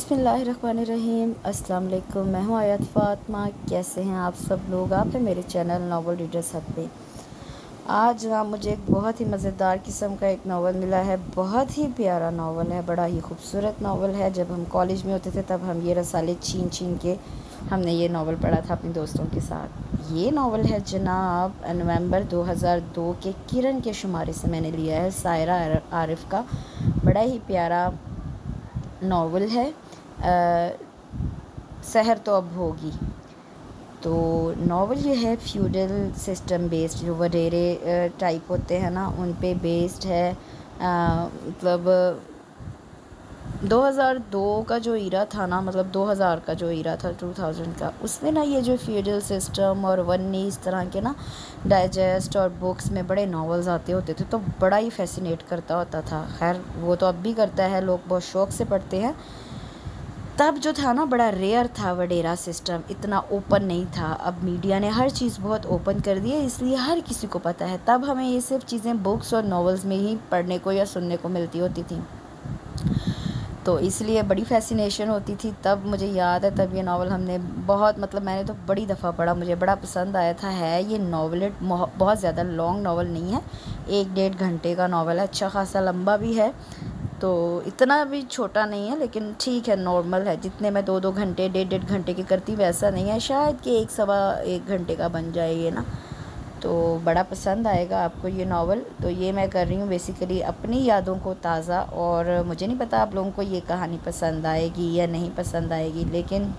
बिस्मिल्लाहिर्रहमानिर्रहीम। अस्सलाम वालेकुम। मैं हूँ आयत फ़ातिमा। कैसे हैं आप सब लोग? आप हैं मेरे चैनल नावल रीडर्स हब पे। आज मुझे एक बहुत ही मज़ेदार किस्म का एक नावल मिला है। बहुत ही प्यारा नावल है, बड़ा ही खूबसूरत नावल है। जब हम कॉलेज में होते थे तब हम ये रसाले छीन छीन के हमने ये नावल पढ़ा था अपने दोस्तों के साथ। ये नावल है जनाब नवंबर 2002 के किरण के शुमारे से मैंने लिया है, सायरा आरिफ का। बड़ा ही प्यारा नावल है। सहर तो अब होगी। तो नावल ये है फ्यूडल सिस्टम बेस्ड, जो वडेरे टाइप होते हैं ना, उन पे बेस्ड है। मतलब 2002 का जो ईरा था ना, मतलब 2000 का जो ईरा था, 2000 का, उसमें ना ये जो फ्यूडल सिस्टम और वन्नी इस तरह के ना डाइजेस्ट और बुक्स में बड़े नावल्स आते होते थे, तो बड़ा ही फैसिनेट करता होता था। खैर वो तो अब भी करता है, लोग बहुत शौक़ से पढ़ते हैं। तब जो था ना बड़ा रेयर था, वडेरा सिस्टम इतना ओपन नहीं था। अब मीडिया ने हर चीज़ बहुत ओपन कर दी है, इसलिए हर किसी को पता है। तब हमें ये सिर्फ चीज़ें बुक्स और नॉवेल्स में ही पढ़ने को या सुनने को मिलती होती थी, तो इसलिए बड़ी फैसिनेशन होती थी। तब मुझे याद है, तब ये नावल हमने बहुत, मतलब मैंने तो बड़ी दफ़ा पढ़ा, मुझे बड़ा पसंद आया था। है ये नावलेट बहुत ज़्यादा लॉन्ग नावल नहीं है, 1-1.5 घंटे का नावल है। अच्छा खासा लंबा भी है, तो इतना भी छोटा नहीं है, लेकिन ठीक है, नॉर्मल है। जितने मैं 2-2 घंटे 1.5 घंटे की करती वैसा नहीं है, शायद कि 1-1.25 घंटे का बन जाए ये ना। तो बड़ा पसंद आएगा आपको ये नावल। तो ये मैं कर रही हूँ बेसिकली अपनी यादों को ताज़ा, और मुझे नहीं पता आप लोगों को ये कहानी पसंद आएगी या नहीं पसंद आएगी, लेकिन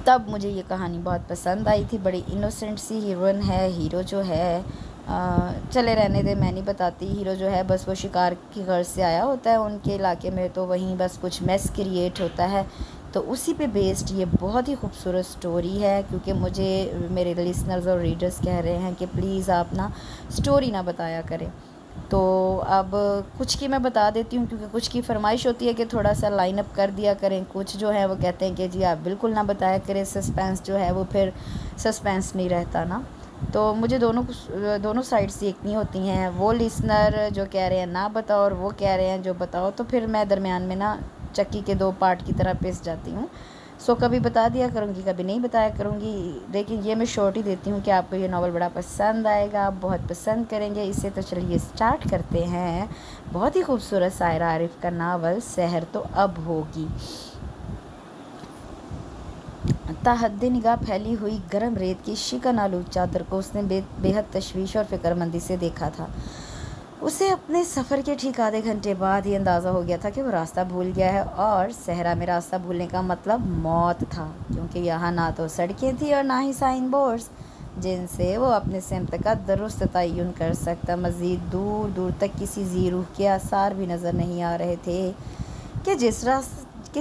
तब मुझे ये कहानी बहुत पसंद आई थी। बड़ी इनोसेंट सी हीरोइन है। हीरो जो है चले रहने दे, मैं नहीं बताती। हीरो जो है बस वो शिकार की गर्ज से आया होता है उनके इलाके में, तो वहीं बस कुछ मैस क्रिएट होता है, तो उसी पे बेस्ड ये बहुत ही खूबसूरत स्टोरी है। क्योंकि मुझे मेरे लिसनर्स और रीडर्स कह रहे हैं कि प्लीज़ आप ना स्टोरी ना बताया करें, तो अब कुछ की मैं बता देती हूँ, क्योंकि कुछ की फरमाइश होती है कि थोड़ा सा लाइन अप कर दिया करें। कुछ जो है वो कहते हैं कि जी आप बिल्कुल ना बताया करें, सस्पेंस जो है वो फिर सस्पेंस नहीं रहता ना। तो मुझे दोनों साइड्स देखनी होती हैं। वो लिसनर जो कह रहे हैं ना बताओ, और वो कह रहे हैं जो बताओ, तो फिर मैं दरमियान में ना चक्की के 2 पार्ट की तरह पिस जाती हूँ। सो कभी बता दिया करूँगी, कभी नहीं बताया करूँगी। लेकिन ये मैं श्योरिटी देती हूँ कि आपको ये नावल बड़ा पसंद आएगा, आप बहुत पसंद करेंगे इसे। तो चलिए स्टार्ट करते हैं। बहुत ही खूबसूरत सायरा आरिफ का नावल सहर तो अब होगी। ताहद्दे निगाह फैली हुई गर्म रेत की शिकन आलूद चादर को उसने बेहद तशवीश और फिक्रमंदी से देखा था। उसे अपने सफ़र के ठीक आधे घंटे बाद ही अंदाज़ा हो गया था कि वो रास्ता भूल गया है, और सहरा में रास्ता भूलने का मतलब मौत था। क्योंकि यहाँ ना तो सड़कें थी और ना ही साइन बोर्ड्स जिनसे वो अपने सिमत का दुरुस्त तयन कर सकता। मज़ीद दूर दूर तक किसी ज़ीरूह के आसार भी नज़र नहीं आ रहे थे कि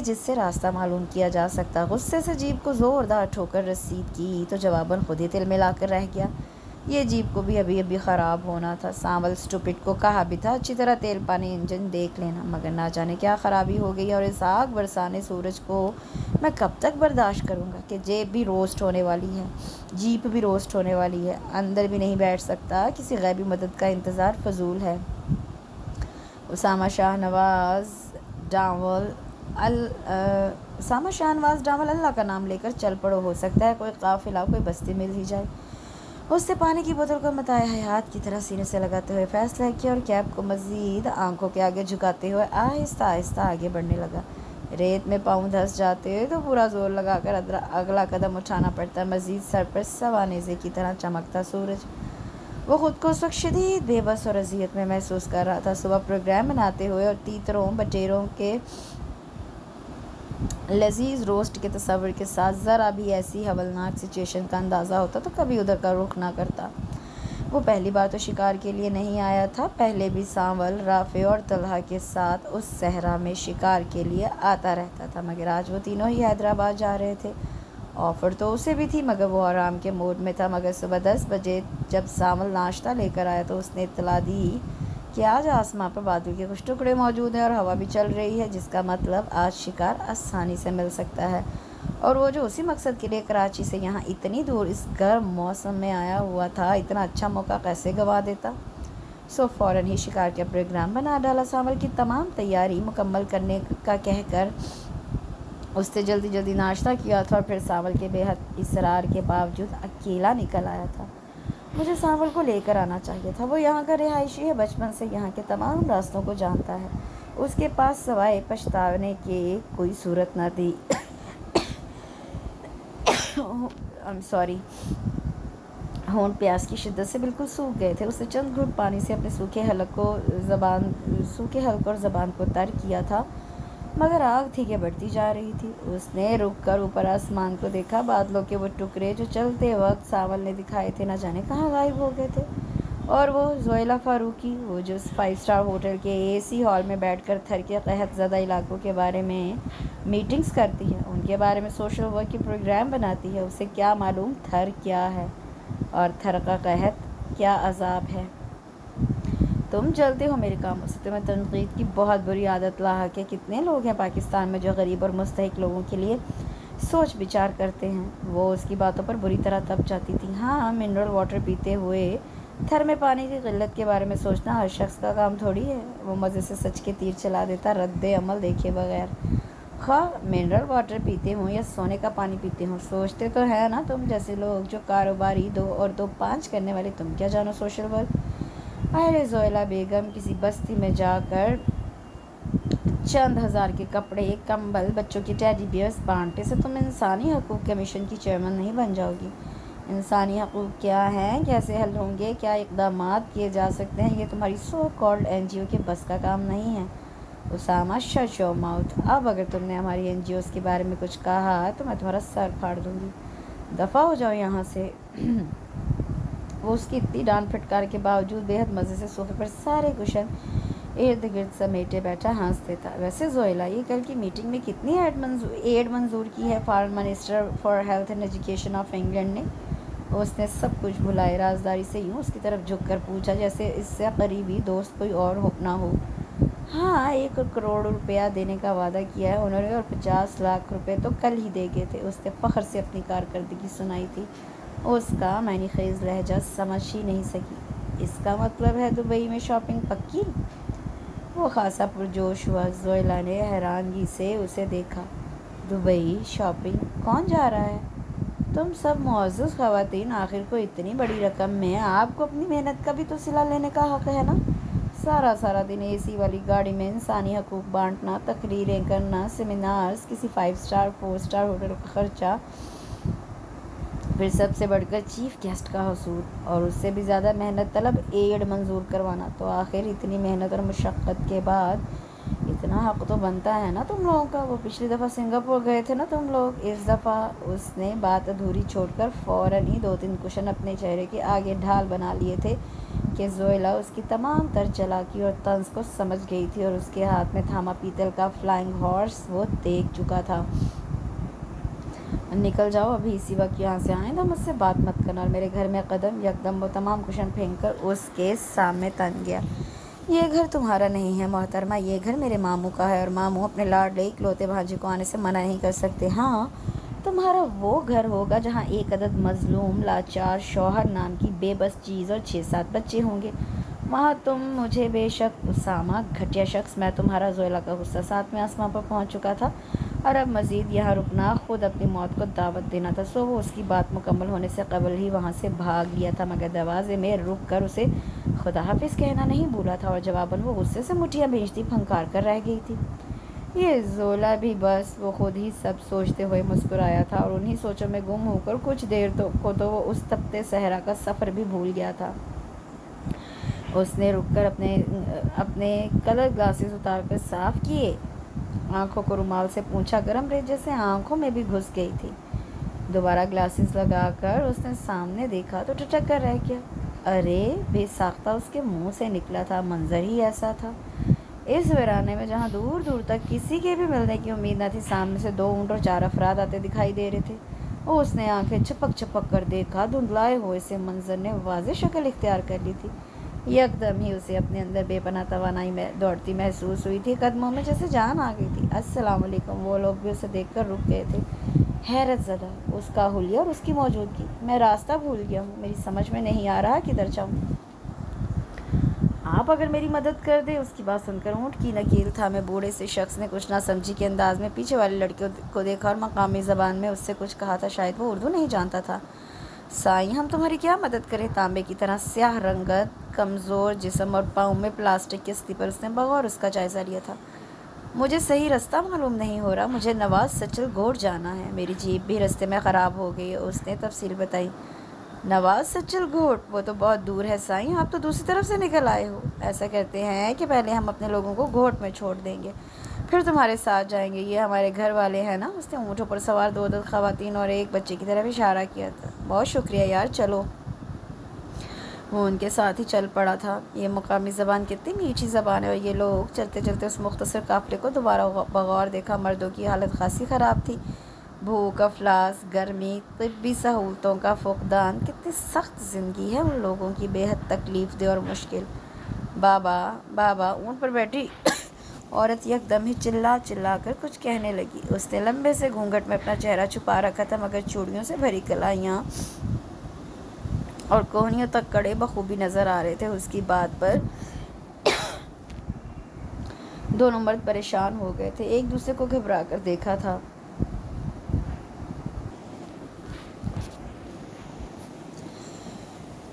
जिससे रास्ता मालूम किया जा सकता। गुस्से से जीप को ज़ोरदार ठोकर रसीद की तो जवाबन खुद ही तिल मिला कर रह गया। ये जीप को भी अभी अभी ख़राब होना था। सांवल स्टूपिड को कहा भी था अच्छी तरह तेल पानी इंजन देख लेना, मगर ना जाने क्या ख़राबी हो गई। और इस आग बरसाने सूरज को मैं कब तक बर्दाश्त करूँगा कि जेब भी रोस्ट होने वाली है, जीप भी रोस्ट होने वाली है, अंदर भी नहीं बैठ सकता। किसी गैबी मदद का इंतज़ार फजूल है। उसामा शाहनवाज डावल अल्लाह का नाम लेकर चल पड़ो, हो सकता है कोई काफिला कोई बस्ती मिल ही जाए। उसने पानी की बोतल को मताया हयात की तरह सीने से लगाते हुए फैसला किया, और कैब को मज़ीद आंखों के आगे झुकाते हुए आहिस्ता आहिस्ता आगे बढ़ने लगा। रेत में पाँव धंस जाते तो पूरा जोर लगाकर अगला कदम उठाना पड़ता। मज़ीद सर पर सवानेज़े की तरह चमकता सूरज। वो ख़ुद को उस वक्त शदीद बेबस और अजियत में महसूस कर रहा था। सुबह प्रोग्राम बनाते हुए और तीतरों बटेरों के लजीज रोस्ट के तस्वर के साथ ज़रा भी ऐसी हवलनाक सिचुएशन का अंदाज़ा होता तो कभी उधर का रुख ना करता। वो पहली बार तो शिकार के लिए नहीं आया था, पहले भी सांवल, राफे और तलहा के साथ उस सहरा में शिकार के लिए आता रहता था, मगर आज वो तीनों ही हैदराबाद जा रहे थे। ऑफ़र तो उसे भी थी, मगर वो आराम के मूड में था। मगर सुबह 10 बजे जब सांवल नाश्ता लेकर आया तो उसने इत्तला दी कि आज आसमां पर बादल के कुछ टुकड़े मौजूद हैं और हवा भी चल रही है, जिसका मतलब आज शिकार आसानी से मिल सकता है। और वो जो उसी मकसद के लिए कराची से यहाँ इतनी दूर इस गर्म मौसम में आया हुआ था, इतना अच्छा मौका कैसे गंवा देता। सो फ़ौरन ही शिकार का प्रोग्राम बना डाला। सांवल की तमाम तैयारी मुकम्मल करने का कहकर उसने जल्दी जल्दी नाश्ता किया था और फिर सांवल के बेहद इसरार के बावजूद अकेला निकल आया था। मुझे सांवल को लेकर आना चाहिए था। वो यहाँ का रिहायशी है, बचपन से यहाँ के तमाम रास्तों को जानता है। उसके पास सवाए पछतावने की कोई सूरत न थी। I am sorry. होंठ प्यास की शिद्दत से बिल्कुल सूख गए थे। उसने चंद घूंट पानी से अपने सूखे हलक और ज़बान को तर किया था, मगर आग थी कि बढ़ती जा रही थी। उसने रुक कर ऊपर आसमान को देखा। बादलों के वो टुकड़े जो चलते वक्त सांवल ने दिखाए थे न जाने कहाँ गायब हो गए थे। और वो ज़ोइला फ़ारूकी, वो जो 5 स्टार होटल के AC हॉल में बैठकर थर के कहत ज़दा इलाकों के बारे में मीटिंग्स करती है, उनके बारे में सोशल वर्क के प्रोग्राम बनाती है, उसे क्या मालूम थर क्या है और थर का कहत क्या अजाब है। तुम चलते हो मेरे कामों से, तुम्हें तनकीद की बहुत बुरी आदत लाहक है। कितने लोग हैं पाकिस्तान में जो गरीब और मुस्तहिक लोगों के लिए सोच विचार करते हैं। वो उसकी बातों पर बुरी तरह तप जाती थी। हाँ, मिनरल वाटर पीते हुए थर में पानी की किल्लत के बारे में सोचना हर शख्स का काम थोड़ी है। वो मज़े से सच के तीर चला देता, रद्द अमल देखे बगैर। खा मिनरल वाटर पीते हों या सोने का पानी पीते हों, सोचते तो है ना तुम जैसे लोग जो कारोबारी 2 और 2 5 करने वाले। तुम क्या जानो सोशल वर्क। अरे ज़ोइला बेगम, किसी बस्ती में जाकर चंद हज़ार के कपड़े, कंबल, बच्चों की टेडी बियर्स बांटने से तुम इंसानी हकूक़ कमीशन की चेयरमैन नहीं बन जाओगी। इंसानी हकूक़ क्या हैं, कैसे हल होंगे, क्या इक़दाम किए जा सकते हैं, ये तुम्हारी सो कॉल्ड NGO के बस का काम नहीं है। Usama, shut your mouth. अब अगर तुमने हमारी NGOs के बारे में कुछ कहा तो मैं तुम्हारा सर फाड़ दूँगी। दफ़ा हो जाओ यहाँ से। वो उसकी इतनी डांट फटकार के बावजूद बेहद मज़े से सोफे पर सारे कुशन इर्द गिर्द समेटे बैठा हंसते था। वैसे ज़ोइला, ये कल की मीटिंग में कितनी एड मंजूर की है foreign minister for health and education of England ने? उसने सब कुछ भुलाए राजदारी से यूँ उसकी तरफ झुक कर पूछा जैसे इससे करीबी दोस्त कोई और ना हो। हाँ, 1 करोड़ रुपया देने का वादा किया है उन्होंने और 50 लाख रुपए तो कल ही दे गए थे। उसने फ़ख्र से अपनी कारकर्दगी सुनाई थी। उसका मैनी ख़ेज़ लहजा समझ ही नहीं सकी। इसका मतलब है दुबई में शॉपिंग पक्की? वो खासा पुरजोश हुआ। ज़ोइला ने हैरानगी से उसे देखा। Dubai shopping? कौन जा रहा है? तुम सब मुअज़्ज़ज़ ख़वातीन, आखिर को इतनी बड़ी रकम में आपको अपनी मेहनत का भी तो सिला लेने का हक़ है ना। सारा दिन AC वाली गाड़ी में इंसानी हकूक़ बांटना, तकरीरें करना, सेमिनार्स, किसी 5 स्टार 4 स्टार होटल का खर्चा, फिर सबसे बढ़कर चीफ गेस्ट का हसूल और उससे भी ज़्यादा मेहनत तलब एड मंजूर करवाना। तो आखिर इतनी मेहनत और मुशक्क़त के बाद इतना हक़ तो बनता है ना तुम लोगों का। वो पिछली दफ़ा सिंगापुर गए थे ना तुम लोग, इस दफ़ा। उसने बात अधूरी छोड़कर फ़ौरन ही 2-3 कुशन अपने चेहरे के आगे ढाल बना लिए थे कि ज़ोइला उसकी तमाम तर चालाकी और तंज को समझ गई थी और उसके हाथ में थामा पीतल का फ्लाइंग हॉर्स वो देख चुका था। निकल जाओ अभी इसी वक्त यहाँ से, आए ना मुझसे बात मत करना। और मेरे घर में कदम यकदम वो तमाम कुशन फेंक कर उसके सामने तन गया। ये घर तुम्हारा नहीं है मोहतरमा, ये घर मेरे मामू का है और मामू अपने लाडले इकलौते भांजे को आने से मना नहीं कर सकते। हाँ, तुम्हारा वो घर होगा जहाँ एक अदद मजलूम लाचार शौहर नाम की बेबस चीज़ और 6-7 बच्चे होंगे। वहाँ तुम मुझे बेशक उसामा घटिया शख्स, मैं तुम्हारा ज़ोइला का गुस्सा 7वें आसमां पर पहुँच चुका था और अब मज़ीद यहाँ रुकना खुद अपनी मौत को दावत देना था। सो वो उसकी बात मुकम्मल होने से कबल ही वहाँ से भाग लिया था, मगर दरवाज़े में रुक कर उसे खुदा हाफिज़ कहना नहीं भूला था और जवाबन वो गुस्से से मुठियाँ भेजती फंकार कर रह गई थी। ये ज़ोइला भी बस वो खुद ही सब सोचते हुए मुस्कुराया था और उन्हीं सोचों में गुम होकर कुछ देर तो वो उस तपते सहरा का सफ़र भी भूल गया था। उसने रुककर अपने कलर ग्लासेस उतार कर साफ़ किए, आंखों को रुमाल से पूंछा, गर्म रेत जैसे आंखों में भी घुस गई थी। दोबारा ग्लासेस लगाकर उसने सामने देखा तो ठिठक कर रह गया। अरे बेसाख्ता उसके मुंह से निकला था, मंजर ही ऐसा था। इस वीराने में जहाँ दूर दूर तक किसी के भी मिलने की उम्मीद न थी, सामने से 2 ऊँट और 4 अफराद आते दिखाई दे रहे थे। उसने आंखें छपक कर देखा। धुंधलाए हुए से मंजर ने वाज़ेह शक्ल इख्तियार कर ली थी। यकदम ही उसे अपने अंदर बेपनाह तवानाई में दौड़ती महसूस हुई थी। कदमों में जैसे जान आ गई थी। अस्सलाम वालेकुम। वो लोग भी उसे देखकर रुक गए थे, हैरत ज़दा। उसका हुलिया और उसकी मौजूदगी। मैं रास्ता भूल गया हूँ, मेरी समझ में नहीं आ रहा किधर जाऊँ। आप अगर मेरी मदद कर दे। उसकी बात सुनकर ऊँट की नकील था। मैं बूढ़े से शख्स ने कुछ ना समझी के अंदाज में पीछे वाले लड़के को देखा और मकामी ज़बान में उससे कुछ कहा था। शायद वो उर्दू नहीं जानता था। साईं, हम तुम्हारी क्या मदद करें? तांबे की तरह स्याह रंगत, कमज़ोर जिस्म और पाँव में प्लास्टिक की स्थिति पर उसने बगौर उसका जायज़ा लिया था। मुझे सही रास्ता मालूम नहीं हो रहा। मुझे नवाज सचल गोड़ जाना है। मेरी जीप भी रास्ते में ख़राब हो गई। उसने तफसील बताई। नवाज सचल घोट? वो तो बहुत दूर है साईं, आप तो दूसरी तरफ से निकल आए हो। ऐसा कहते हैं कि पहले हम अपने लोगों को घोट में छोड़ देंगे, फिर तुम्हारे साथ जाएंगे। ये हमारे घर वाले हैं ना। उसने ऊँटों पर सवार 2 ख़वातीन और एक बच्चे की तरफ इशारा किया था। बहुत शुक्रिया यार, चलो। वो उनके साथ ही चल पड़ा था। ये मुकामी ज़बान कितनी मीठी ज़बान है। और ये लोग चलते चलते उस मुख्तसर काफ़िले को दोबारा बगौर देखा। मर्दों की हालत खासी ख़राब थी। भूख, अफलास, गर्मी, तिब्बी सहूलतों का फुकदान। कितनी सख्त ज़िंदगी है उन लोगों की, बेहद तकलीफ़ दे और मुश्किल। बाबा बाबा, ऊँट पर बैठी औरत यकदम ही चिल्ला चिल्ला कर कुछ कहने लगी। उसने लंबे से घूंघट में अपना चेहरा छुपा रखा था, मगर चूड़ियों से भरी कलाइयाँ और कोहनियों तक कड़े बखूबी नज़र आ रहे थे। उसकी बात पर दोनों मर्द परेशान हो गए थे, एक दूसरे को घबरा कर देखा था।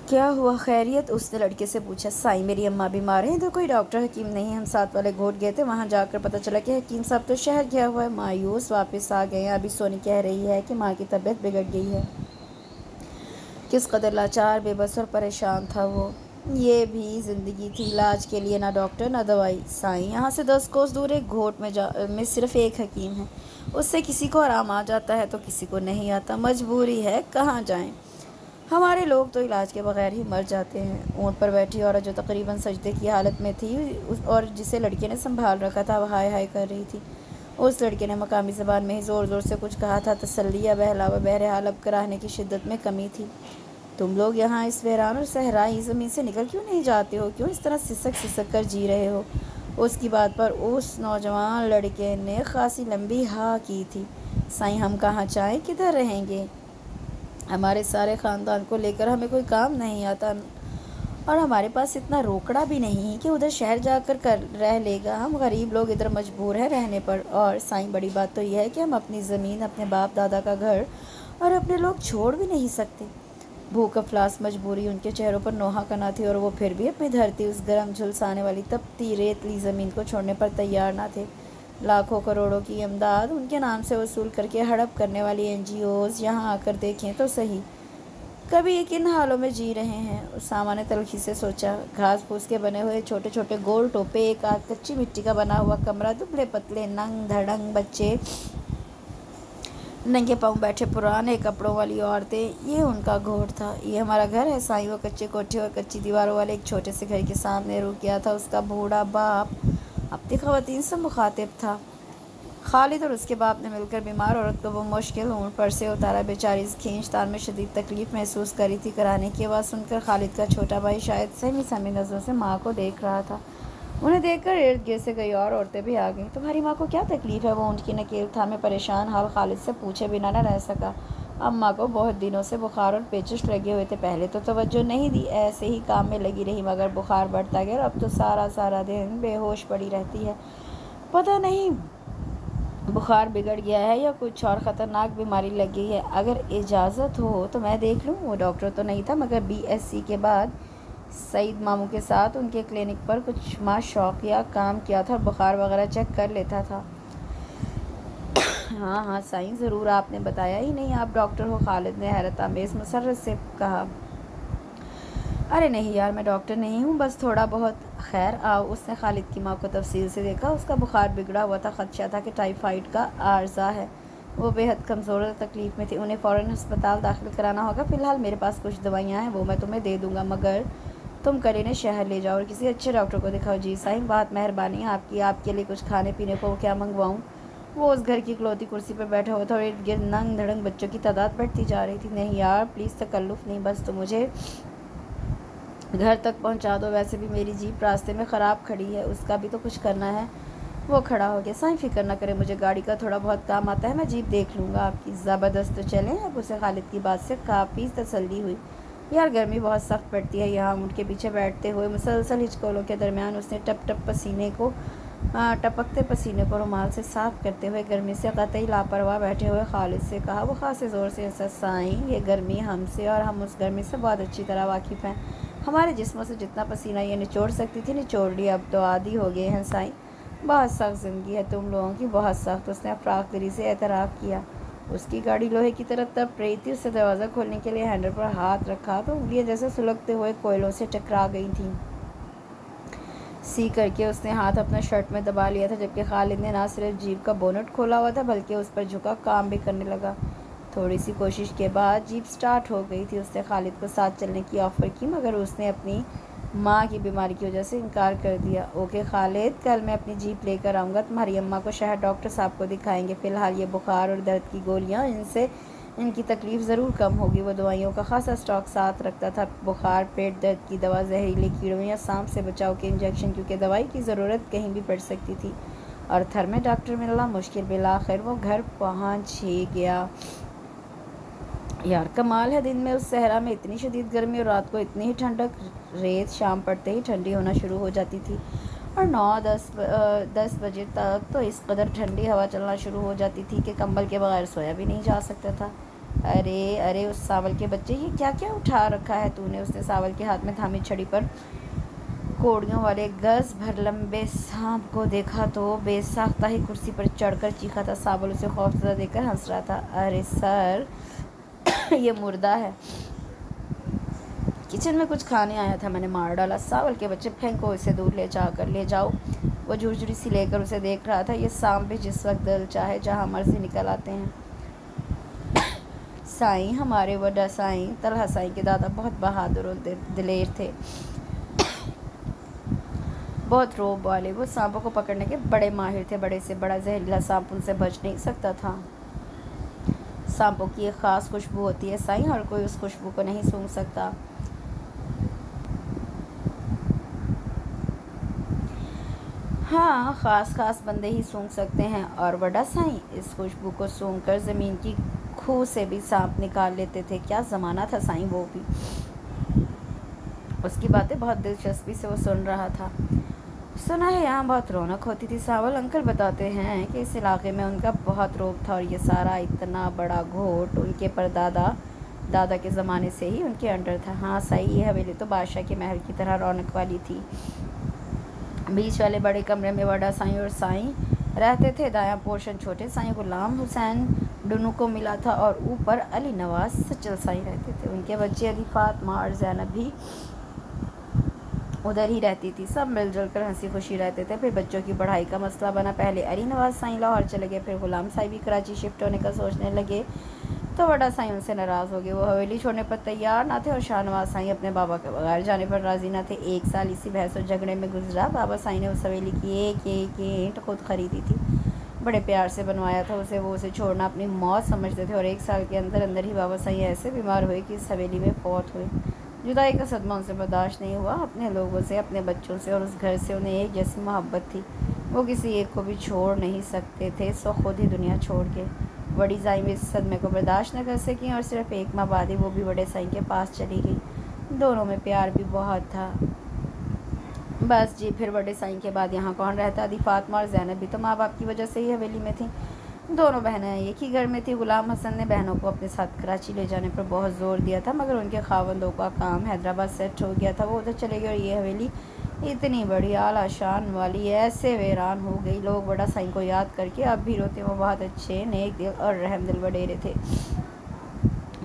क्या हुआ, खैरियत? उसने लड़के से पूछा। साईं, मेरी अम्मा बीमार है, इधर कोई डॉक्टर हकीम नहीं। हम साथ वाले घोट गए थे, वहाँ जाकर पता चला कि हकीम साहब तो शहर गया हुआ है। मायूस वापस आ गए हैं। अभी सोनी कह रही है कि माँ की तबीयत बिगड़ गई है। किस कदर लाचार, बेबस और परेशान था वो। ये भी ज़िंदगी थी, इलाज के लिए ना डॉक्टर ना दवाई। साईं, यहाँ से 10 कोस दूर एक घोट में सिर्फ एक हकीम है। उससे किसी को आराम आ जाता है तो किसी को नहीं आता। मजबूरी है, कहाँ जाएं। हमारे लोग तो इलाज के बगैर ही मर जाते हैं। ऊँट पर बैठी औरत जो तकरीबन सजदे की हालत में थी और जिसे लड़के ने संभाल रखा था, वह हाय हाय कर रही थी। उस लड़के ने मकामी ज़बान में ही ज़ोर ज़ोर से कुछ कहा था। तसल्ली या बहलावा। बहरहाल अब कराहने की शिद्दत में कमी थी। तुम लोग यहाँ इस वीरान और सहराई ज़मीन से निकल क्यों नहीं जाते हो? क्यों इस तरह सिसक सिसक कर जी रहे हो? उसकी बात पर उस नौजवान लड़के ने खासी लंबी हाँ की थी। साईं, हम कहाँ जाएँ, किधर रहेंगे? हमारे सारे ख़ानदान को लेकर हमें कोई काम नहीं आता और हमारे पास इतना रोकड़ा भी नहीं कि उधर शहर जाकर रह लेगा। हम गरीब लोग इधर मजबूर हैं रहने पर। और साईं, बड़ी बात तो यह है कि हम अपनी ज़मीन, अपने बाप दादा का घर और अपने लोग छोड़ भी नहीं सकते। भूख, अफलास, मजबूरी उनके चेहरों पर नोहा कना थी और वो फिर भी अपनी धरती, उस गर्म झुलसाने वाली तपती रेतली ज़मीन को छोड़ने पर तैयार ना थे। लाखों करोड़ों की इमदाद उनके नाम से वसूल करके हड़प करने वाली NGOs यहाँ आकर देखें तो सही, कभी ये किन हालों में जी रहे हैं। उसामा ने तलखी से सोचा। घास फूस के बने हुए छोटे छोटे गोल टोपे, एक आध कच्ची मिट्टी का बना हुआ कमरा, दुबले पतले नंग धड़ंग बच्चे, नंगे पाँव बैठे पुराने कपड़ों वाली औरतें, ये उनका घोट था। ये हमारा घर है साईं। वो कच्चे कोठे और कच्ची दीवारों वाले एक छोटे से घर के सामने रुक गया था। उसका बूढ़ा बाप अपनी ख़वातीन से मुखातिब था। खालिद और उसके बाप ने मिलकर बीमार औरत को वो मुश्किल ऊँट पर से उतारा। बेचारी इस खींचतान में शदीद तकलीफ़ महसूस करी थी। कराने की आवाज़ सुनकर खालिद का छोटा भाई शायद सहमी सहमी नज़रों से माँ को देख रहा था। उन्हें देखकर इर्द गिर्द से कई और औरतें भी आ गईं। तुम्हारी माँ को क्या तकलीफ़ है? वो ऊँट की नकेल था। मैं परेशान हाल खालिद से पूछे बिना न रह सका। अम्मा को बहुत दिनों से बुखार और पेचिश लगे हुए थे। पहले तो तवज्जो नहीं दी, ऐसे ही काम में लगी रही, मगर बुखार बढ़ता गया। अब तो सारा सारा दिन बेहोश पड़ी रहती है। पता नहीं बुखार बिगड़ गया है या कुछ और ख़तरनाक बीमारी लग गई है। अगर इजाज़त हो तो मैं देख लूँ। वो डॉक्टर तो नहीं था, मगर BSc के बाद सईद मामू के साथ उनके क्लिनिक पर कुछ माह शौकिया काम किया था और बुखार वगैरह चेक कर लेता था। हाँ हाँ साईं, ज़रूर, आपने बताया ही नहीं आप डॉक्टर हो। खालिद ने हैरत आमेज़ मसर्रत से कहा। अरे नहीं यार, मैं डॉक्टर नहीं हूँ, बस थोड़ा बहुत। खैर आओ। उसने खालिद की माँ को तफसील से देखा। उसका बुखार बिगड़ा हुआ था। खदशा था कि टाइफाइड का आर्जा है। वो बेहद कमज़ोर और तकलीफ़ में थी। उन्हें फ़ौरन अस्पताल दाखिल कराना होगा। फ़िलहाल मेरे पास कुछ दवाइयाँ हैं, वो मैं तुम्हें दे दूँगा, मगर तुम कल इन्हें शहर ले जाओ और किसी अच्छे डॉक्टर को दिखाओ। जी साईं, बहुत मेहरबानी आपकी। आपके लिए कुछ खाने पीने को क्या मंगवाऊँ? वो उस घर की इकलौती कुर्सी पर बैठा हुआ था और इर्द गिर्द नंग धड़ंग बच्चों की तादाद बढ़ती जा रही थी। नहीं यार प्लीज़, तकल्लुफ़ नहीं, बस तो मुझे घर तक पहुंचा दो। वैसे भी मेरी जीप रास्ते में ख़राब खड़ी है, उसका भी तो कुछ करना है। वो खड़ा हो गया। साईं फ़िक्र न करें, मुझे गाड़ी का थोड़ा बहुत काम आता है, मैं जीप देख लूँगा आपकी। ज़बरदस्त, तो चलें। अब उसे खालिद की बात से काफ़ी तसल्ली हुई। यार गर्मी बहुत सख्त पड़ती है यहाँ। उनके पीछे बैठते हुए मुसलसल हिचकोलों के दरमियान उसने टपकते पसीने को रुमाल से साफ करते हुए गर्मी से कतई लापरवाह बैठे हुए खालिद से कहा। वो खासे ज़ोर से हंसा। साईं, ये गर्मी हमसे और हम उस गर्मी से बहुत अच्छी तरह वाकिफ़ हैं। हमारे जिस्मों से जितना पसीना ये निचोड़ सकती थी निचोड़ लिया, अब तो आदी हो गए हैं साईं। बहुत सख्त ज़िंदगी है तुम लोगों की, बहुत सख्त। उसने अफराक दिली से एतराफ़ किया। उसकी गाड़ी लोहे की तरफ तब रही थी। उससे दरवाज़ा खोलने के लिए हैंडल पर हाथ रखा तो उंगलियां जैसे सुलगते हुए कोयलों से टकरा गई थीं। सी करके उसने हाथ अपना शर्ट में दबा लिया था, जबकि खालिद ने ना सिर्फ जीप का बोनट खोला हुआ था बल्कि उस पर झुका काम भी करने लगा। थोड़ी सी कोशिश के बाद जीप स्टार्ट हो गई थी। उसने खालिद को साथ चलने की ऑफ़र की, मगर उसने अपनी माँ की बीमारी की वजह से इनकार कर दिया। ओके खालिद, कल मैं अपनी जीप लेकर आऊँगा। तुम्हारी अम्मा को शहर डॉक्टर साहब को दिखाएंगे। फ़िलहाल ये बुखार और दर्द की गोलियाँ, इनसे इनकी तकलीफ़ ज़रूर कम होगी। वो दवाइयों का खासा स्टॉक साथ रखता था। बुखार, पेट दर्द की दवा, जहरीले कीड़ों या सांप से बचाव के इंजेक्शन, क्योंकि दवाई की ज़रूरत कहीं भी पड़ सकती थी। और थर में डॉक्टर मिलना मुश्किल। बिलाखिर वो घर पहुँच ही गया। यार कमाल है, दिन में उस सहरा में इतनी शदीद गर्मी और रात को इतनी ही ठंडक। रेत शाम पड़ते ही ठंडी होना शुरू हो जाती थी और 9-10 बजे तक तो इस कदर ठंडी हवा चलना शुरू हो जाती थी कि कंबल के बगैर सोया भी नहीं जा सकता था। अरे अरे उस सावल के बच्चे, ये क्या क्या उठा रखा है तूने? उसने सावल के हाथ में थामी छड़ी पर कोड़ियों वाले गज भर लंबे सांप को देखा तो बेसाख्ता ही कुर्सी पर चढ़कर चीखा था। सावल उसे खौफजदा देकर हंस रहा था। अरे सर, ये मुर्दा है, किचन में कुछ खाने आया था, मैंने मार डाला। सावल के बच्चे, फेंको इसे दूर ले जाओ। वो झुरझुरी सी लेकर उसे देख रहा था। ये सांप भी जिस वक्त दिल चाहे जहाँ मर्जी निकल आते हैं। साईं, हमारे वड्डा साईं तलहा साईं के दादा बहुत बहादुर और दिलेर थे, बहुत रोब वाले। वो सांपों को पकड़ने के बड़े माहिर थे। बड़े से बड़ा जहरीला सांप उनसे बच नहीं सकता था। सांपों की एक ख़ास खुशबू होती है साईं, हर कोई उस खुशबू को नहीं सूंघ सकता। हाँ, ख़ास बंदे ही सूंघ सकते हैं। और बड़ा साईं इस खुशबू को सूंघकर ज़मीन की खूह से भी सांप निकाल लेते थे। क्या ज़माना था साईं, वो भी। उसकी बातें बहुत दिलचस्पी से वो सुन रहा था। सुना है यहाँ बहुत रौनक होती थी। सावल अंकल बताते हैं कि इस इलाके में उनका बहुत रोब था और ये सारा इतना बड़ा घोट उनके दादा के ज़माने से ही उनके अंडर था। हाँ साईं, ये हवेली तो बादशाह के महल की तरह रौनक वाली थी। बीच वाले बड़े कमरे में बड़ा साईं और साईं रहते थे। दायां पोर्शन छोटे साईं गुलाम हुसैन डुनू को मिला था और ऊपर अली नवाज सचल साईं रहते थे। उनके बच्चे अली, फातिमा और ज़ैनब भी उधर ही रहती थी। सब मिलजुल कर हंसी खुशी रहते थे। फिर बच्चों की पढ़ाई का मसला बना। पहले अली नवाज साईं लाहौर चले गए, फिर गुलाम साईं भी कराची शिफ्ट होने का सोचने लगे तो बड़ा साईं उनसे नाराज़ हो गए। वो हवेली छोड़ने पर तैयार ना थे और शाहनवाज साईं अपने बाबा के बगैर जाने पर राज़ी ना थे। 1 साल इसी बहस और झगड़े में गुजरा। बाबा साईं ने उस हवेली की एक ईंट खुद खरीदी थी, बड़े प्यार से बनवाया था उसे। वो उसे छोड़ना अपनी मौत समझते थे और 1 साल के अंदर ही बाबा साईं ऐसे बीमार हुए कि इस हवेली में फौत हुए। जुदाई का सदमा उनसे बर्दाश्त नहीं हुआ। अपने लोगों से, अपने बच्चों से और उस घर से उन्हें एक जैसी मोहब्बत थी। वो किसी एक को भी छोड़ नहीं सकते थे, सो खुद ही दुनिया छोड़ के। बड़ी साईं भी इस सदमे को बर्दाश्त न कर सकी और सिर्फ 1 माह बाद ही वो भी बड़े साईं के पास चली गई। दोनों में प्यार भी बहुत था। बस जी, फिर बड़े साईं के बाद यहाँ कौन रहता? अदी, फातिमा और ज़ैनब भी तो माँ बाप की वजह से ही हवेली में थी। दोनों बहनें एक ही घर में थी। गुलाम हसन ने बहनों को अपने साथ कराची ले जाने पर बहुत ज़ोर दिया था, मगर उनके खावंदों का काम हैदराबाद सेट हो गया था। वो उधर चले गए और ये हवेली इतनी बड़ी आला शान वाली ऐसे वीरान हो गई। लोग बड़ा साईं को याद करके अब भी रोते। वो बहुत अच्छे, नेक दिल और रहम दिल वडेरे थे।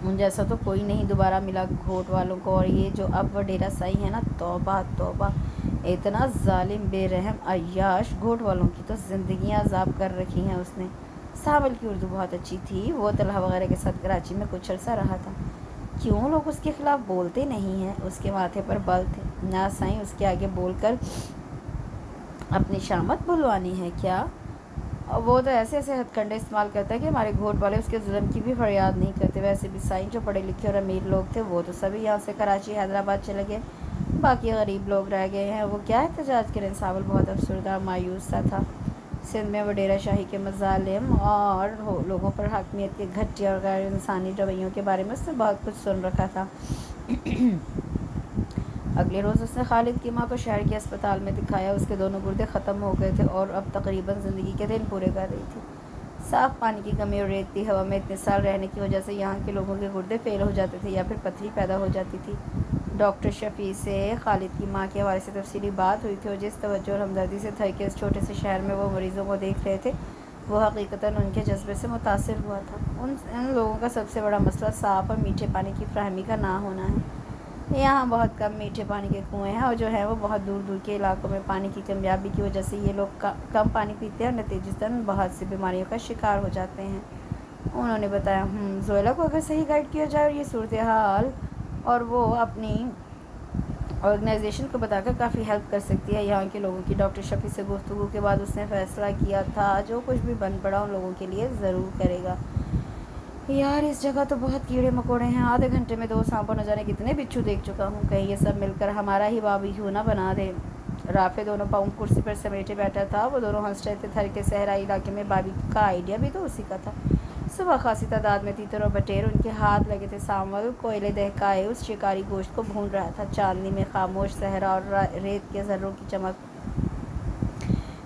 उन जैसा तो कोई नहीं दोबारा मिला घोट वालों को। और ये जो अब वडेरा साईं है ना, तौबा तौबा, इतना जालिम बेरहम अय्याश। घोट वालों की तो ज़िंदगियाँ अजाब कर रखी हैं उसने। सावल की उर्दू बहुत अच्छी थी। वो तलहा वगैरह के साथ कराची में कुछ अर्सा रहा था। क्यों लोग उसके ख़िलाफ़ बोलते नहीं हैं? उसके माथे पर बल थे। ना साईं, उसके आगे बोलकर अपनी शामत बुलवानी है क्या? और वो तो ऐसे ऐसे हथकंडे इस्तेमाल करता है कि हमारे घोट वाले उसके जुल्म की भी फरियाद नहीं करते। वैसे भी साईं जो पढ़े लिखे और अमीर लोग थे वो तो सभी यहाँ से कराची हैदराबाद चले गए, बाकी गरीब लोग रह गए हैं। वो क्या एहतजाज करें? सावल बहुत अफसरदा मायूस सा था। सिंध में वडेरा शाही के मज़ालिम और लोगों पर हाकमियत के घटिया और गैर इंसानी रवैयों के बारे में उसने बहुत कुछ सुन रखा था। अगले रोज़ उसने खालिद की माँ को शहर के अस्पताल में दिखाया। उसके दोनों गुर्दे ख़त्म हो गए थे और अब तकरीबन ज़िंदगी के दिन पूरे कर रही थी। साफ़ पानी की कमी और रेतती हवा में इतने साल रहने की वजह से यहाँ के लोगों के गुर्दे फेल हो जाते थे या फिर पथरी पैदा हो जाती थी। डॉक्टर शफ़ी से खालिद की माँ के हवाले से तफसीली बात हुई थी और जिस तवज्जो और हमदर्दी से थर के इस छोटे से शहर में वो मरीज़ों को देख रहे थे, वो हकीकतन उनके जज्बे से मुतासिर हुआ था। उन लोगों का सबसे बड़ा मसला साफ़ और मीठे पानी की फ्राहमी का ना होना है। यहाँ बहुत कम मीठे पानी के कुएँ हैं और जो है वो बहुत दूर दूर के इलाकों में पानी की कमियाबी की वजह से ये लोग कम पानी पीते हैं और नतीजतन बहुत सी बीमारियों का शिकार हो जाते हैं। उन्होंने बताया, ज़ोयला को अगर सही गाइड किया जाए और ये सूरत हाल और वो अपनी ऑर्गेनाइजेशन को बताकर काफ़ी हेल्प कर सकती है यहाँ के लोगों की। डॉक्टर शफ़ी से गुफ्तगू के बाद उसने फ़ैसला किया था जो कुछ भी बन पड़ा उन लोगों के लिए ज़रूर करेगा। यार इस जगह तो बहुत कीड़े मकोड़े हैं। आधे घंटे में 2 सांपों न जाने कितने बिच्छू देख चुका हूँ। कहीं ये सब मिलकर हमारा ही बारबेक्यू ना बना दे। राफे दोनों पाँव कुर्सी पर समेटे बैठा था। वो दोनों हंस रहे थे। थर के सहराई इलाके में बारबेक्यू का आइडिया भी तो उसी का था। सुबह खासी तादाद में तीतर और बटेर उनके हाथ लगे थे। सांवल कोयले दहकाए उस शिकारी गोश्त को भून रहा था। चांदनी में खामोश सहरा और रेत के जर्रों की चमक,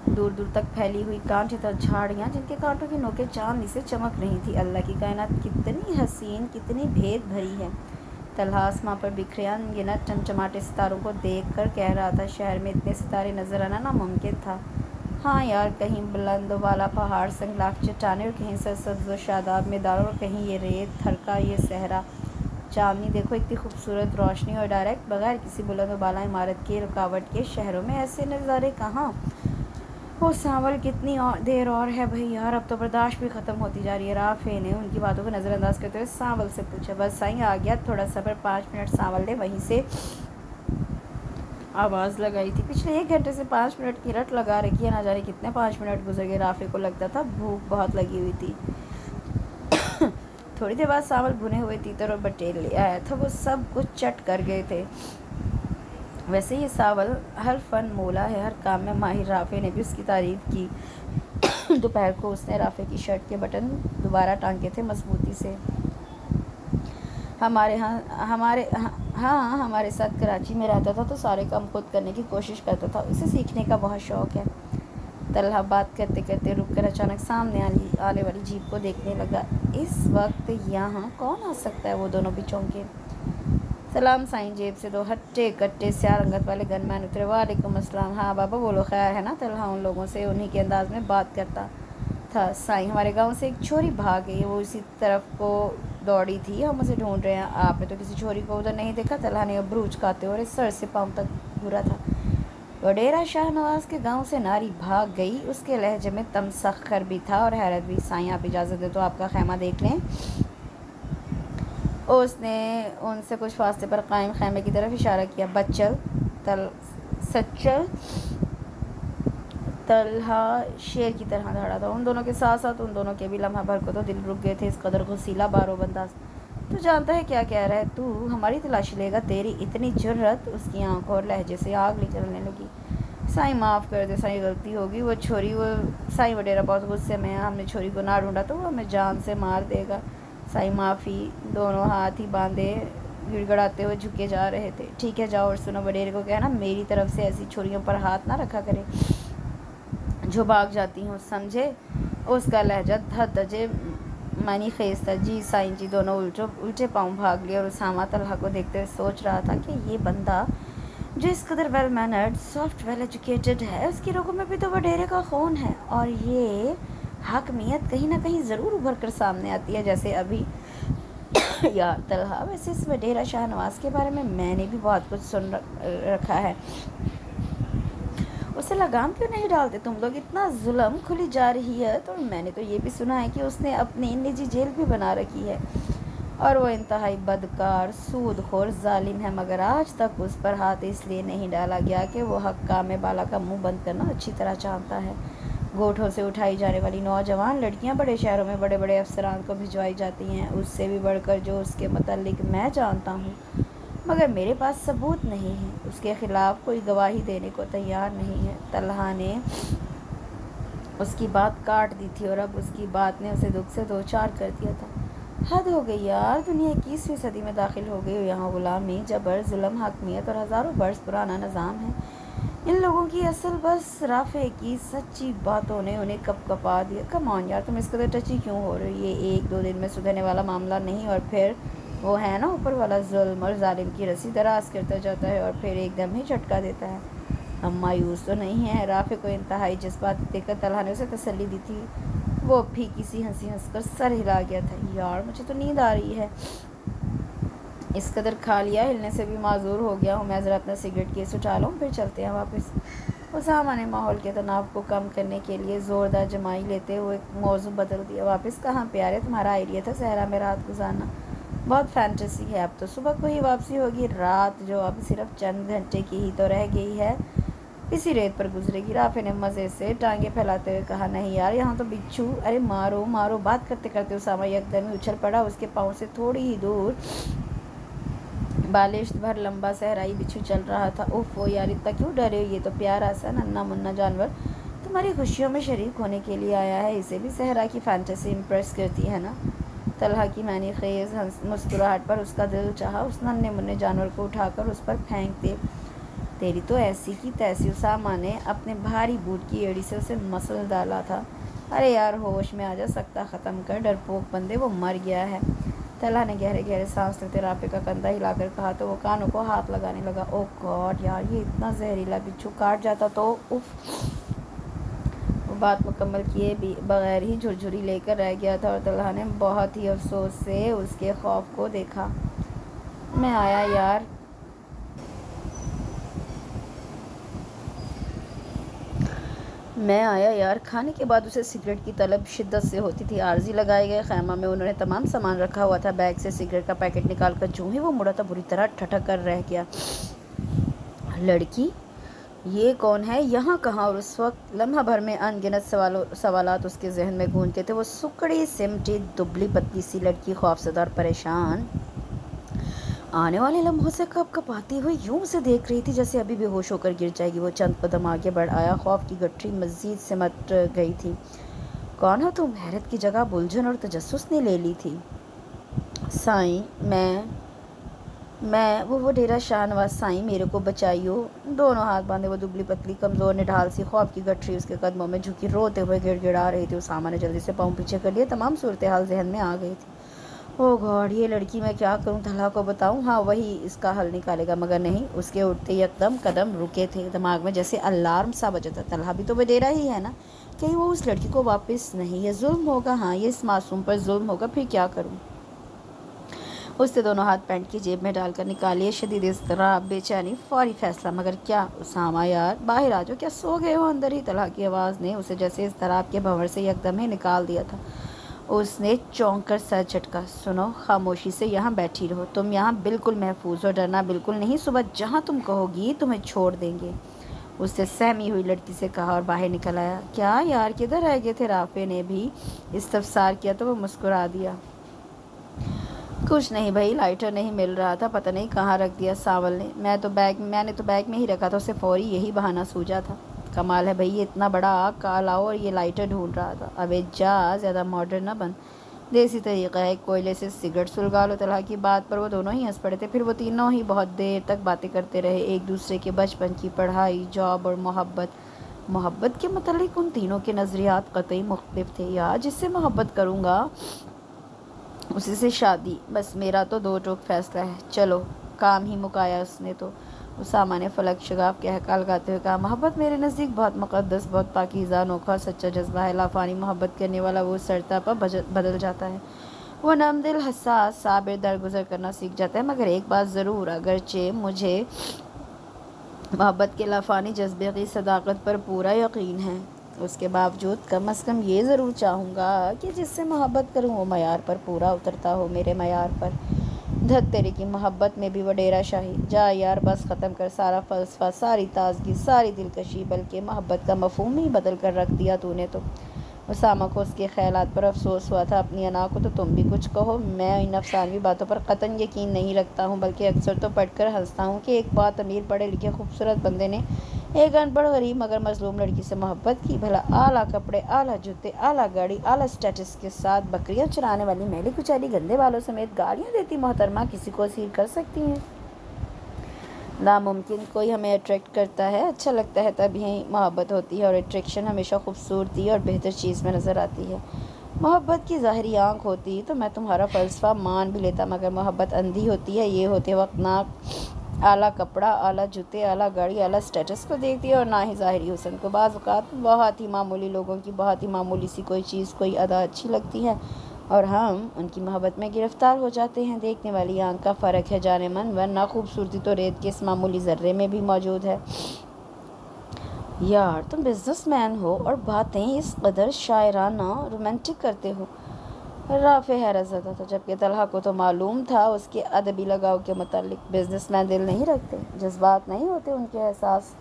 दूर दूर तक फैली हुई कांटे और झाड़ियाँ जिनके कांटों की नोकें चांदनी से चमक रही थी। अल्लाह की कायनात कितनी हसीन, कितनी भेद भरी है। तलहा आसमां पर बिखरे अनगिनत चमचमाटे सितारों को देखकर कह रहा था, शहर में इतने सितारे नजर आना नामुमकिन था। हाँ यार, कहीं बुलंद वाला पहाड़, संगलाख चट्टानें और कहीं सरसब्ज़ व शादाब मैदान और कहीं ये रेत, थर का ये सहरा। चांदनी देखो, इतनी खूबसूरत रोशनी और डायरेक्ट बगैर किसी बुलंद वाला इमारत के रुकावट के शहरों में ऐसे नज़ारे कहाँ। वो सांवल कितनी देर और है भाई यार, अब तो बर्दाश्त भी ख़त्म होती जा रही है। राफे ने उनकी बातों को नज़रअंदाज करते हुए सांवल से पूछा। बस साईं आ गया, थोड़ा सब्र, 5 मिनट। सांवल ने वहीं से आवाज़ लगाई थी। पिछले 1 घंटे से 5 मिनट की रट लगा रखी है, ना जाने कितने 5 मिनट गुजर गए। राफे को लगता था भूख बहुत लगी हुई थी। थोड़ी देर बाद सांवल भुने हुए तीतर और बटेर ले आया था। वो सब कुछ चट कर गए थे। वैसे ये सांवल हर फन मोला है, हर काम में माहिर। राफे ने भी उसकी तारीफ़ की। दोपहर को उसने राफे की शर्ट के बटन दोबारा टांगे थे मजबूती से। हमारे साथ कराची में रहता था तो सारे काम खुद करने की कोशिश करता था। उसे सीखने का बहुत शौक़ है। तलहा बात करते करते रुककर अचानक सामने आने वाली जीप को देखने लगा। इस वक्त यहाँ कौन आ सकता है? वो दोनों भी चौंके। सलाम साईं। जेब से 2 हट्टे कट्टे स्याह रंगत वाले गनमैन उतरे। वालेकुम अस्सलाम। हाँ बाबा बोलो, खैर है ना? तलहा उन लोगों से उन्हीं के अंदाज में बात करता था। साईं, हमारे गांव से एक छोरी भाग गई है, वो इसी तरफ को दौड़ी थी, हम उसे ढूंढ रहे हैं। आपने तो किसी छोरी को उधर नहीं देखा? तलहा ने अब्रूज खाते और सर से पाँव तक घूरा था। वडेरा शाहनवाज के गांव से नारी भाग गई। उसके लहजे में तमसख्र भी था और हैरत भी। साईं आप इजाज़त दे तो आपका खैमा देख लें। उसने उनसे कुछ फासले पर कायम खैमे की तरफ इशारा किया। बच्चल सच्चल। तलहा शेर की तरह दौड़ा था। उन दोनों के साथ साथ उन दोनों के भी लम्हा भर को तो दिल रुक गए थे। इस कदर गुस्सीला बारोबंदाज। तू जानता है क्या कह रहा है? तू हमारी तलाशी लेगा? तेरी इतनी जुर्रत? उसकी आंखों और लहजे से आग निकलने लगी। साईं माफ़ कर दे साईं, गलती होगी। वो साईं वडेरा बहुत गुस्से में है। हमने छोरी को ना ढूंढा तो वो हमें जान से मार देगा। साईं माफ़ी। दोनों हाथ ही बांधे गिड़गड़ाते हुए झुके जा रहे थे। ठीक है जाओ और सुनो, वडेरे को कहना मेरी तरफ से ऐसी छोरियों पर हाथ ना रखा करे जो भाग जाती हूँ, समझे? उसका लहजा धजे मानी खेज था। जी साईं जी। दोनों उल्टे पाँव भाग लिए और उसामा तलहा को देखते हुए सोच रहा था कि ये बंदा जो इस कदर well mannered, soft, well educated है, उसकी रगों में भी तो वडेरे का खून है और ये हाकमियत कहीं ना कहीं ज़रूर उभर कर सामने आती है, जैसे अभी। यार तलहा, वैसे इस वडेरा शाहनवाज के बारे में मैंने भी बहुत कुछ सुन रखा है। उसे लगाम क्यों नहीं डालते तुम लोग? इतना जुल्म, खुली जा रही है। तो मैंने तो ये भी सुना है कि उसने अपनी निजी जेल भी बना रखी है और वो इंतहाई बदकार, सूदखोर, जालिम है, मगर आज तक उस पर हाथ इसलिए नहीं डाला गया कि वो हक्काम बाला का मुंह बंद करना अच्छी तरह जानता है। गोठों से उठाई जाने वाली नौजवान लड़कियां बड़े शहरों में बड़े बड़े अफसरान को भिजवाई जाती हैं, उससे भी बढ़कर जो उसके मतलब मैं जानता हूँ, मगर मेरे पास सबूत नहीं है। उसके ख़िलाफ़ कोई गवाही देने को तैयार नहीं है। तलहा ने उसकी बात काट दी थी और अब उसकी बात ने उसे दुख से दो चार कर दिया था। हद हो गई यार, दुनिया 21वीं सदी में दाखिल हो गई हो, यहाँ गुलामी, जबर, जुल्म, हकमियत और हज़ारों बरस पुराना निज़ाम है। इन लोगों की असल बस राफ़े की सच्ची बातों ने उन्हें कपकपा दिया। कम ऑन यार, तुम इस कदर टची क्यों हो रही है? ये 1-2 दिन में सुधरने वाला मामला नहीं, और फिर वो है ना ऊपर वाला जुल्म और जालिम की रस्सी दराज करता जाता है और फिर एकदम ही झटका देता है। हम मायूस तो नहीं है। राफ़े को इंतहाई जज्बात देखकर तलहा ने उसे तसल्ली दी थी। वो भी किसी हंसी हंसकर सर हिला गया था। यार मुझे तो नींद आ रही है, इस कदर खा लिया, हिलने से भी माजूर हो गया हूँ मैं। ज़रा अपना सिगरेट केस उठा लूँ, फिर चलते हैं वापस। उसामा ने माहौल के तनाव को कम करने के लिए ज़ोरदार जमाई लेते हुए मौजू बदल दिया। वापस कहाँ प्यारे, तुम्हारा आइडिया था सहरा में रात गुजारना, बहुत फैंटेसी है। अब तो सुबह को ही वापसी होगी। रात जो अब सिर्फ चंद घंटे की ही तो रह गई है, इसी रेत पर गुजरेगी। राफे ने मज़े से टांगे फैलाते हुए कहा, नहीं यार यहाँ तो बिच्छू, अरे मारो मारो। बात करते करते उसामा यकदम ही उछल पड़ा। उसके पाँव से थोड़ी ही दूर बालिश भर लंबा सहराई बिच्छू चल रहा था। ओफ वो यार, इतना क्यों डरे हो? ये तो प्यारा सा नन्ना मुन्ना जानवर तुम्हारी खुशियों में शरीक होने के लिए आया है। इसे भी सहरा की फैंटेसी इम्प्रेस करती है ना? तलहा की मैंने खेज मुस्कुराहट पर उसका दिल चाहा उस नन्हे मुन्ने जानवर को उठाकर उस पर फेंक दे। तेरी तो ऐसी की तैसी। उसामा ने अपने भारी बूट की एड़ी से उसे मसल डाला था। अरे यार होश में आ जा, सकता ख़त्म कर, डरपोक बंदे, वो मर गया है। तलहा ने गहरे गहरे सांस लेते राफे का कंधा हिलाकर कहा तो वो कानों को हाथ लगाने लगा। ओ गॉड यार, ये इतना जहरीला बिच्छू काट जाता तो उफ। वो बात मुकम्मल किए भी बगैर ही झुरझुरी लेकर रह गया था और तलहा ने बहुत ही अफसोस से उसके खौफ को देखा। मैं आया यार। खाने के बाद उसे सिगरेट की तलब शिद्दत से होती थी। आरजी लगाए गए खैमा में उन्होंने तमाम सामान रखा हुआ था। बैग से सिगरेट का पैकेट निकालकर जो ही वो मुड़ा था बुरी तरह ठठक कर रह गया। लड़की, ये कौन है, यहाँ कहाँ? और उस वक्त लम्हा भर में अनगिनत सवालात उसके जहन में गूंजते थे। वो सुकड़ी सिमटी दुबली पतली सी लड़की खौफजदा और परेशान आने वाले लम्हों से कब कपाती हुई यूं से देख रही थी जैसे अभी बेहोश होकर गिर जाएगी। वो चंद कदम आगे बढ़ आया। खौफ की गठरी मज़ीद सिमट गई थी। कौन हो तुम? हैरत की जगह बुलझन और तजस्सुस ने ले ली थी। साईं, मैं वो डेरा शाहनवाज साईं, मेरे को बचाइयो। दोनों हाथ बांधे वो दुबली पतली कमज़ोर निढाल सी खौफ की गठरी उसके कदमों में झुकी रोते हुए गिड़गिड़ा रही थी। उसामा ने जल्दी से पाँव पीछे कर लिए। तमाम सूरत हाल जहन में आ गई थी। ओह गॉड, ये लड़की, मैं क्या करूं? तलहा को बताऊं? हाँ, वही इसका हल निकालेगा। मगर नहीं, उसके उठते एकदम कदम रुके थे। दिमाग में जैसे अलार्म सा बजा था। तलहा भी तो वडेरा ही है ना, कहीं वो उस लड़की को वापस नहीं? ये जुल्म होगा, हाँ ये इस मासूम पर जुल्म होगा। फिर क्या करूं? उसने दोनों हाथ पैंट की जेब में डालकर निकालिए। शदीद इज़्तिराब, बेचैनी, फौरी फैसला। मगर क्या? उसामा यार बाहर आ जाओ, क्या सो गए हो अंदर ही? तलहा की आवाज़ ने उसे जैसे इज़्तिराब के भंवर से एकदम ही निकाल दिया था। उसने चौंक कर सर झटका। सुनो, खामोशी से यहाँ बैठी रहो। तुम यहाँ बिल्कुल महफूज हो, डरना बिल्कुल नहीं। सुबह जहाँ तुम कहोगी तुम्हें छोड़ देंगे, उससे सहमी हुई लड़की से कहा और बाहर निकल आया। क्या यार, किधर रह गए थे? राफे ने भी इस्तफसार किया तो वो मुस्कुरा दिया। कुछ नहीं भाई, लाइटर नहीं मिल रहा था, पता नहीं कहाँ रख दिया सावल ने। मैंने तो बैग में ही रखा था। उसे फौरी यही बहाना सूझा था। कमाल है भाई, ये इतना बड़ा आग का लाओ और ये लाइटर ढूंढ रहा था। अबे जा, ज़्यादा मॉडर्न ना बन, देसी तरीका है, कोयले से सिगरेट सुलगा लो। तलहा की बात पर वो दोनों ही हंस पड़े थे। फिर वो तीनों ही बहुत देर तक बातें करते रहे, एक दूसरे के बचपन की, पढ़ाई, जॉब और मोहब्बत के मतलब उन तीनों के नज़रियात कतई मुख्तलिफ थे। यार जिससे मोहब्बत करूँगा उसी से शादी, बस मेरा तो दो टोक फैसला है। चलो, काम ही मुकाया उसने तो। उसामा ने फलक शगाफ के हका लगाते हुए कहा, मोहब्बत मेरे नज़दीक बहुत मुक़द्दस, बहुत पाकीज़ा, अनोखा और सच्चा जज्बा है। लाफानी मोहब्बत करने वाला वो सरता पर बदल जाता है। वो नमदिल, हसास, साबिर, दरगुजर करना सीख जाता है। मगर एक बात ज़रूर, अगरचे मुझे मोहब्बत के लाफानी जज्बे की सदाकत पर पूरा यकीन है, उसके बावजूद कम अज़ कम ये ज़रूर चाहूँगा कि जिससे मोहब्बत करूँ वो मयार पर पूरा उतरता हो, मेरे मयार पर। धत तेरे की मोहब्बत में भी वडेरा शाही। जा यार, बस ख़त्म कर सारा फ़लसफ़ा, सारी ताजगी, सारी दिलकशी, बल्कि मोहब्बत का मफ़हूम ही बदल कर रख दिया तूने तो। उसामा को उसके ख़यालात पर अफसोस हुआ था। अपनी अना को तो तुम भी कुछ कहो, मैं इन अफसानवी बातों पर क़तन यकीन नहीं रखता हूँ, बल्कि अक्सर तो पढ़कर हंसता हूँ कि एक बहुत अमीर, पढ़े लिखे, खूबसूरत बंदे ने एक अनपढ़ गरीब मगर मजलूम लड़की से मोहब्बत की। भला आला कपड़े, आला जूते, आला गाड़ी, आला स्टेटस के साथ बकरियां चराने वाली मेली कुचारी गंदे बालों समेत गालियां देती मोहतरमा किसी को असीर कर सकती हैं? नामुमकिन। कोई हमें अट्रैक्ट करता है, अच्छा लगता है, तब यही मोहब्बत होती है, और अट्रैक्शन हमेशा खूबसूरती और बेहतर चीज़ में नज़र आती है। मोहब्बत की ज़ाहिरी आँख होती तो मैं तुम्हारा फ़लसफ़ा मान भी लेता, मगर मोहब्बत अंधी होती है। ये होते वक्त ना आला कपड़ा, आला जूते, आला गाड़ी, आला स्टेटस को देखती है, और ना ही ज़ाहिरी हुस्न को। बाज़ औक़ात बहुत ही मामूली लोगों की बहुत ही मामूली सी कोई चीज़, कोई अदा अच्छी लगती है और हम उनकी मोहब्बत में गिरफ़्तार हो जाते हैं। देखने वाली आँख का फ़र्क है जाने मन, वरना खूबसूरती तो रेत के इस मामूली ज़र्रे में भी मौजूद है। यार तुम बिजनेसमैन हो और बातें इस कदर शायराना रोमांटिक करते हो। राफ़े हैरत ज़दा था, जबकि तलहा को तो मालूम था उसके अदबी लगाव के मुतालिक। बिजनेसमैन दिल नहीं रखते, जज्बात नहीं होते उनके, एहसास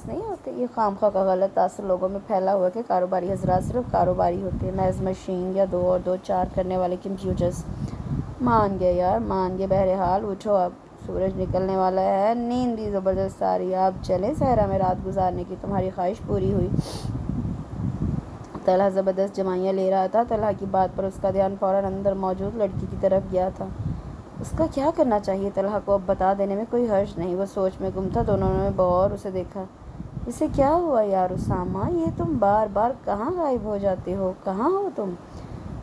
नहीं होते। ये खामखा का गलत तासुर लोगों में फैला हुआ कि कारोबारी हजरात सिर्फ कारोबारी होते हैं, महज मशीन या 2 और 2 4 करने वाले कंप्यूटर्स। मान गए यार, मान गए। बहरहाल उठो, अब सूरज निकलने वाला है, नींद भी ज़बरदस्त आ रही है। आप चलें सहरा में रात गुजारने की, तुम्हारी ख्वाहिश पूरी हुई। तलहा ज़बरदस्त जमाइयाँ ले रहा था। तलहा की बात पर उसका ध्यान फ़ौरन अंदर मौजूद लड़की की तरफ गया था। उसका क्या करना चाहिए? तलहा को अब बता देने में कोई हर्ज नहीं। वो सोच में गुम था। दोनों ने गौर उसे देखा। इसे क्या हुआ यार उसामा? ये तुम बार बार कहाँ गायब हो जाते हो? कहाँ हो तुम?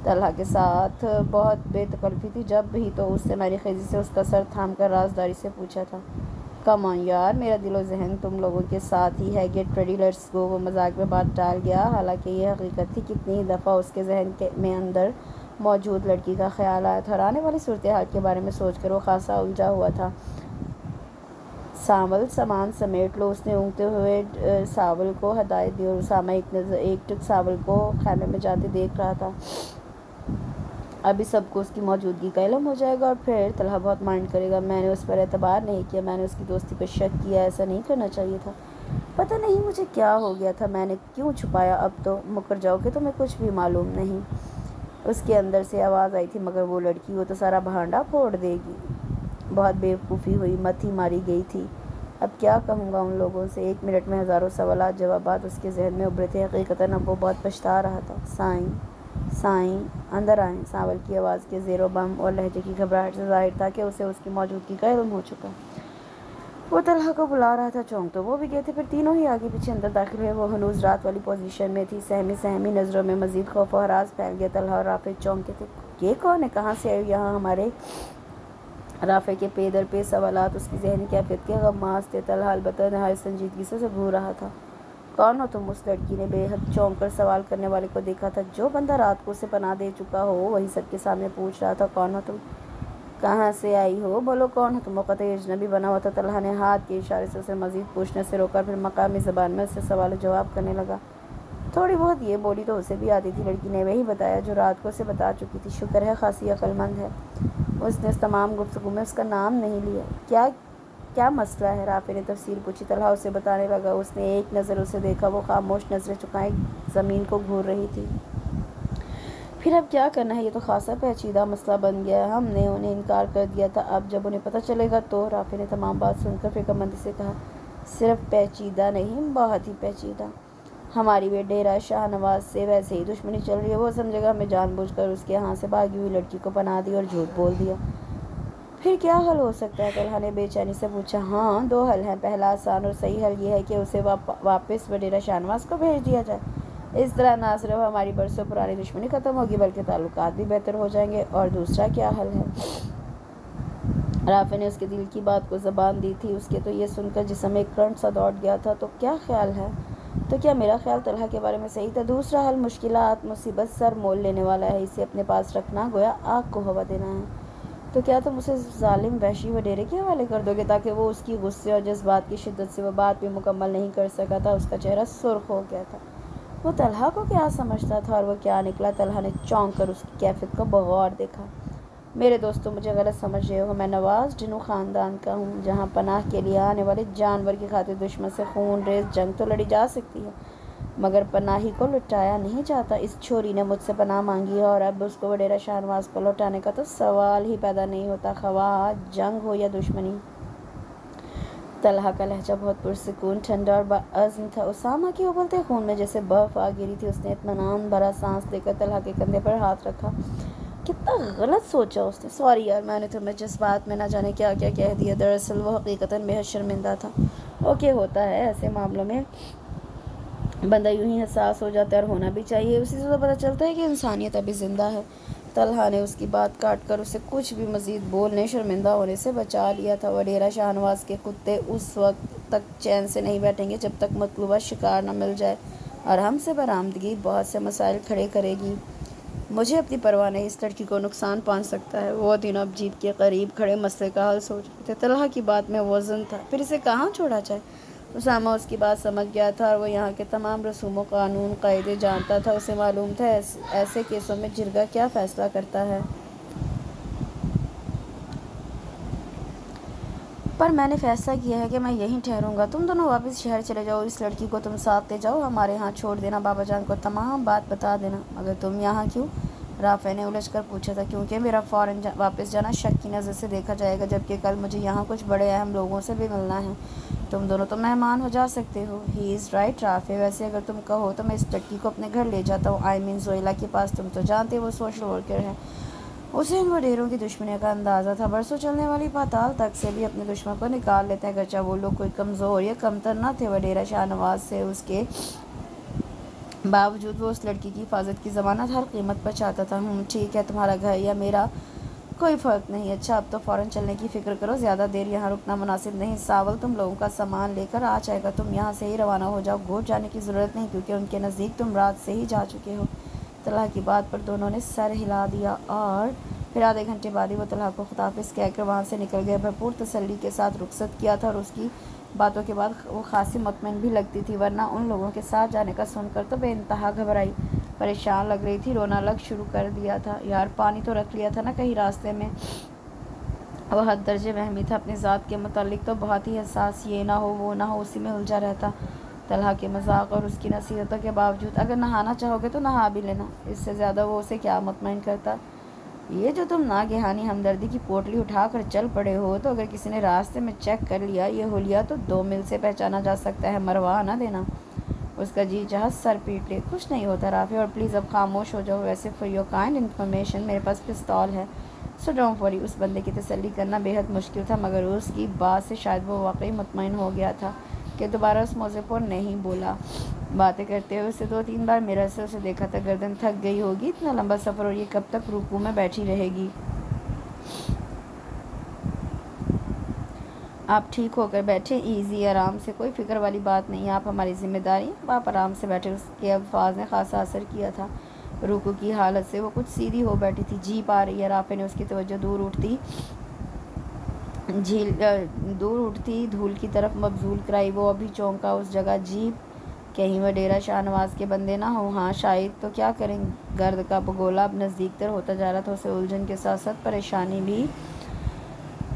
तलहा के साथ बहुत बेतकल्फ़ी थी। जब भी तो उससे मेरी खेजी से उसका सर थाम कर राजदारी से पूछा था। कम ऑन यार, मेरा दिलो जहन तुम लोगों के साथ ही है। Get ready, let's go. वो मजाक में बात टाल गया, हालांकि ये हकीकत थी। कितनी दफ़ा उसके जहन के में अंदर मौजूद लड़की का ख्याल आया था। आने वाली सूरत हाल के बारे में सोचकर वो खासा उलझा हुआ था। सावल सामान समेट लो, उसने ऊँगते हुए सावल को हदायत दी, और उसामा एक टुक सावल को खाने में जाते देख रहा था। अभी सबको उसकी मौजूदगी का इल्म हो जाएगा और फिर तलहा बहुत माइंड करेगा। मैंने उस पर एतबार नहीं किया, मैंने उसकी दोस्ती पर शक किया। ऐसा नहीं करना चाहिए था। पता नहीं मुझे क्या हो गया था, मैंने क्यों छुपाया? अब तो मुकर जाओगे, तुम्हें कुछ भी मालूम नहीं। उसके अंदर से आवाज़ आई थी, मगर वो लड़की, वो तो सारा भांडा फोड़ देगी। बहुत बेवकूफ़ी हुई, मथी मारी गई थी। अब क्या कहूँगा उन लोगों से? 1 मिनट में हज़ारों सवाल जवाबात उसके जहन में उभरे थे। हकीकतन अब वो बहुत पछता रहा था। साईं अंदर आए। सावल की आवाज़ के ज़ेरो बम और लहजे की घबराहट से जाहिर था कि उसे उसकी मौजूदगी का इल्म हो चुका। वो तलहा को बुला रहा था। चौंक तो वो भी गए थे, फिर तीनों ही आगे पीछे अंदर दाखिल हुए। वो हनूज़ रात वाली पोजीशन में थी। सहमी नज़रों में मज़ीद खौफ और हरास फैल गया। तलहा और राफे चौंके थे। ये कौन है? कहाँ से आए यहाँ हमारे? राफे के पे दर पे सवालात उसकी जहनी कैफियत के गम्मास थे। तलहा अलबत्ता नहायत संजीदगी से घूर रहा था। कौन हो तुम? उस लड़की ने बेहद चौंक कर सवाल करने वाले को देखा था। जो बंदा रात को उसे पनाह दे चुका हो वही सबके सामने पूछ रहा था, कौन हो तुम? कहाँ से आई हो? बोलो कौन हो तुम? वक़्त अजनबी बना हुआ था। तलहा ने हाथ के इशारे से उसे मज़ीद पूछने से रोका, फिर मकामी ज़बान में उससे सवाल जवाब करने लगा। थोड़ी बहुत ये बोली तो उसे भी आती थी। लड़की ने वही बताया जो रात को उसे बता चुकी थी। शुक्र है, खासी अक्लमंद है। उसने इस तमाम गुफ्तगू में उसका नाम नहीं लिया। क्या मसला है? राफे ने तफसील पूछी। तलहा उसे बताने लगा। उसने एक नज़र उसे देखा। वो खामोश नज़रें चुकाए ज़मीन को घूर रही थी। फिर अब क्या करना है? ये तो खासा पेचीदा मसला बन गया है। हमने उन्हें इनकार कर दिया था, अब जब उन्हें पता चलेगा तो? राफे ने तमाम बात सुनकर फिक्रमंदी से कहा। सिर्फ पेचीदा नहीं, बहुत ही पेचीदा। हमारी वे डेरा शाहनवाज से वैसे ही दुश्मनी चल रही है। वो समझेगा हमें जानबूझकर उसके यहाँ से भागी हुई लड़की को पनाह दी और झूठ बोल दिया। फिर क्या हल हो सकता है? तलहा ने बेचैनी से पूछा। हाँ, 2 हल हैं। पहला आसान और सही हल ये है कि उसे वापस डेरा शाहनवाज को भेज दिया जाए। इस तरह ना सिर्फ हमारी बरसों पुरानी दुश्मनी ख़त्म होगी बल्कि ताल्लुकात भी बेहतर हो जाएंगे। और दूसरा क्या हल है? राफे ने उसके दिल की बात को ज़बान दी थी। उसके तो ये सुनकर जिस्म एक करंट सा दौड़ गया था। तो क्या ख्याल है? तो क्या मेरा ख्याल तलहा के बारे में सही था? दूसरा हल मुश्किलात, मुसीबत सर मोल लेने वाला है। इसे अपने पास रखना गोया आग को हवा देना है। तो क्या तुम उसे जालिम वहशी वडेरे के हवाले कर दोगे ताकि वो उसकी गुस्से और जज्बात की शिद्दत से वह बात भी मुकम्मल नहीं कर सका था? उसका चेहरा सुर्ख हो गया था। वो तलहा को क्या समझता था और वो क्या निकला? तलहा ने चौंक कर उसकी कैफियत को बगौर देखा। मेरे दोस्तों, मुझे गलत समझ रहे हो। मैं नवाज डिनो ख़ानदान का हूँ, जहाँ पनाह के लिए आने वाले जानवर की खातिर दुश्मन से खून रेज जंग तो लड़ी जा सकती है, मगर पनाही को लुटाया नहीं जाता। इस छोरी ने मुझसे पनाह मांगी है और अब उसको डेरा शाहनवाज को लौटाने का तो सवाल ही पैदा नहीं होता, ख्वाह जंग हो या दुश्मनी। तलहा का लहजा बहुत पुरसुकून, ठंडा और बाअज़्म था। उसामा के उबलते खून में जैसे बर्फ़ आ गिरी थी। उसने इत्मीनान भरा सांस लेकर तलहा के कंधे पर हाथ रखा। कितना गलत सोचा उसने। सॉरी यार, मैंने तुम्हें जज्बात में ना जाने क्या क्या कह दिया। दरअसल वो हकीकतन बेहद शर्मिंदा था। ओके, होता है ऐसे मामलों में, बंदा यूं ही एहसास हो जाता है, और होना भी चाहिए। उसी से तो पता चलता है कि इंसानियत अभी ज़िंदा है। तलहा ने उसकी बात काट कर उसे कुछ भी मज़ीद बोलने, शर्मिंदा होने से बचा लिया था। वडेरा शाहनवाज़ के कुत्ते उस वक्त तक चैन से नहीं बैठेंगे जब तक मतलूबा शिकार न मिल जाए, और हमसे बरामदगी बहुत से मसाइल खड़े करेगी। मुझे अपनी परवाह नहीं, इस लड़की को नुकसान पहुंच सकता है। वो तीनों अब जीप के करीब खड़े मसले का हल सोच रहे थे। तलहा की बात में वज़न था, फिर इसे कहाँ छोड़ा जाए। उसामा उसकी बात समझ गया था, और वो यहाँ के तमाम रसूमों, कानून, कायदे जानता था। उसे मालूम था ऐसे केसों में जिरगा क्या फ़ैसला करता है। पर मैंने फ़ैसला किया है कि मैं यहीं ठहरूंगा। तुम दोनों वापस शहर चले जाओ। इस लड़की को तुम साथ ले जाओ, हमारे यहाँ छोड़ देना। बाबा जान को तमाम बात बता देना। मगर तुम यहाँ क्यों? राफ़े ने उलझ कर पूछा था। क्योंकि मेरा फ़ौरन वापस जाना शक की नज़र से देखा जाएगा, जबकि कल मुझे यहाँ कुछ बड़े अहम लोगों से भी मिलना है। तुम दोनों तो मेहमान हो जा सकते हो। He is right Rafay. वैसे अगर तुम कहो तो मैं इस लड़की को अपने घर ले जाता हूँ। आई मीन जोइला के पास। तुम तो जानते हो वो सोशल वर्कर है। उसे इन वडेरों की दुश्मनी का अंदाज़ा था। बरसों चलने वाली पाताल तक से भी अपने दुश्मन को निकाल लेते हैं, अगरचे वो लोग कोई कमज़ोर या कमतर न थे। वडेरा शाहनवाज़ से उसके बावजूद वो उस लड़की की हिफाजत की ज़मानत हर कीमत पर चाहता था। ठीक है, तुम्हारा घर या मेरा कोई फ़र्क नहीं। अच्छा, अब तो फ़ौरन चलने की फ़िक्र करो, ज़्यादा देर यहाँ रुकना मुनासिब नहीं। सावल तुम लोगों का सामान लेकर आ जाएगा। तुम यहाँ से ही रवाना हो जाओ। गोद जाने की ज़रूरत नहीं, क्योंकि उनके नज़दीक तुम रात से ही जा चुके हो। तलहा की बात पर दोनों ने सर हिला दिया, और फिर आधे घंटे बाद ही वो तलहा को खुदाफिज कहकर वहाँ से निकल गए। भरपूर तसल्ली के साथ रुखसत किया था, और उसकी बातों के बाद वो खासी मुतमईन भी लगती थी, वरना उन लोगों के साथ जाने का सुनकर तो बेइंतहा घबराई, परेशान लग रही थी। रोना लग शुरू कर दिया था। यार, पानी तो रख लिया था ना कहीं रास्ते में। वह हद दर्जे वहमी था अपनी ज़ात के मुतालिक, तो बहुत ही एहसास, ये ना हो वो ना हो, उसी में उलझा रहता। तलहा के मजाक और उसकी नसीहतों के बावजूद अगर नहाना चाहोगे तो नहा भी लेना। इससे ज़्यादा वो उसे क्या मुतमईन करता। ये जो तुम नागहानी हमदर्दी की पोटली उठाकर चल पड़े हो, तो अगर किसी ने रास्ते में चेक कर लिया ये हुलिया तो 2 मील से पहचाना जा सकता है। मरवा ना देना। उसका जी चाह सर पीट ले। कुछ नहीं होता राफ़ी, और प्लीज़ अब खामोश हो जाओ। वैसे फॉर योर काइंड इन्फॉर्मेशन, मेरे पास पिस्तौल है, सो डोंट वरी। उस बंदे की तसल्ली करना बेहद मुश्किल था, मगर उसकी बात से शायद वो वाकई मुतमईन हो गया था कि दोबारा उस मौज़े पर नहीं बोला। बातें करते हुए उसे 2-3 बार मिरर से उसे देखा था। गर्दन थक गई होगी, इतना लंबा सफ़र, और ये कब तक रुकू में बैठी रहेगी। आप ठीक होकर बैठे, इजी, आराम से, कोई फ़िक्र वाली बात नहीं है। आप हमारी जिम्मेदारी, आप आराम से बैठे। उसके अल्फाज ने खासा असर किया था। रुकू की हालत से वो कुछ सीधी हो बैठी थी। जीप आ रही है। राफ़े ने उसकी तवज्जो दूर उठती धूल की तरफ मबजूल कराई। वो अभी चौंका। उस जगह जीप, कहीं वडेरा शाहनवाज़ के बंदे ना हो। हाँ शायद, तो क्या करें। गर्द का भगोला अब नज़दीक तर होता जा रहा था। उसे उलझन के साथ साथ परेशानी भी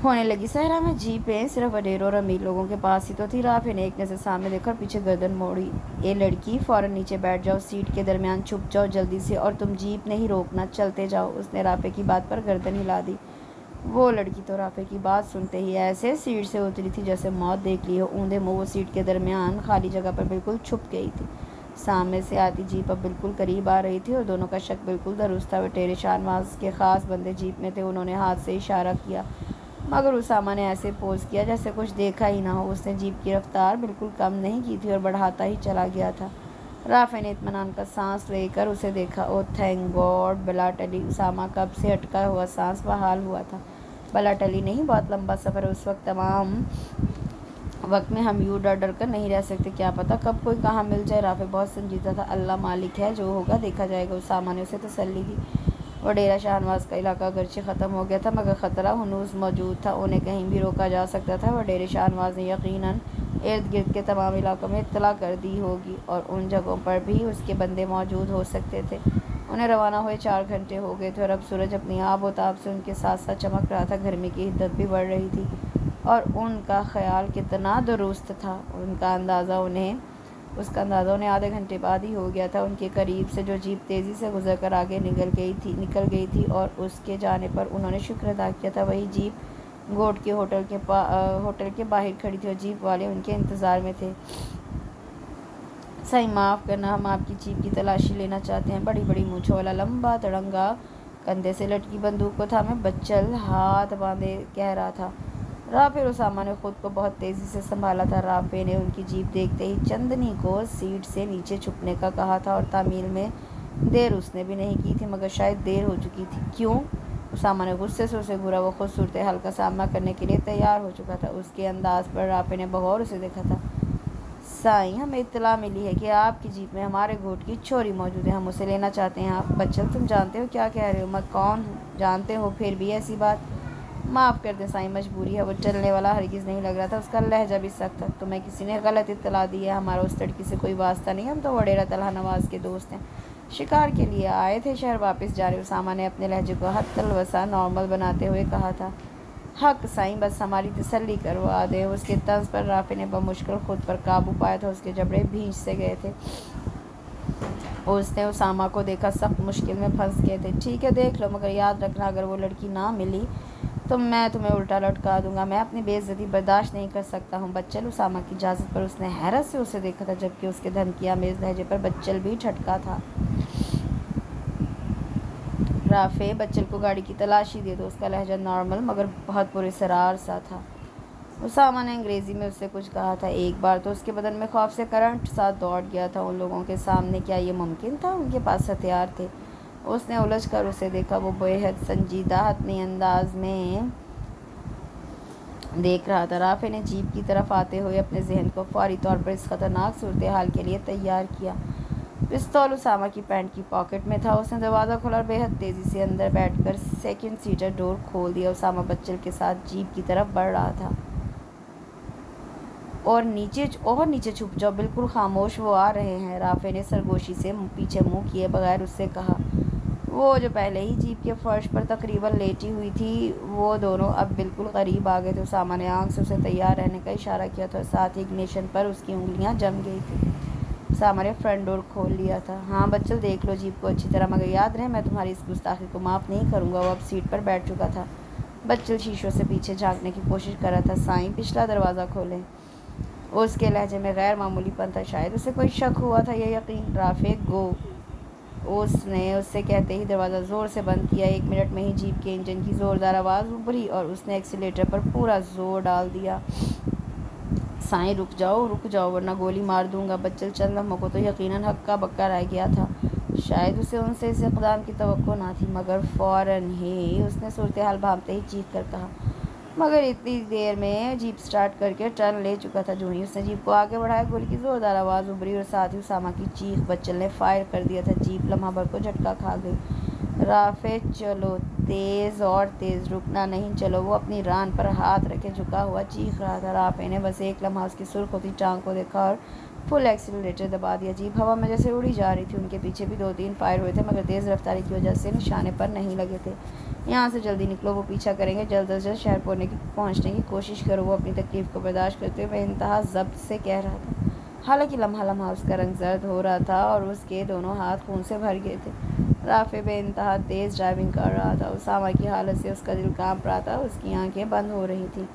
होने लगी। सहरा में जीपें सिर्फ वडेरों और अमीर लोगों के पास ही तो थी। राफ़े ने एक नज़र सामने देखा और पीछे गर्दन मोड़ी। ए लड़की, फ़ौरन नीचे बैठ जाओ, सीट के दरमियान छुप जाओ जल्दी से, और तुम जीप नहीं रोकना, चलते जाओ। उसने राफ़े की बात पर गर्दन हिला दी। वो लड़की तो राफ़े की बात सुनते ही ऐसे सीट से उतरी थी जैसे मौत देख ली हो। ऊंधे मुँह वो सीट के दरमियान खाली जगह पर बिल्कुल छुप गई थी। सामने से आती जीप अब बिल्कुल करीब आ रही थी, और दोनों का शक बिल्कुल दुरुस्त था। वडेरा शाहनवाज़ के ख़ास बंदे जीप में थे। उन्होंने हाथ से इशारा किया, मगर उसामा ने ऐसे पोज किया जैसे कुछ देखा ही ना हो। उसने जीप की रफ्तार बिल्कुल कम नहीं की थी और बढ़ाता ही चला गया था। राफ़े ने इत्मीनान का सांस लेकर उसे देखा। ओ थैंक गॉड, बला टली। उसामा कब से अटका हुआ सांस बहाल हुआ था। बला टली नहीं, बहुत लंबा सफ़र है। उस वक्त तमाम वक्त में हम यूँ डर डर कर नहीं रह सकते, क्या पता कब कोई कहाँ मिल जाए। राफ़े बहुत संजीदा था। अल्लाह मालिक है, जो होगा देखा जाएगा। उसामा ने उसे तसल्ली दी। वडेरा शाहनवाज़ का इलाका अगरचे ख़त्म हो गया था, मगर ख़तरा हनूज़ मौजूद था। उन्हें कहीं भी रोका जा सकता था। वडेरा शाहनवाज़ ने यकीनन इर्द गिर्द के तमाम इलाकों में इत्तला कर दी होगी, और उन जगहों पर भी उसके बंदे मौजूद हो सकते थे। उन्हें रवाना हुए 4 घंटे हो गए थे, और अब सूरज अपनी आबोताब से उनके साथ साथ चमक रहा था। गर्मी की हिद्दत भी बढ़ रही थी, और उनका ख्याल कितना दुरुस्त था उसका अंदाज़ा उन्हें आधे घंटे बाद ही हो गया था। उनके करीब से जो जीप तेज़ी से गुजर कर आगे निकल गई थी, और उसके जाने पर उन्होंने शुक्र अदा किया था। वही जीप गोट के होटल के बाहर खड़ी थी और जीप वाले उनके इंतज़ार में थे। साईं माफ़ करना, हम आपकी जीप की तलाशी लेना चाहते हैं। बड़ी बड़ी मूँछों वाला लंबा तड़ंगा कंधे से लटकी बंदूक को थामे बच्चल हाथ बांधे कह रहा था। राफे उसामा ने खुद को बहुत तेज़ी से संभाला था। राफे ने उनकी जीप देखते ही चंदनी को सीट से नीचे छुपने का कहा था और तामील में देर उसने भी नहीं की थी, मगर शायद देर हो चुकी थी। क्यों? उसामा ने गुस्से से उसे घूरा। वो खुद सूरत हाल का सामना करने के लिए तैयार हो चुका था। उसके अंदाज पर राफे ने बगौर उसे देखा था। साईं, हमें इत्तला मिली है कि आपकी जीप में हमारे गोट की छोरी मौजूद है। हम उसे लेना चाहते हैं। आप बच्चल, तुम जानते हो क्या कह रहे हो? मैं कौन हूँ? जानते हो फिर भी ऐसी बात? माफ़ कर दें साईं, मजबूरी है। वो चलने वाला हरगिज़ नहीं लग रहा था। उसका लहजा भी सख्त था। तुम्हें किसी ने गलत इत्तला दी है। हमारा उस लड़की से कोई वास्ता नहीं। हम तो वडेरा तलहा नवाज़ के दोस्त हैं। शिकार के लिए आए थे, शहर वापस जा रहे। उसामा ने अपने लहजे को हद तलवसा नॉर्मल बनाते हुए कहा था। हक साईं, बस हमारी तसल्ली करवा दे। उसके तंज पर राफे ने बमुश्किल खुद पर काबू पाया था। उसके जबड़े भींच से गए थे। उसने उसामा को देखा, सख्त मुश्किल में फंस गए थे। ठीक है, देख लो, मगर याद रखना, अगर वो लड़की ना मिली तो मैं तुम्हें उल्टा लटका दूंगा। मैं अपनी बेइज्जती बर्दाश्त नहीं कर सकता हूँ। बच्चल, उसामा की इजाज़त पर उसने हैरत से उसे देखा था, जबकि उसके धमकियामेज़ लहजे पर बच्चल भी ठटका था। राफे, बच्चल को गाड़ी की तलाशी दे दो। उसका लहजा नॉर्मल मगर बहुत पुरस्रार सा था। उसामा ने अंग्रेज़ी में उससे कुछ कहा था। एक बार तो उसके बदन में खौफ से करंट सा दौड़ गया था। उन लोगों के सामने क्या ये मुमकिन था? उनके पास हथियार थे। उसने उलझ कर उसे देखा। वो बेहद संजीदा हतमी अंदाज में देख रहा था। राफे ने जीप की तरफ आते हुए अपने जहन को फौरी तौर पर इस खतरनाक सूरत हाल के लिए तैयार किया। पिस्तौल उसामा की पैंट की पॉकेट में था। उसने दरवाज़ा खोला और बेहद तेज़ी से अंदर बैठकर सेकंड सीटर डोर खोल दिया। उसामा बच्चल के साथ जीप की तरफ बढ़ रहा था। और नीचे छुप जाओ, बिल्कुल खामोश, वो आ रहे हैं। राफे ने सरगोशी से पीछे मुंह किए बगैर उससे कहा। वो जो पहले ही जीप के फर्श पर तकरीबन लेटी हुई थी, वो दोनों अब बिल्कुल करीब आ गए थे। उसामा ने आंख से उसे तैयार रहने का इशारा किया था और साथ ही इग्निशन पर उसकी उंगलियां जम गई थी। उसामा ने फ्रंट डोर खोल लिया था। हाँ बच्चल, देख लो जीप को अच्छी तरह, मगर याद रहे मैं तुम्हारी इस गुस्ताखी को माफ़ नहीं करूँगा। वो अब सीट पर बैठ चुका था। बच्चल शीशों से पीछे झाँकने की कोशिश कर रहा था। साईं, पिछला दरवाज़ा खोलें। उसके लहजे में गैर मामूलीपन था। शायद उसे कोई शक हुआ था या यकीन। राफे, गो। उसने उससे कहते ही दरवाज़ा ज़ोर से बंद किया। 1 मिनट में ही जीप के इंजन की ज़ोरदार आवाज़ उभरी और उसने एक्सीलेटर पर पूरा जोर डाल दिया। साईं, रुक जाओ वरना गोली मार दूंगा। बच्चल चंद लम्हों को तो यकीनन हक्का बक्का रह गया था। शायद उसे उनसे इस इक़दाम की तवक्को ना थी, मगर फ़ौरन ही उसने सूरत हाल भांपते ही चीख कर कहा। मगर इतनी देर में जीप स्टार्ट करके टर्न ले चुका था। जो ही उसने जीप को आगे बढ़ाया, गोली की ज़ोरदार आवाज़ उभरी और साथ ही उसामा की चीख। बच्चल ने फायर कर दिया था। जीप लम्हा भर को झटका खा गई। राफे, चलो तेज़ और तेज़, रुकना नहीं, चलो। वो अपनी रान पर हाथ रखे झुका हुआ चीख रहा था। राफे ने बस एक लम्हा उसकी सुर्ख होती टांग को देखा और फुल एक्सीलरेटर दबा दिया। जीप हवा में जैसे उड़ी जा रही थी। उनके पीछे भी 2-3 फायर हुए थे, मगर तेज़ रफ्तारी की वजह से निशाने पर नहीं लगे थे। यहाँ से जल्दी निकलो, वो पीछा करेंगे। जल्द अज जल्द शहर पहुँचने की कोशिश करो। वो अपनी तकलीफ़ को बर्दाश्त करते हुए इंतहा ज़ब्त से कह रहा था। हालांकि लम्हा लम्हा उसका रंग जर्द हो रहा था और उसके दोनों हाथ खून से भर गए थे। राफे बेइंतहा तेज़ ड्राइविंग कर रहा था। उसामा की हालत से उसका दिल कांप रहा था। उसकी आंखें बंद हो रही थी।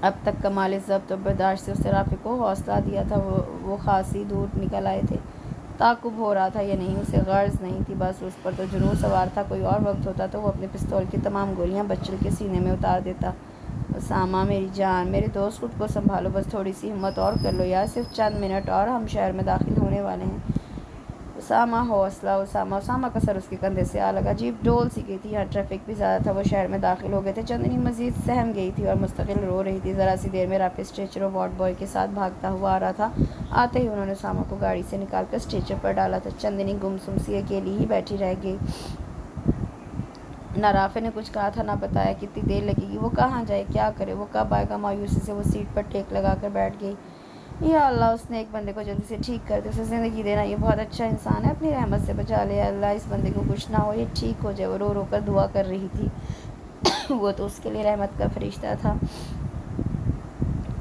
अब तक कमाल ज़ब्त और बर्दाश्त से उसने राफे को हौसला दिया था। वो खासी दूर निकल आए थे। ताकुब हो रहा था या नहीं, उसे गर्ज नहीं थी, बस उस पर तो जुनून सवार था। कोई और वक्त होता तो वो अपने पिस्तौल की तमाम गोलियां बच्चल के सीने में उतार देता। उसामा, मेरी जान, मेरे दोस्त, खुद को संभालो, बस थोड़ी सी हिम्मत और कर लो यार, सिर्फ चंद मिनट और, हम शहर में दाखिल होने वाले हैं। उसामा, हौसला। उसामा का सर उसके कंधे से आ लगा। जीप डोल सी गई थी। यहाँ ट्रैफिक भी ज़्यादा था। वो शहर में दाखिल हो गए थे। चंदनी मजीद सहम गई थी और मुस्तकिल रो रही थी। ज़रा सी देर में राफे स्ट्रेचर और वार्ड बॉय के साथ भागता हुआ आ रहा था। आते ही उन्होंने उसामा को गाड़ी से निकालकर स्ट्रेचर पर डाला था। चंदनी गुमसुम सी अकेली ही बैठी रह गई। ना राफे ने कुछ कहा था, ना बताया कितनी देर लगेगी, वो कहाँ जाए, क्या करे, वो कब आएगा। मायूसी से वो सीट पर टेक लगाकर बैठ गई। या अल्लाह, उसने एक बंदे को जल्दी से ठीक कर दे, उसे ज़िंदगी देना। ये बहुत अच्छा इंसान है, अपनी रहमत से बचा ले अल्लाह, इस बंदे को कुछ ना हो, ये ठीक हो जाए। वो रो रो कर दुआ कर रही थी। वो तो उसके लिए रहमत का फरिश्ता था।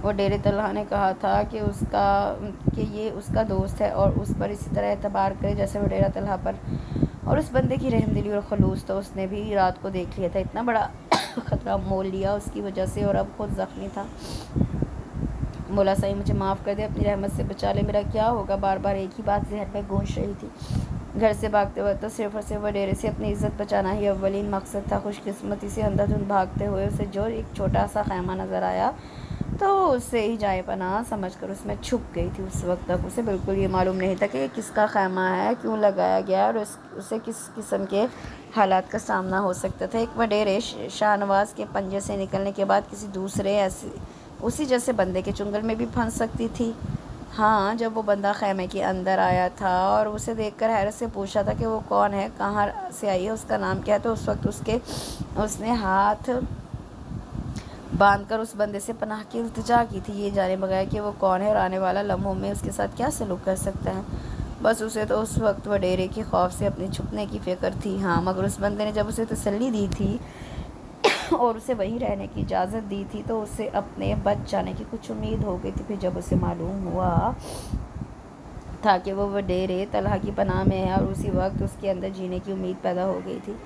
वो डेरे तलहा ने कहा था कि ये उसका दोस्त है और उस पर इसी तरह एतबार करे जैसे वो डेरा तलहा पर। और उस बंदे की रहमदिली और खलूस तो उसने भी रात को देख लिया था। इतना बड़ा ख़तरा मोल लिया उसकी वजह से और अब खुद ज़ख्मी था। बोला सही मुझे माफ़ कर दे, अपनी रहमत से बचा ले, मेरा क्या होगा। बार बार एक ही बात जहन में गूंज रही थी। घर से भागते वक्त तो सिर्फ और सिर्फ वडेरे से अपनी इज़्ज़त बचाना ही अव्वलीन मकसद था। खुशकिस्मती से अंधाधुंध भागते हुए उसे जो एक छोटा सा खैमा नज़र आया तो उससे ही जाए पनाह समझकर उसमें छुप गई थी। उस वक्त तक उसे बिल्कुल ये मालूम नहीं था कि किसका खैमा है, क्यों लगाया गया और उसे किस किस्म के हालात का सामना हो सकता था। एक वडेरे शाहनवाज़ के पंजे से निकलने के बाद किसी दूसरे ऐसे उसी जैसे बंदे के चुंगल में भी फंस सकती थी। हाँ, जब वो बंदा खैमे के अंदर आया था और उसे देखकर हैरत से पूछा था कि वो कौन है, कहाँ से आई है, उसका नाम क्या है, तो उस वक्त उसने हाथ बांधकर उस बंदे से पनाह की इल्तिजा की थी, ये जाने बगैर कि वो कौन है और आने वाला लम्हों में उसके साथ क्या सलूक कर सकता है। बस उसे तो उस वक्त वडेरे के खौफ से अपने छुपने की फ़िक्र थी। हाँ, मगर उस बंदे ने जब उसे तसल्ली दी थी और उसे वहीं रहने की इजाज़त दी थी तो उसे अपने बच जाने की कुछ उम्मीद हो गई थी। फिर जब उसे मालूम हुआ था कि वो वडेरे तलहा की पनाह में है और उसी वक्त उसके अंदर जीने की उम्मीद पैदा हो गई थी,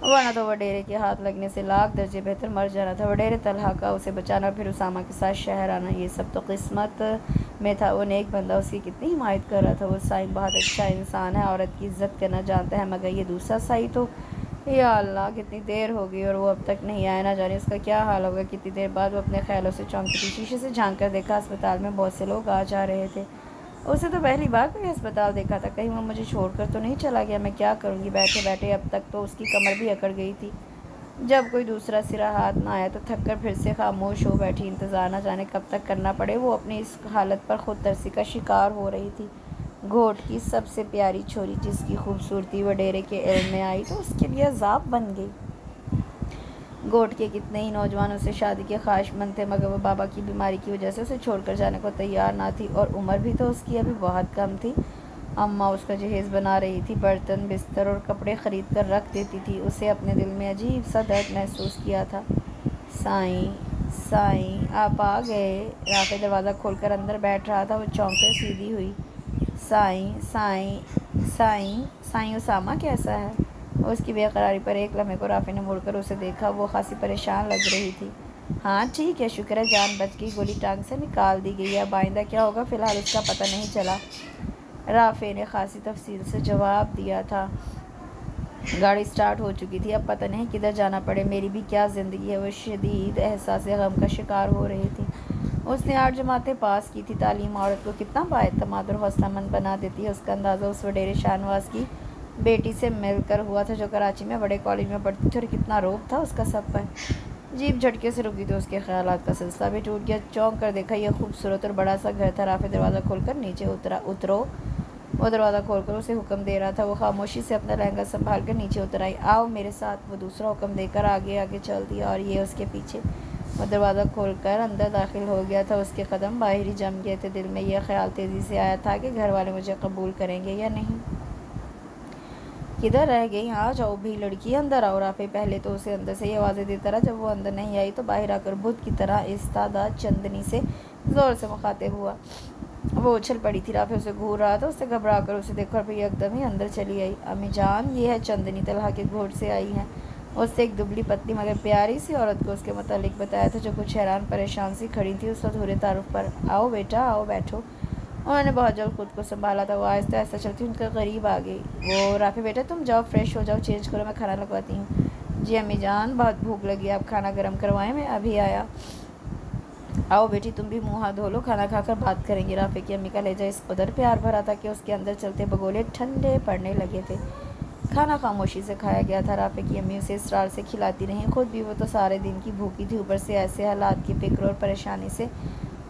वरना तो वडेरे के हाथ लगने से लाख दर्जे बेहतर मर जाना था। वडेरे तलहा का उसे बचाना और फिर उसामा के साथ शहर आना, ये सब तो किस्मत में था। वो नेक बंदा उसकी कितनी हिमायत कर रहा था। वो साईं बहुत अच्छा इंसान है, औरत की इज्जत करना जानता है, मगर ये दूसरा साईं तो या अल्लाह कितनी देर हो गई और वो अब तक नहीं आया, ना जाने उसका क्या हाल होगा। कितनी देर बाद वो अपने ख्यालों से चौंकी थी। शीशे से झांक कर देखा अस्पताल में बहुत से लोग आ जा रहे थे। उसे तो पहली बार कोई अस्पताल देखा था। कहीं वो मुझे छोड़कर तो नहीं चला गया, मैं क्या करूँगी बैठे बैठे। अब तक तो उसकी कमर भी अकड़ गई थी। जब कोई दूसरा सिरा हाथ ना आया तो थक कर फिर से खामोश हो बैठी। इंतज़ार न जाने कब तक करना पड़े। वो अपनी इस हालत पर खुद तरसी का शिकार हो रही थी। घोट की सबसे प्यारी छोरी जिसकी खूबसूरती वडेरे के इल्म में आई तो उसके लिए अजाब बन गई। गोट के कितने ही नौजवान उससे शादी के ख्वाहिशमंद थे, मगर वो बाबा की बीमारी की वजह से उसे छोड़कर जाने को तैयार ना थी और उम्र भी तो उसकी अभी बहुत कम थी। अम्मा उसका जहेज़ बना रही थी, बर्तन बिस्तर और कपड़े ख़रीद कर रख देती थी। उसे अपने दिल में अजीब सा दर्द महसूस किया था। साईं साईं आप आ गए। राफ़े दरवाज़ा खोलकर अंदर बैठ रहा था। वो चौंक कर सीधी हुई। साईं साईं साईं साईं उसामा कैसा है? उसकी बेकरारी पर एक लम्हे को राफ़े ने मुड़कर उसे देखा। वो खासी परेशान लग रही थी। हाँ ठीक है, शुक्र है जान बच गई, गोली टांग से निकाल दी गई है, अब आइंदा क्या होगा फ़िलहाल उसका पता नहीं चला। राफ़े ने खासी तफसील से जवाब दिया था। गाड़ी स्टार्ट हो चुकी थी, अब पता नहीं किधर जाना पड़े, मेरी भी क्या ज़िंदगी है। वो शदीद एहसास गम का शिकार हो रही थी। उसने 8 जमातें पास की थी। तालीम औरत को कितना बाएतमाद और हौसलामंद बना देती है। उसका अंदाज़ा उस वडेरे शाहनवाज़ की बेटी से मिलकर हुआ था जो कराची में बड़े कॉलेज में पढ़ती थी, और कितना रोब था उसका सब पर। जीप झटके से रुकी तो उसके ख्यालात का सिलसिला भी टूट गया। चौंक कर देखा यह खूबसूरत और बड़ा सा घर था। राफ़े दरवाज़ा खोलकर नीचे उतरो। वो दरवाज़ा खोलकर उसे हुक्म दे रहा था। वो खामोशी से अपना लहंगा संभाल कर नीचे उतर आई। आओ मेरे साथ। वो दूसरा हुक्म देकर आगे आगे चल दिया और ये उसके पीछे। वो दरवाज़ा खोलकर अंदर दाखिल हो गया था। उसके कदम बाहर ही जम गए थे। दिल में यह ख्याल तेज़ी से आया था कि घर वाले मुझे कबूल करेंगे या नहीं। किधर रह गई? आ जाओ भी लड़की, अंदर आओ। राफ़े पहले तो उसे अंदर से ही आवाज़ें देता रहा। जब वो अंदर नहीं आई तो बाहर आकर बुत की तरह इस्तादा चंदनी से ज़ोर से मुखातिब हुआ। वो उछल पड़ी थी। राफ़े उसे घूर रहा था। उससे घबरा कर उसे देखा और फिर एकदम ही अंदर चली आई। अम्मी जान, ये है चंदनी, तलहा के घोट से आई हैं। उससे एक दुबली पतली मगर प्यारी सी औरत को उसके मुतालिक बताया था, जो कुछ हैरान परेशान सी खड़ी थी उस अधूरे तारुफ पर। आओ बेटा आओ, बैठो। उन्होंने बहुत जल्द खुद को संभाला था। वो आहिस्ता आहिस्ता चलती उनके करीब आ गई। वो राफ़े बेटा तुम जाओ, फ्रेश हो जाओ, चेंज करो, मैं खाना लगवाती हूँ। जी अम्मी जान, बहुत भूख लगी, आप खाना गर्म करवाएं, मैं अभी आया। आओ बेटी तुम भी मुँह हाथ धो लो, खाना खाकर बात करेंगे। राफ़े की अम्मी का लहजा इस कदर प्यार भरा था कि उसके अंदर चलते बगोले ठंडे पड़ने लगे थे। खाना खामोशी से खाया गया था। राफ़े की अम्मी उसे इसरार से खिलाती रहीं। खुद भी वो तो सारे दिन की भूखी थी, ऊपर से ऐसे हालात की फ़िक्र और परेशानी से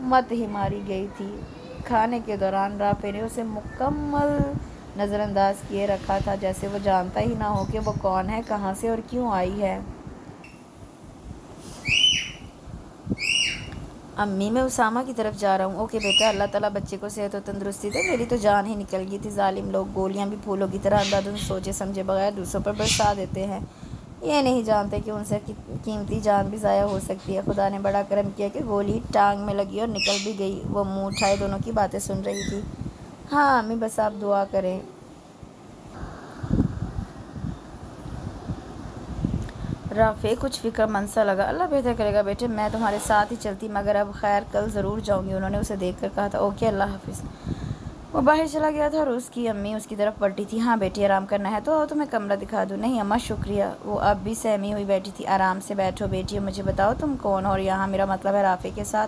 मत ही मारी गई थी। खाने के दौरान राफ़े ने उसे मुकम्मल नज़रअंदाज किए रखा था, जैसे वो जानता ही ना हो कि वो कौन है, कहाँ से और क्यों आई है। अम्मी मैं उसामा की तरफ जा रहा हूँ। ओके बेटा, अल्लाह ताला बच्चे को सेहत और तंदुरुस्ती दे। मेरी तो जान ही निकल गई थी। जालिम लोग गोलियाँ भी फूलों की तरह अंधाधुंध सोचे समझे बगैर दूसरों पर बरसा देते हैं। ये नहीं जानते कि उनसे कीमती जान भी ज़ाया हो सकती है। खुदा ने बड़ा करम किया कि गोली टांग में लगी और निकल भी गई। वो मुँह उठाए दोनों की बातें सुन रही थी। हाँ अम्मी, बस आप दुआ करें। राफ़े कुछ फ़िक्रमंद सा लगा। अल्लाह बेहतर करेगा बेटे, मैं तुम्हारे साथ ही चलती, मगर अब खैर कल ज़रूर जाऊँगी। उन्होंने उसे देख कर कहा था। ओके, अल्लाह हाफिज़। वो बाहर चला गया था और उसकी अम्मी उसकी तरफ पलटी थी। हाँ बेटी, आराम करना है तो आओ, तुम्हें कमरा दिखा दूँ। नहीं अम्मा शुक्रिया। वो अब भी सहमी हुई बैठी थी। आराम से बैठो बेटी, मुझे बताओ तुम कौन हो और यहाँ मेरा मतलब है राफ़े के साथ।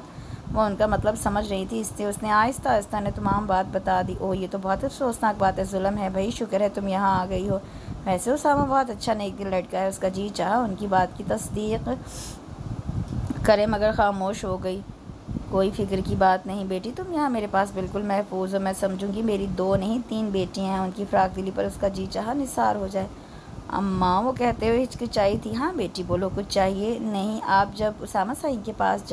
वो उनका मतलब समझ रही थी, इसलिए उसने आहिस्ता आहिस्ता ने तमाम बात बता दी। ओह, ये तो बहुत अफसोसनाक बात है, जुल्म है भाई, शुक्र है तुम यहाँ आ गई हो। वैसे उसामा बहुत अच्छा नेक दिल लड़का है, उसका जी चाहा उनकी बात की तस्दीक करे, मगर खामोश हो गई। कोई फ़िक्र की बात नहीं बेटी, तुम यहाँ मेरे पास बिल्कुल महफूज हो। मैं समझूंगी मेरी 2 नहीं 3 बेटियाँ हैं, उनकी फ़्राक दिली पर उसका जी चाहा निसार हो जाए। अम्मा, वो कहते हुए हिचकिचाई थी। हाँ बेटी बोलो, कुछ चाहिए? नहीं, आप जब उसामा साई के पास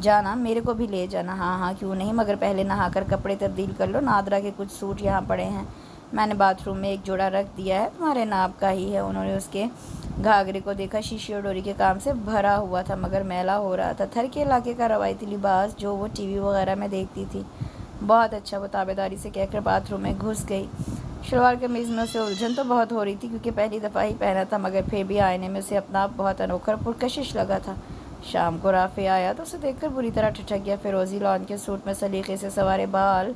जाना मेरे को भी ले जाना। हाँ हाँ क्यों नहीं, मगर पहले नहाकर कपड़े तब्दील कर लो। नादरा के कुछ सूट यहाँ पड़े हैं, मैंने बाथरूम में एक जोड़ा रख दिया है, तुम्हारे नाप का ही है। उन्होंने उसके घाघरे को देखा, शीशी और डोरी के काम से भरा हुआ था मगर मैला हो रहा था। थर के इलाके का रवायती लिबास जो वो टीवी वगैरह में देखती थी। बहुत अच्छा, वो ताबेदारी से कहकर बाथरूम में घुस गई। शलवार कमीज़ में उसे उलझन तो बहुत हो रही थी क्योंकि पहली दफ़ा ही पहना था, मगर फिर भी आईने में उसे अपना आप बहुत अनोखा पुरकशिश लगा था। शाम को राफ़े आया तो उसे देखकर बुरी तरह ठिठक गया। फिरोज़ी लॉन के सूट में सलीके से सवारे बाल,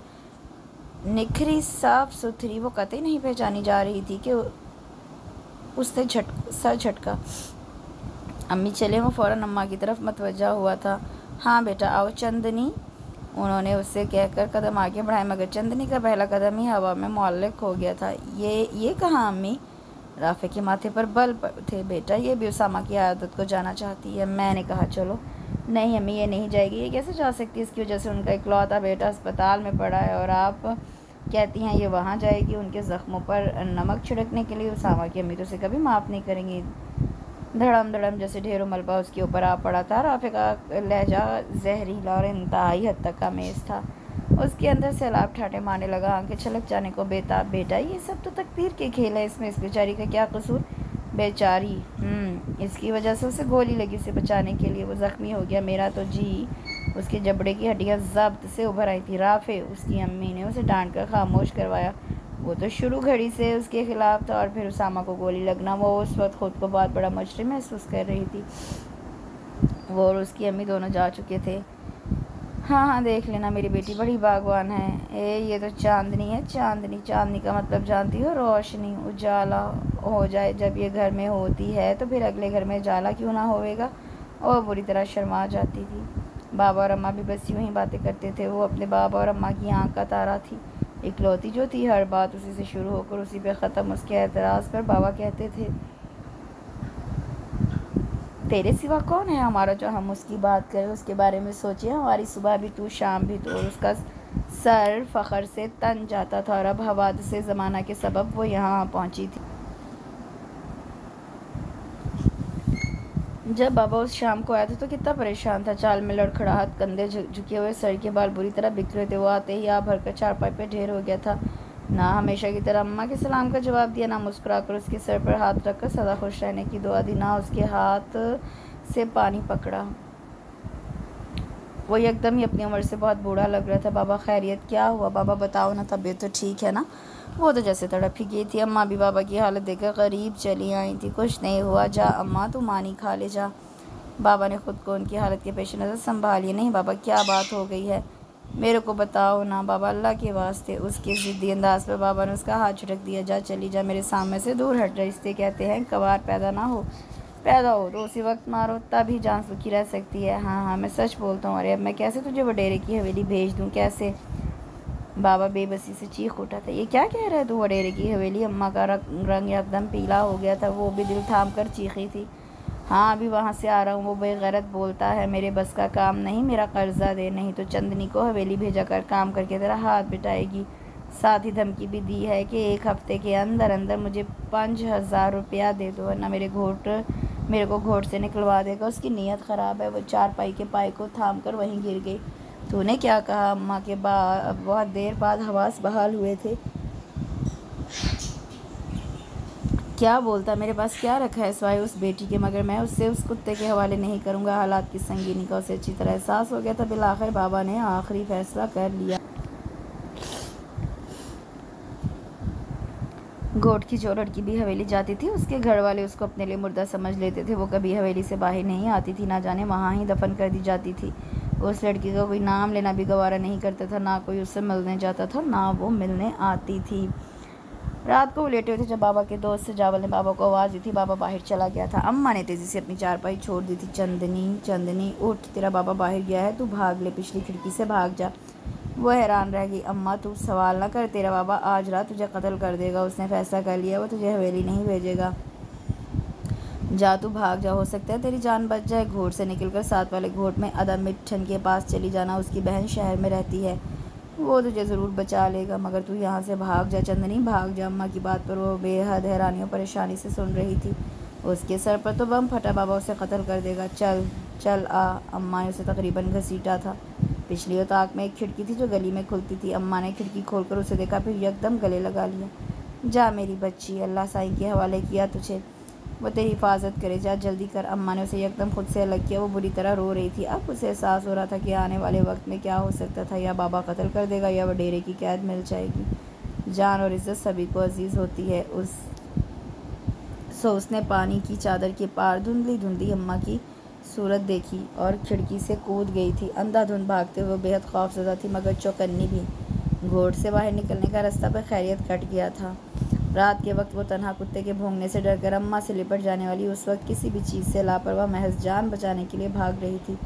निखरी साफ सुथरी, वो कतई नहीं पहचानी जा रही थी कि उसने सर झटका। अम्मी चले, वो फ़ौरन अम्मा की तरफ मतवज्जा हुआ था। हाँ बेटा आओ चंदनी, उन्होंने उससे कहकर कदम आगे बढ़ाए, मगर चंदनी का पहला कदम ही हवा में मुअल्लिक हो गया था। ये कहाँ अम्मी? राफ़े के माथे पर बल थे। बेटा ये भी उसामा की आदत को जाना चाहती है। मैंने कहा चलो। नहीं अम्मी, ये नहीं जाएगी। ये कैसे जा सकती है? इसकी वजह से उनका इकलौता बेटा अस्पताल में पड़ा है और आप कहती हैं ये वहाँ जाएगी उनके ज़ख्मों पर नमक छिड़कने के लिए। उसामा की अम्मी तो उसे कभी माफ़ नहीं करेंगी। धड़म धड़म जैसे ढेरों मलबा उसके ऊपर आ पड़ा था। राफ़े का लहजा जहरीला और इंतहाई हद तक का मेज़ था। उसके अंदर सैलाब ठाटे मारने लगा, आंखें छलक जाने को बेताब। बेटा ये सब तो तकदीर के खेल है, इसमें इस बेचारी का क्या कसूर? बेचारी, इसकी वजह से उसे गोली लगी, उसे बचाने के लिए वो ज़ख्मी हो गया। मेरा तो जी, उसके जबड़े की हड्डियाँ ज़ब्त से उभर आई थी। राफ़े, उसकी अम्मी ने उसे डांट कर खामोश करवाया। वो तो शुरू घड़ी से उसके ख़िलाफ़ था और फिर उसामा को गोली लगना, वो उस वक्त ख़ुद को बहुत बड़ा मुजरिम महसूस कर रही थी। वो और उसकी अम्मी दोनों जा चुके थे। हाँ हाँ देख लेना, मेरी बेटी बड़ी बागवान है। ये तो चांदनी है। चांदनी, चांदनी का मतलब जानती हो? रोशनी, उजाला हो जाए। जब ये घर में होती है तो फिर अगले घर में उजाला क्यों ना होएगा? और बुरी तरह शर्मा जाती थी। बाबा और अम्मा भी बस यूँ ही बातें करते थे। वो अपने बाबा और अम्मा की आँख का तारा थी, इकलौती जो थी। हर बात उसी से शुरू होकर उसी पे ख़त्म। उसके एतराज़ पर बाबा कहते थे, तेरे सिवा कौन है हमारा जो हम उसकी बात करें, उसके बारे में सोचें। हमारी सुबह भी तू, शाम भी तू। और उसका सर फ़ख्र से तन जाता था और अब हवादस से ज़माना के सबब वो यहाँ पहुँची थी। जब बाबा उस शाम को आया था तो कितना परेशान था, चाल में लड़खड़ाहट, कंधे झुके हुए, सर के बाल बुरी तरह बिखरे थे। वो आते ही आ भरकर चारपाई पे ढेर हो गया था। ना हमेशा की तरह अम्मा के सलाम का जवाब दिया, ना मुस्कुराकर उसके सर पर हाथ रखकर सदा खुश रहने की दुआ दी, ना उसके हाथ से पानी पकड़ा। वो एकदम ही अपनी उम्र से बहुत बूढ़ा लग रहा था। बाबा खैरियत? क्या हुआ बाबा बताओ ना, तबीयत तो ठीक है ना? वो तो जैसे तड़प ही गई थी। अम्मा भी बाबा की हालत देखकर करीब चली आई थी। कुछ नहीं हुआ, जा अम्मा तू मानी खा ले जा। बाबा ने खुद को उनकी हालत के पेश नज़र संभालिए। नहीं बाबा, क्या बात हो गई है? मेरे को बताओ ना बाबा, अल्लाह के वास्ते। उसके ज़िद्दी अंदाज पर बाबा ने उसका हाथ झटक दिया। जा चली जा, मेरे सामने से दूर हट जा। इससे कहते हैं कबार पैदा ना हो, पैदा हो तो उसी वक्त मारो, तभी जान सुखी रह सकती है। हाँ हाँ मैं सच बोलता हूँ। अरे अब मैं कैसे तुझे वडेरे की हवेली भेज दूँ, कैसे? बाबा बेबसी से चीख उठा था। ये क्या कह रहा है तू, वडेरे की हवेली? अम्मा का रंग एकदम पीला हो गया था, वो भी दिल थाम कर चीखी थी। हाँ अभी वहाँ से आ रहा हूँ। वो बेगैरत बोलता है, मेरे बस का काम नहीं, मेरा कर्जा दे, नहीं तो चंदनी को हवेली भेजा कर काम करके तेरा हाथ बिठाएगी। साथ ही धमकी भी दी है कि 1 हफ्ते के अंदर अंदर मुझे 5,000 रुपया दे दो, वरना मेरे को घोट से निकलवा देगा। उसकी नीयत ख़राब है। वो चारपाई के पाए को थाम कर वहीं गिर गई। तूने क्या कहा? अम्मा के बहुत देर बाद हवास बहाल हुए थे। क्या बोलता? मेरे पास क्या रखा है सिवाय उस बेटी के, मगर मैं उससे उस कुत्ते के हवाले नहीं करूँगा। हालात की संगीनी का उसे अच्छी तरह एहसास हो गया था। बिलाखिर बाबा ने आखिरी फैसला कर लिया। गोट की जो लड़की भी हवेली जाती थी उसके घर वाले उसको अपने लिए मुर्दा समझ लेते थे। वो कभी हवेली से बाहर नहीं आती थी, ना जाने वहाँ ही दफन कर दी जाती थी। उस लड़की का कोई नाम लेना भी गवारा नहीं करता था, ना कोई उससे मिलने जाता था, ना वो मिलने आती थी। रात को वो लेटे हुए थे जब बाबा के दोस्त जावल ने बाबा को आवाज़ दी थी। बाबा बाहर चला गया था। अम्मा ने तेज़ी से अपनी चारपाई छोड़ दी थी। चंदनी, चंदनी उठ, तेरा बाबा बाहर गया है, तू भाग ले, पिछली खिड़की से भाग जा। वो हैरान रह गई। अम्मा तू सवाल ना कर, तेरा बाबा आज रात तुझे कत्ल कर देगा। उसने फैसला कर लिया, वो तुझे हवेली नहीं भेजेगा। जा तू भाग जा, हो सकता है तेरी जान बच जाए। घोट से निकलकर साथ वाले घोट में अदम मिट्ठन के पास चली जाना। उसकी बहन शहर में रहती है, वो तुझे ज़रूर बचा लेगा, मगर तू यहाँ से भाग जा चंदनी, भाग जा। अम्मा की बात पर वो बेहद हैरानी और परेशानी से सुन रही थी। उसके सर पर तो बम फटा, बाबा उसे कत्ल कर देगा। चल चल आ। अम्मा ने उसे तकरीबन घसीटा था। पिछली उताक में एक खिड़की थी जो गली में खुलती थी। अम्मा ने खिड़की खोलकर उसे देखा, फिर यकदम गले लगा लिया। जा मेरी बच्ची, अल्लाह साईं के हवाले किया तुझे, वो तेरी हिफाजत करे, जा जल्दी कर। अम्मा ने उसे यकदम खुद से अलग किया। वो बुरी तरह रो रही थी। अब उसे एहसास हो रहा था कि आने वाले वक्त में क्या हो सकता था। या बाबा कत्ल कर देगा या वडेरे की कैद मिल जाएगी। जान और इज़्ज़त सभी को अजीज़ होती है। उसने पानी की चादर के पार धुंधली धुंधली अम्मा की सूरत देखी और खिड़की से कूद गई थी। अंधाधुंध भागते हुए बेहद खौफज़दा थी, मगर चौकन्नी भी। घोट से बाहर निकलने का रास्ता पर खैरियत कट गया था। रात के वक्त वो तन्हा कुत्ते के भौंकने से डरकर अम्मा से लिपट जाने वाली उस वक्त किसी भी चीज़ से लापरवाह महज जान बचाने के लिए भाग रही थी।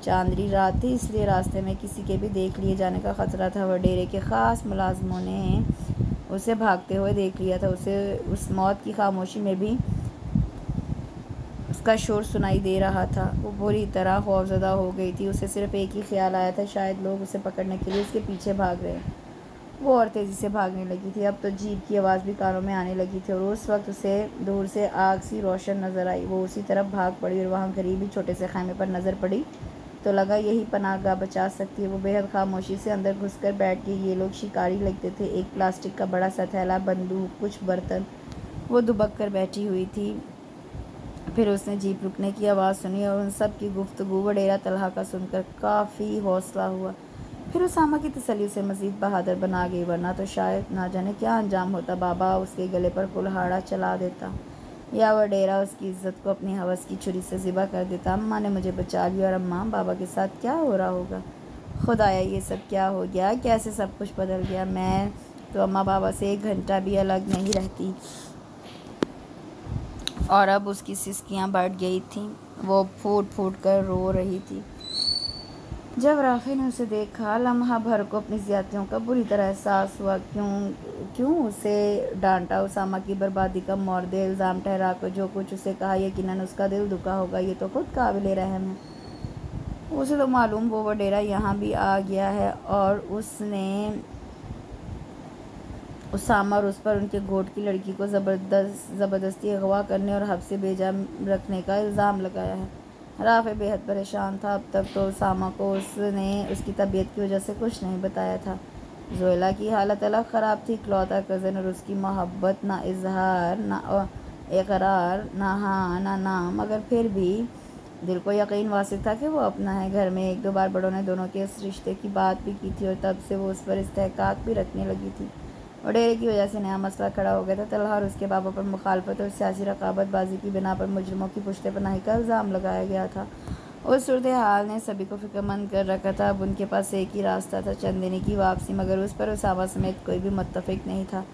चांदनी रात थी, इसलिए रास्ते में किसी के भी देख लिए जाने का ख़तरा था। वडेरे के ख़ास मुलाजमों ने उसे भागते हुए देख लिया था। उसे उस मौत की खामोशी में भी उसका शोर सुनाई दे रहा था। वो बुरी तरह खौफज़दा हो गई थी। उसे सिर्फ एक ही ख्याल आया था, शायद लोग उसे पकड़ने के लिए उसके पीछे भाग रहे हैं। वो और तेज़ी से भागने लगी थी। अब तो जीप की आवाज़ भी कानों में आने लगी थी और उस वक्त उसे दूर से आग सी रोशन नज़र आई। वो उसी तरफ भाग पड़ी और वहाँ करीबी छोटे से खैमे पर नज़र पड़ी तो लगा यही पनाहगाह बचा सकती है। वो बेहद खामोशी से अंदर घुसकर बैठ गई। ये लोग शिकारी लगते थे। एक प्लास्टिक का बड़ा सा थैला, बंदूक, कुछ बर्तन। वो दुबक कर बैठी हुई थी। फिर उसने जीप रुकने की आवाज़ सुनी और उन सब की गुफ्तगू वडेरा तलहा का सुनकर काफ़ी हौसला हुआ। फिर उसामा की तसल्ली उसे मज़ीद बहादुर बना गई, वरना तो शायद ना जाने क्या अंजाम होता। बाबा उसके गले पर कुल्हाड़ा चला देता या वडेरा उसकी इज्जत को अपनी हवस की छुरी से ज़िबा कर देता। अम्मा ने मुझे बचा लिया और अम्मा, बाबा के साथ क्या हो रहा होगा? खुदाया, ये सब क्या हो गया? कैसे सब कुछ बदल गया? मैं तो अम्मा बाबा से एक घंटा भी अलग नहीं रहती। और अब उसकी सिसकियाँ बढ़ गई थीं। वो फूट फूट कर रो रही थी। जब राफे ने उसे देखा, लम्हा भर को अपनी ज़्यादतियों का बुरी तरह एहसास हुआ। क्यों उसे डांटा? उसामा की बर्बादी का मौरद इल्ज़ाम ठहरा कर जो कुछ उसे कहा, यकीनन उसका दिल दुखा होगा। ये तो खुद काबिल रहम है। उसे तो मालूम वो वडेरा यहाँ भी आ गया है और उसने उसामा और उस पर उनके घोट की लड़की को ज़बरदस्ती अगवा करने और हब्स से भेजा रखने का इल्ज़ाम लगाया है। राफ़े बेहद परेशान था। अब तक तो उसामा को उसने उसकी तबीयत की वजह से कुछ नहीं बताया था। ज़ोयला की हालत अलग ख़राब थी। इकलौता कज़न और उसकी मोहब्बत, ना इजहार, ना इकरार, ना हाँ ना ना, मगर फिर भी दिल को यकीन वासिक था कि वो अपना है। घर में एक दो बार बड़ों ने दोनों के इस रिश्ते की बात भी की थी और तब से वो उस पर इस्तेहकाक भी रखने लगी थी। वडेरे की वजह से नया मसला खड़ा हो गया था। तलहा और उसके बाबा पर मुखालफत और सियासी रकाबतबाजी की बिना पर मुजरमों की पुश्ते पनाही का इल्ज़ाम लगाया गया था। उस सूरत हाल ने सभी को फिक्रमंद कर रखा था। अब उनके पास एक ही रास्ता था, चंदनी की वापसी, मगर उस पर उसामा समेत कोई भी मुत्तफिक नहीं था।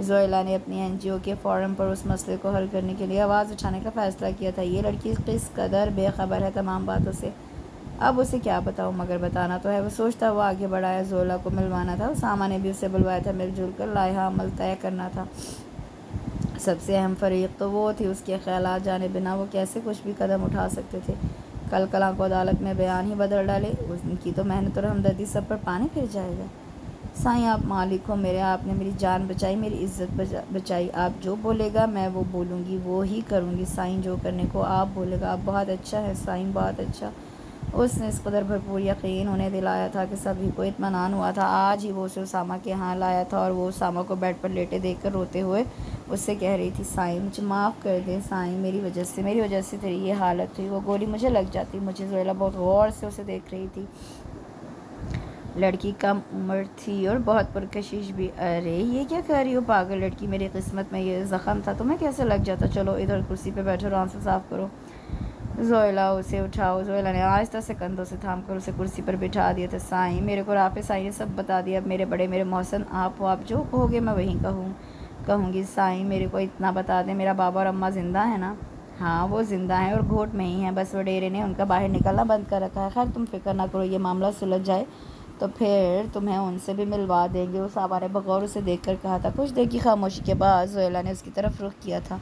ज़ोयला ने अपनी NGO के फ़ोरम पर उस मसले को हल करने के लिए आवाज़ उठाने का फ़ैसला किया था। ये लड़की किस कदर बेखबर है तमाम बातों से, अब उसे क्या बताऊँ, मगर बताना तो है। वो सोचता हुआ आगे बढ़ाया। ज़ोयला को मिलवाना था। उसामा ने भी उसे बुलवाया था। मिलजुल कर लाइहा अमल तय करना था। सबसे अहम फरीक तो वो थी। उसके ख़यालात जाने बिना वो कैसे कुछ भी कदम उठा सकते थे। कल कला को अदालत में बयान ही बदल डाले। उनकी तो मेहनत और हमदर्दी सब पर पानी फिर जाएगा। साईं आप मालिक हो मेरे, आपने मेरी जान बचाई, मेरी इज़्ज़त बचाई। आप जो बोलेगा मैं वो बोलूँगी, वो ही करूँगी। साईं जो करने को आप बोलेगा। आप बहुत अच्छा है साईं, बहुत अच्छा। उसने इस कदर भरपूर यकीन उन्हें दिलाया था कि सभी को इत्मीनान हुआ था। आज ही वो उसे उसामा के यहाँ लाया था और वो उसामा को बेड पर लेटे देखकर रोते हुए उससे कह रही थी, साईं मुझे माफ़ कर दे साईं, मेरी वजह से तेरी ये हालत हुई। वो गोली मुझे लग जाती। मुझे ज़ोयला बहुत गौर से उसे देख रही थी। लड़की कम उम्र थी और बहुत पुरकशिश भी। अरे ये क्या कर रही हो पागल लड़की, मेरी किस्मत में ये ज़ख़म था, तुम्हें कैसे लग जाता। चलो इधर कुर्सी पे बैठो, आराम से साफ़ करो। जोयला उसे उठाओ। जोयला ने आहिस्ता से कंधों से थाम कर उसे कुर्सी पर बिठा दिया था। साईं मेरे को राफ़े साईं ने सब बता दिया। अब मेरे बड़े मेरे मोहसिन आप हो, आप जो कहोगे मैं वहीं कहूँगी। साईं मेरे को इतना बता दें, मेरा बाबा और अम्मा ज़िंदा है ना। हाँ वो ज़िंदा हैं और घोट में ही हैं, बस वडेरे ने उनका बाहर निकलना बंद कर रखा है। खैर तुम फिक्र ना करो, ये मामला सुलझ जाए तो फिर तुम्हें उनसे भी मिलवा देंगे। उस आबा ने बगौर उसे देख कर कहा था। कुछ देर की खामोशी के बाद जोयला ने उसकी तरफ रुख किया था।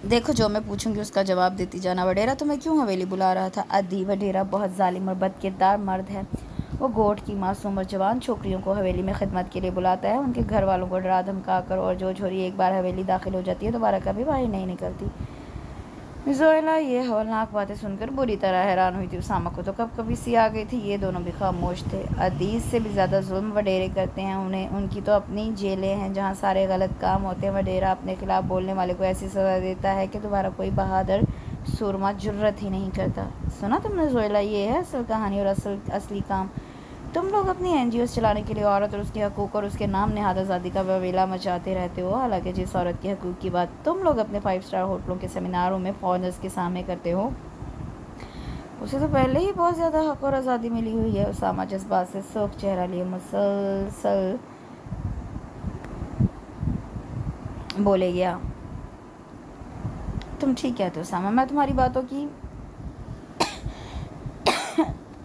देखो जो मैं पूछूंगी उसका जवाब देती जाना। वडेरा तुम्हें क्यों हवेली बुला रहा था। अदी वडेरा बहुत जालिम और बदकिरदार मर्द है। वो गोट की मासूम और जवान छोकरियों को हवेली में खिदमत के लिए बुलाता है, उनके घर वालों को डरा धमका कर, और जो छोरी एक बार हवेली दाखिल हो जाती है दोबारा कभी बाहर नहीं निकलती। जोयला ये हवलनाक बातें सुनकर बुरी तरह हैरान हुई थी। उसामा को तो कब कभी सी आ गई थी। ये दोनों भी खामोश थे। अदीस से भी ज़्यादा जुल्म वडेरे करते हैं। उनकी तो अपनी जेलें हैं जहाँ सारे गलत काम होते हैं। वडेरा अपने खिलाफ बोलने वाले को ऐसी सज़ा देता है कि दोबारा कोई बहादुर सूरमा जुर्रत ही नहीं करता। सुना तुमने जोयला, ये है असल कहानी और असली काम। तुम लोग अपनी NGOs चलाने के लिए औरत और उसके हकूक़ और उसके नाम नहाद आज़ादी का ववेला मचाते रहते हो। हालांकि जिस औरत के हकूक़ की बात तुम लोग अपने 5 स्टार होटलों के सेमिनारों में फॉरेनर्स के सामने करते हो, उसे तो पहले ही बहुत ज़्यादा हक और आज़ादी मिली हुई है। उसामा जज्बात से सूख चेहरा लिए मुसलसल बोले गया। तुम ठीक कहते हो उसामा, मैं तुम्हारी बातों की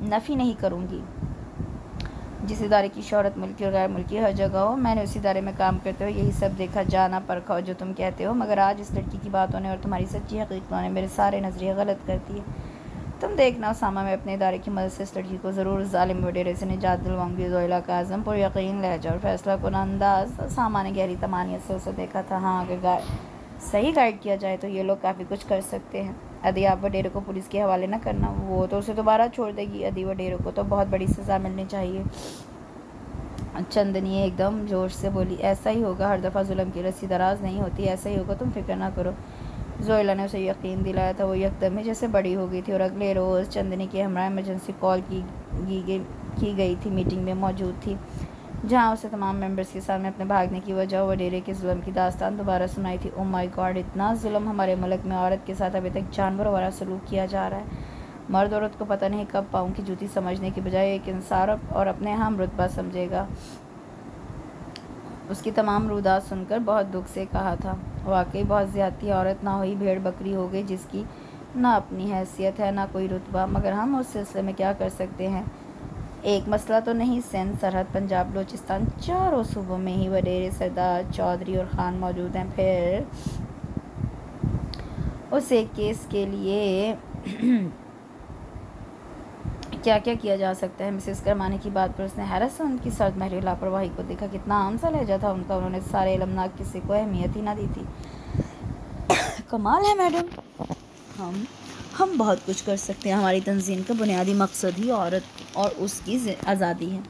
नफ़ी नहीं करूँगी। जिस इदारे की शोहरत मुल्की और गैर मुल्की हर जगह हो, मैंने उस इदारे में काम करते हुए यही सब देखा, जाना परखा और जो तुम कहते हो। मगर आज इस लड़की की बातों ने और तुम्हारी सच्ची हकीकतों ने मेरे सारे नज़रिए गलत कर दिए। तुम देखना उसामा, मैं अपने इदारे की मदद से इस लड़की को ज़रूर ज़ालिम वडेरे से निजात दिलवाऊंगी। जोयला का आज़म पर यकीन लहजा और फैसला कुन अंदाज। उसामा ने गहरी तमानियत से उसे देखा था। हाँ अगर सही गाइड किया जाए तो ये लोग काफ़ी कुछ कर सकते हैं। अदी आप वडेरे को पुलिस के हवाले ना करना, वो तो उसे दोबारा छोड़ देगी। अदी वडेरे को तो बहुत बड़ी सज़ा मिलनी चाहिए। चंदनी एकदम जोश से बोली। ऐसा ही होगा, हर दफ़ा जुल्म की रस्सी दराज नहीं होती, ऐसा ही होगा, तुम फिक्र ना करो। जोयला ने उसे यकीन दिलाया था। वो यकदम ही जैसे बड़ी हो गई थी और अगले रोज़ चंदनी की हमरा इमरजेंसी कॉल की गई थी। मीटिंग में मौजूद थी जहाँ उसे तमाम मेंबर्स के सामने अपने भागने की वजह वडेरे के जुल्म की दास्तान दोबारा सुनाई थी। ओ माय गॉड, इतना जुल्म हमारे मुल्क में औरत के साथ अभी तक जानवर वाला सलूक किया जा रहा है। मर्द औरत को पता नहीं कब पाँव की जूती समझने की बजाय एक इंसान और अपने हम रुतबा समझेगा। उसकी तमाम रुदात सुनकर बहुत दुख से कहा था। वाकई बहुत ज़्यादती, औरत ना हुई भेड़ बकरी हो गई जिसकी ना अपनी हैसियत है ना कोई रुतबा। मगर हम उस सिलसिले में क्या कर सकते हैं। एक मसला तो नहीं, सिंध, सरहद, पंजाब, बलूचिस्तान, चारों सूबों में ही वडेरे, सरदार, चौधरी और ख़ान मौजूद हैं। फिर उस एक केस के लिए क्या क्या किया जा सकता है। मिसेस करमानी की बात पर उसने हैरत से उनकी सर्द महरी लापरवाही को देखा। कितना आम सा लहजा था उनका। उन्होंने सारे इलमनाक किसी को अहमियत ही ना दी थी। कमाल है मैडम, हम बहुत कुछ कर सकते हैं। हमारी तंजीम का बुनियादी मकसद ही औरत और उसकी आज़ादी है।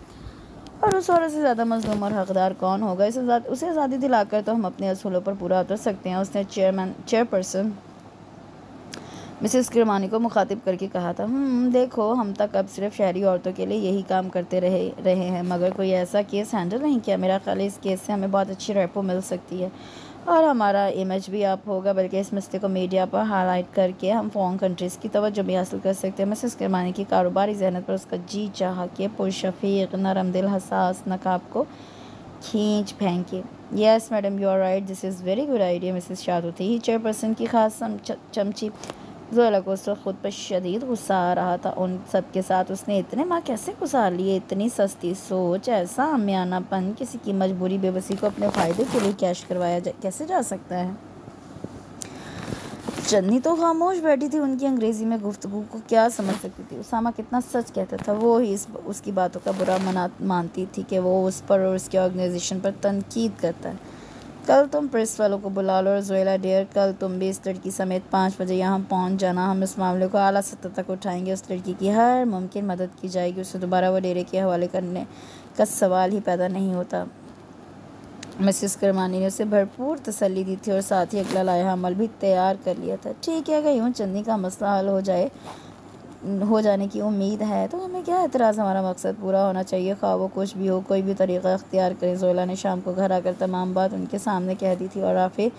और उस औरत से ज़्यादा मजलूम और हकदार कौन होगा। उसे आज़ादी दिलाकर तो हम अपने असूलों पर पूरा उतर सकते हैं। उसने चेयरपर्सन मिसेस किरमानी को मुखातिब करके कहा था। देखो, हम तक अब सिर्फ शहरी औरतों के लिए यही काम करते रहे हैं, मगर कोई ऐसा केस हैंडल नहीं किया। मेरा ख्याल है इस केस से हमें बहुत अच्छी रेपो मिल सकती है और हमारा इमेज भी अप होगा, बल्कि इस मसले को मीडिया पर हाईलाइट करके हम फॉरेन कंट्रीज़ की तवज्जो भी हासिल कर सकते हैं। मिसेस किरमानी की कारोबारी जहनत पर उसका जी चाह के पुरशफ़ीक़ नरम दिल हसास नकाब को खींच फेंके। Yes madam, you are right, this is very good idea. Mrs Shadu थी ही चेयरपर्सन की खास चमची। जोयला को उस वक्त खुद पर शदीद गुस्सा आ रहा था। उन सब के साथ उसने इतने माँ कैसे गुजार लिए। इतनी सस्ती सोच, ऐसा अमियानापन, किसी की मजबूरी बेबसी को अपने फ़ायदे के लिए कैश करवाया कैसे जा सकता है। चन्नी तो खामोश बैठी थी। उनकी अंग्रेज़ी में गुफ्तगू को क्या समझ सकती थी। उसामा कितना सच कहता था। वो ही उसकी बातों का बुरा मानती थी कि वो उस पर और उसके ऑर्गेनाइजेशन पर तनकीद करता है। कल तुम प्रेस वालों को बुला लो और जोयला डियर, कल तुम भी इस लड़की समेत 5 बजे यहाँ पहुँच जाना। हम इस मामले को आला सतह तक उठाएंगे। उस लड़की की हर मुमकिन मदद की जाएगी। उसे दोबारा वडेरे के हवाले करने का सवाल ही पैदा नहीं होता। मिसेस करमानी ने उसे भरपूर तसल्ली दी थी और साथ ही अगला लाया अमल भी तैयार कर लिया था। ठीक है, अगर यूँ चंदी का मसला हल हो जाए हो जाने की उम्मीद है तो हमें क्या एतराज़, हमारा मकसद पूरा होना चाहिए, ख्वाह वो कुछ भी हो, कोई भी तरीक़ा अख्तियार करें। ज़ोला ने शाम को घर आकर तमाम बात उनके सामने कह दी थी और राफे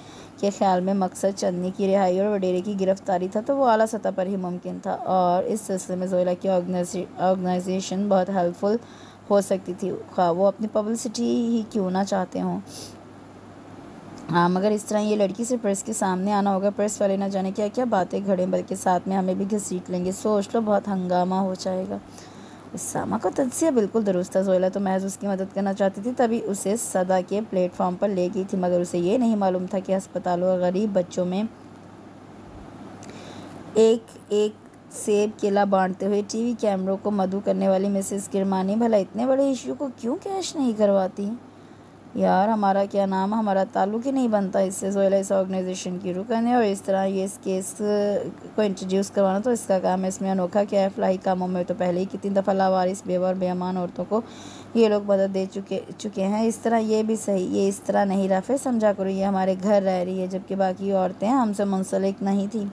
के ख़्याल में मकसद चंदनी की रिहाई और वडेरे की गिरफ़्तारी था तो वो आला सतह पर ही मुमकिन था और इस सिलसिले में ज़ोला की ऑर्गेनाइजेशन बहुत हेल्पफुल हो सकती थी, ख्वाह वो अपनी पब्लिसिटी ही क्यों ना चाहते हों। हाँ, मगर इस तरह ये लड़की से प्रेस के सामने आना होगा, प्रेस वाले ना जाने क्या क्या बातें घड़ें, बल्कि साथ में हमें भी घसीट लेंगे। सोच लो, बहुत हंगामा हो जाएगा। उसामा का तज्जिया बिल्कुल दुरुस्त था। ज़ोला तो महज उसकी मदद करना चाहती थी, तभी उसे सदा के प्लेटफॉर्म पर ले गई थी, मगर उसे ये नहीं मालूम था कि अस्पतालों और गरीब बच्चों में एक एक सेब केला बांटते हुए टीवी कैमरों को मधु करने वाली मिसेस किरमानी भला इतने बड़े इश्यू को क्यों कैश नहीं करवाती। यार, हमारा क्या नाम, हमारा ताल्लुक ही नहीं बनता इससे। ज़ोला इस ऑर्गेनाइजेशन की रुकन है और इस तरह ये इस केस को इंट्रोड्यूस करवाना तो इसका काम है। इसमें अनोखा क्या है, फलाही कामों में तो पहले ही कितनी दफ़ा लावारिस बेवा और बेईमान औरतों को ये लोग मदद दे चुके हैं। इस तरह ये भी सही, ये इस तरह नहीं राफे, समझा करो ये हमारे घर रह रही है जबकि बाकी औरतें हमसे मुंसलिक नहीं थी।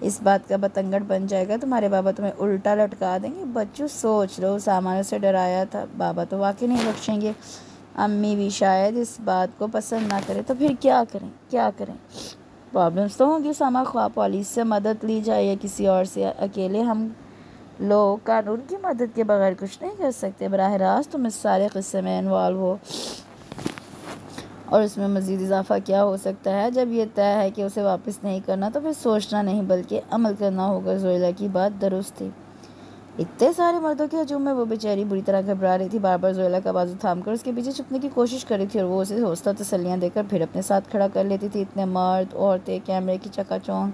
इस बात का बतंगड़ बन जाएगा, तुम्हारे बाबा तुम्हें उल्टा लटका देंगे। बच्चों सोच लो, सामान्य से डराया था, बाबा तो वाकई नहीं बख्शेंगे। अम्मी भी शायद इस बात को पसंद ना करें, तो फिर क्या करें। प्रॉब्लम्स तो होंगी सामा, ख्वाह पुलिस से मदद ली जाए या किसी और से। अकेले हम लोग कानून की मदद के बगैर कुछ नहीं कर सकते। बराह रास्त तुम इस सारे किस्से में इन्वॉल्व हो और इसमें मज़ीद इजाफा क्या हो सकता है। जब ये तय है कि उसे वापस नहीं करना तो फिर सोचना नहीं बल्कि अमल करना होगा। ज़ोला की बात दुरुस्त थी। इतने सारे मर्दों के हजूम में वो बेचारी बुरी तरह घबरा रही थी। बार बार ज़ोला का बाजू थामकर उसके पीछे छुपने की कोशिश कर रही थी और वो उसे हौसला तसल्लियाँ देकर फिर अपने साथ खड़ा कर लेती थी। इतने मर्द, औरतें, कैमरे की चकाचौंध,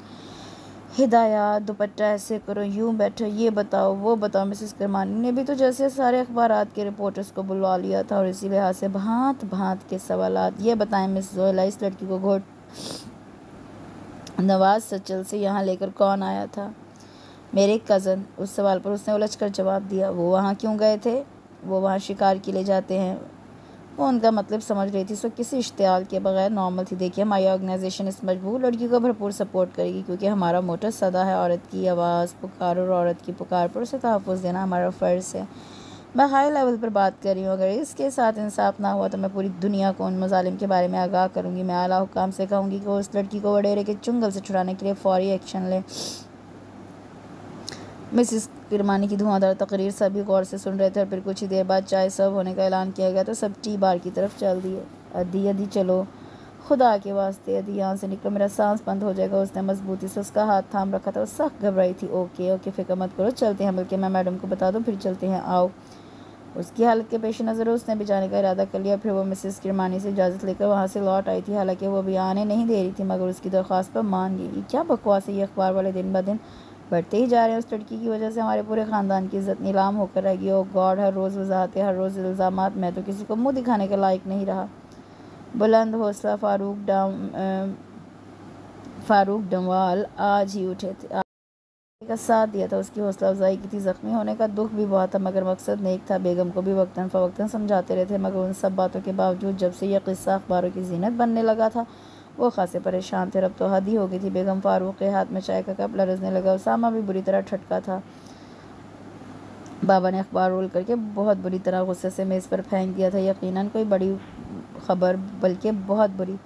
हिदायत, दुपट्टा ऐसे करो, यूं बैठो, ये बताओ, वो बताओ। मिसेस किरमानी ने भी तो जैसे सारे अखबारात के रिपोर्टर्स को बुलवा लिया था और इसी लिहाज से भांत भांत के सवालात। ये बताएं मिस ज़ोला, इस लड़की को घोट नवाज सचल से यहाँ लेकर कौन आया था। मेरे कज़न। उस सवाल पर उसने उलझकर जवाब दिया। वो वहाँ क्यों गए थे? वो वहाँ शिकार के लिए जाते हैं। वो उनका मतलब समझ रही थी, सो किसी इश्तियाल के बगैर नॉर्मल थी। देखिए, हमारी ऑर्गेनाइजेशन इस मजबूर लड़की को भरपूर सपोर्ट करेगी क्योंकि हमारा मोटो सदा है औरत की आवाज़ पुकार और औरत की पुकार पर उसे तहफ़्फ़ुज़ देना हमारा फ़र्ज़ है। मैं हाई लेवल पर बात कर रही हूँ। अगर इसके साथ इंसाफ ना हुआ तो मैं पूरी दुनिया को उन मज़ालिम के बारे में आगाह करूँगी। मैं आला हुकाम से कहूँगी कि उस लड़की को वडेरे के चुंगल से छुड़ाने के लिए फ़ौरी एक्शन लें। मिसेस किरमानी की धुआंधार तकरीर सभी गौर से सुन रहे थे और फिर कुछ ही देर बाद चाय सर्व होने का ऐलान किया गया तो सब टी बार की तरफ चल दिए। अदी चलो, खुदा के वास्ते अदी यहाँ से निकलो, मेरा सांस बंद हो जाएगा। उसने मजबूती से उसका हाथ थाम रखा था। वो सख्त घबराई थी। ओके फिक्र मत करो, चलते हैं, बल्कि मैं मैडम को बता दूँ, फिर चलते हैं, आओ। उसकी हालत के पेश नज़र उसने भी जाने का इरादा कर लिया। फिर वो मिसेस किरमानी से इजाज़त लेकर वहाँ से लौट आई थी। हालांकि वो भी आने नहीं दे रही थी, मगर उसकी दरख्वास्त पर मान गई। क्या बकवास है, ये अखबार वाले दिन ब दिन बढ़ते ही जा रहे हैं। उस लड़की की वजह से हमारे पूरे ख़ानदान की इज़्ज़त नीलाम होकर रहेगी। ओ गॉड, हर रोज़ वजाहतें, हर रोज़ इल्ज़ामात। मैं तो किसी को मुँह दिखाने के लायक नहीं रहा। बुलंद हौसला फ़ारूक डंवाल आज ही उठे थे, का साथ दिया था। उसकी हौसला अफजाई की थी। ज़ख्मी होने का दुख भी बहुत था मगर मकसद नेक था। बेगम को भी वक्तन फ़वक्तन समझाते रहे थे, मगर उन सब बातों के बावजूद जब से यह किस्सा अखबारों की जीनत बनने लगा था वो खासे परेशान थे। अब तो हद ही हो गई थी। बेगम फ़ारूक के हाथ में चाय का कप लरजने लगा। उसामा भी बुरी तरह ठटका था। बाबा ने अखबार रोल करके बहुत बुरी तरह गुस्से से मेज़ पर फेंक दिया था। यकीनन कोई बड़ी खबर, बल्कि बहुत बुरी।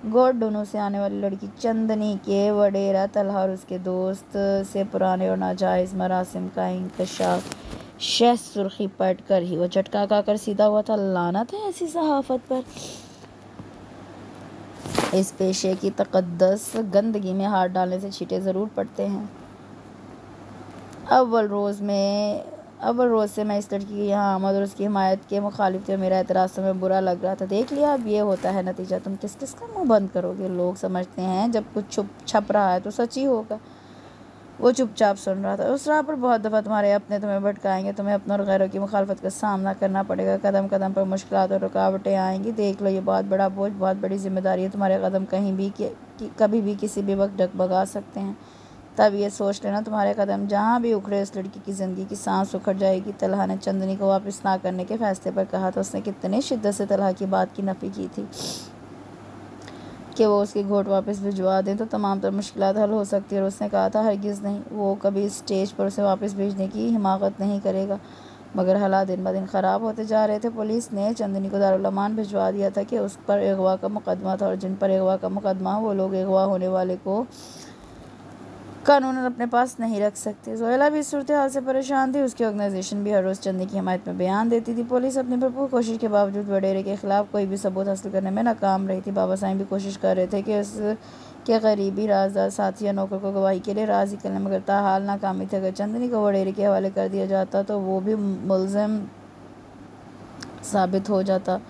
गोरडोनों से आने वाली लड़की चंदनी के वडेरा तलहा और उसके दोस्त से पुराने और नाजायज़ मरासिम का इंकशाफ। शह सुर्खी पट कर ही वो झटका खाकर सीधा हुआ था। लानत है ऐसी सहाफ़त पर। इस पेशे की तक़द्दस गंदगी में हाथ डालने से छींटे ज़रूर पड़ते हैं। अव्वल रोज़ से मैं इस लड़की की यहाँ आमद और उसकी हिमायत के मुखालिफ थे। मेरा एतराज़ तुम्हें बुरा लग रहा था। देख लिया, अब ये होता है नतीजा। तुम किस किस का मुँह बंद करोगे? लोग समझते हैं जब कुछ छप रहा है तो सच ही होगा। वो चुपचाप सुन रहा था। उस राह पर बहुत दफ़ा तुम्हारे अपने तुम्हें भटकाएंगे। तुम्हें अपनों और गैरों की मुखालफत का सामना करना पड़ेगा। कदम कदम पर मुश्किलात और रुकावटें आएंगी। देख लो, ये बहुत बड़ा बोझ, बहुत बड़ी जिम्मेदारी है। तुम्हारे कदम कभी भी किसी भी वक्त डगमगा सकते हैं। तब ये सोच लेना, तुम्हारे कदम जहाँ भी उखड़े उस लड़की की ज़िंदगी की सांस उखड़ जाएगी। तलहा ने चंदनी को वापस ना करने के फैसले पर कहा था। उसने कितने शिद्दत से तलहा की बात की नफ़ी की थी कि वो उसकी घोट वापस भिजवा दें तो तमाम तर मुश्किलात हल हो सकती है। और उसने कहा था हरगिज़ नहीं, वो कभी इस स्टेज पर उसे वापस भेजने की हिमाकत नहीं करेगा। मगर हालात दिन ब दिन ख़राब होते जा रहे थे। पुलिस ने चंदनी को दारुल अमान भिजवा दिया था कि उस पर अगवा का मुकदमा था, और जिन पर अगवा का मुकदमा वो लोग अगवा होने वाले को कानूनन अपने पास नहीं रख सकते। जोएला भी इस सूरत हाल से परेशान थी। उसकी ऑर्गेनाइजेशन भी हर रोज़ चंदी की हिमायत में बयान देती थी। पुलिस अपनी भरपूर कोशिश के बावजूद वडेरे के खिलाफ कोई भी सबूत हासिल करने में नाकाम रही थी। बाबा साईं भी कोशिश कर रहे थे कि उसके करीबी राजदार साथी या नौकर को गवाही के लिए राज़ी कर लें, मगर ताहाल नाकामी थी। अगर चंदनी को वडेरे के हवाले कर दिया जाता तो वो भी मुलज़िम साबित हो जाता।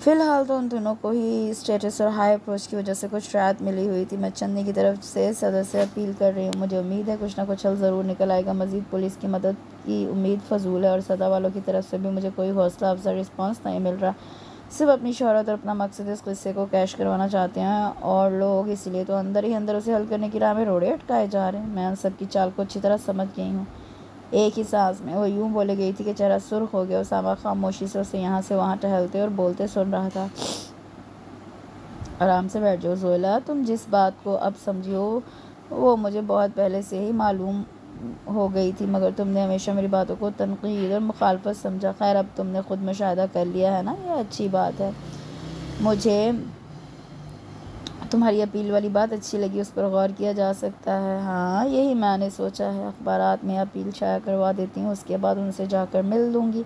फ़िलहाल तो उन दोनों को ही स्टेटस और हाई अप्रोच की वजह से कुछ राहत मिली हुई थी। मैं चंदी की तरफ से सदर से अपील कर रही हूँ। मुझे उम्मीद है कुछ ना कुछ हल ज़रूर निकल आएगा। मज़ीद पुलिस की मदद की उम्मीद फ़जूल है, और सदा वालों की तरफ से भी मुझे कोई हौसला अफजा रिस्पॉन्स नहीं मिल रहा। सिर्फ अपनी शोहरत और अपना मकसद इस किस्से को कैश करवाना चाहते हैं और लोग, इसलिए तो अंदर ही अंदर उसे हल करने की राह में रोड़े अटकाए जा रहे हैं। मैं उन सब की चाल को अच्छी तरह समझ गई हूँ। एक ही सांस में वो यूं बोले गई थी कि चेहरा सुर्ख हो गया। उसामा खामोशी से उसे यहाँ से वहाँ टहलते और बोलते सुन रहा था। आराम से बैठ जाओ जोएला, तुम जिस बात को अब समझी हो वो मुझे बहुत पहले से ही मालूम हो गई थी, मगर तुमने हमेशा मेरी बातों को तनकीद और मुखालफत समझा। खैर, अब तुमने खुद मुशाहिदा कर लिया है ना, यह अच्छी बात है। मुझे तुम्हारी अपील वाली बात अच्छी लगी, उस पर गौर किया जा सकता है। हाँ, यही मैंने सोचा है। अखबारात में अपील शाया करवा देती हूँ, उसके बाद उनसे जाकर मिल लूँगी।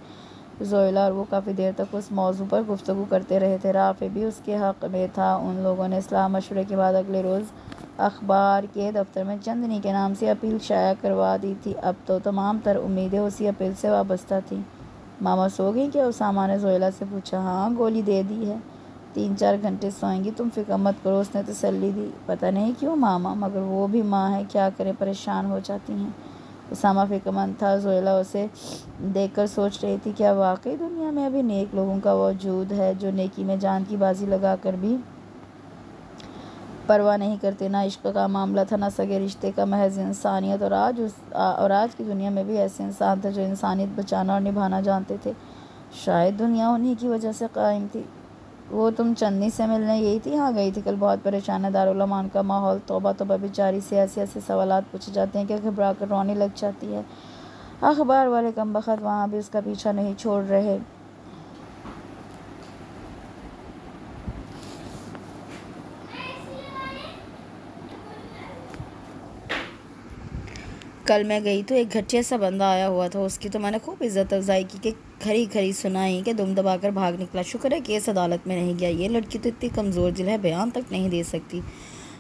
जोएला और वो काफ़ी देर तक उस मौजू पर गुफ्तगू करते रहे थे। राफ़े भी उसके हक़ में था। उन लोगों ने सलाह मशवरे के बाद अगले रोज़ अखबार के दफ्तर में चंदनी के नाम से अपील शाया करवा दी थी। अब तो तमाम तर उम्मीदें उसी अपील से वाबस्ता थीं। मामा सो गई क्या? उसामा ने जोएला से पूछा। हाँ, गोली दे दी है, 3-4 घंटे सोएंगी, तुम फिक्र मत करो, उसने तसल्ली दी। पता नहीं क्यों मामा, मगर वो भी माँ है, क्या करें, परेशान हो जाती हैं। उसामा फिक्रमंद था। जोएला उसे देखकर सोच रही थी, क्या वाकई दुनिया में अभी नेक लोगों का वजूद है जो नेकी में जान की बाजी लगा कर भी परवाह नहीं करते। ना इश्क का मामला था, ना सगे रिश्ते का, महज इंसानियत। और आज की दुनिया में भी ऐसे इंसान थे जो इंसानियत बचाना और निभाना जानते थे। शायद दुनिया उन्हीं की वजह से कायम थी। वो तुम चन्नी से मिलने यही थी? हाँ, गई थी। कल बहुत परेशान है। दारुल अमान का माहौल, तौबा तौबा, बेचारी से ऐसे ऐसे सवालात पूछे जाते हैं कि घबरा कर रोने लग जाती है। अखबार वाले कमबख्त वहाँ भी उसका पीछा नहीं छोड़ रहे। कल मैं गई तो एक घटिया सा बंदा आया हुआ था। उसकी तो मैंने खूब इज्जत अफजाई की कि खरी खरी सुनाई कि दुम दबाकर भाग निकला। शुक्र है केस अदालत में नहीं गया। ये लड़की तो इतनी कमज़ोर दिल है, बयान तक नहीं दे सकती।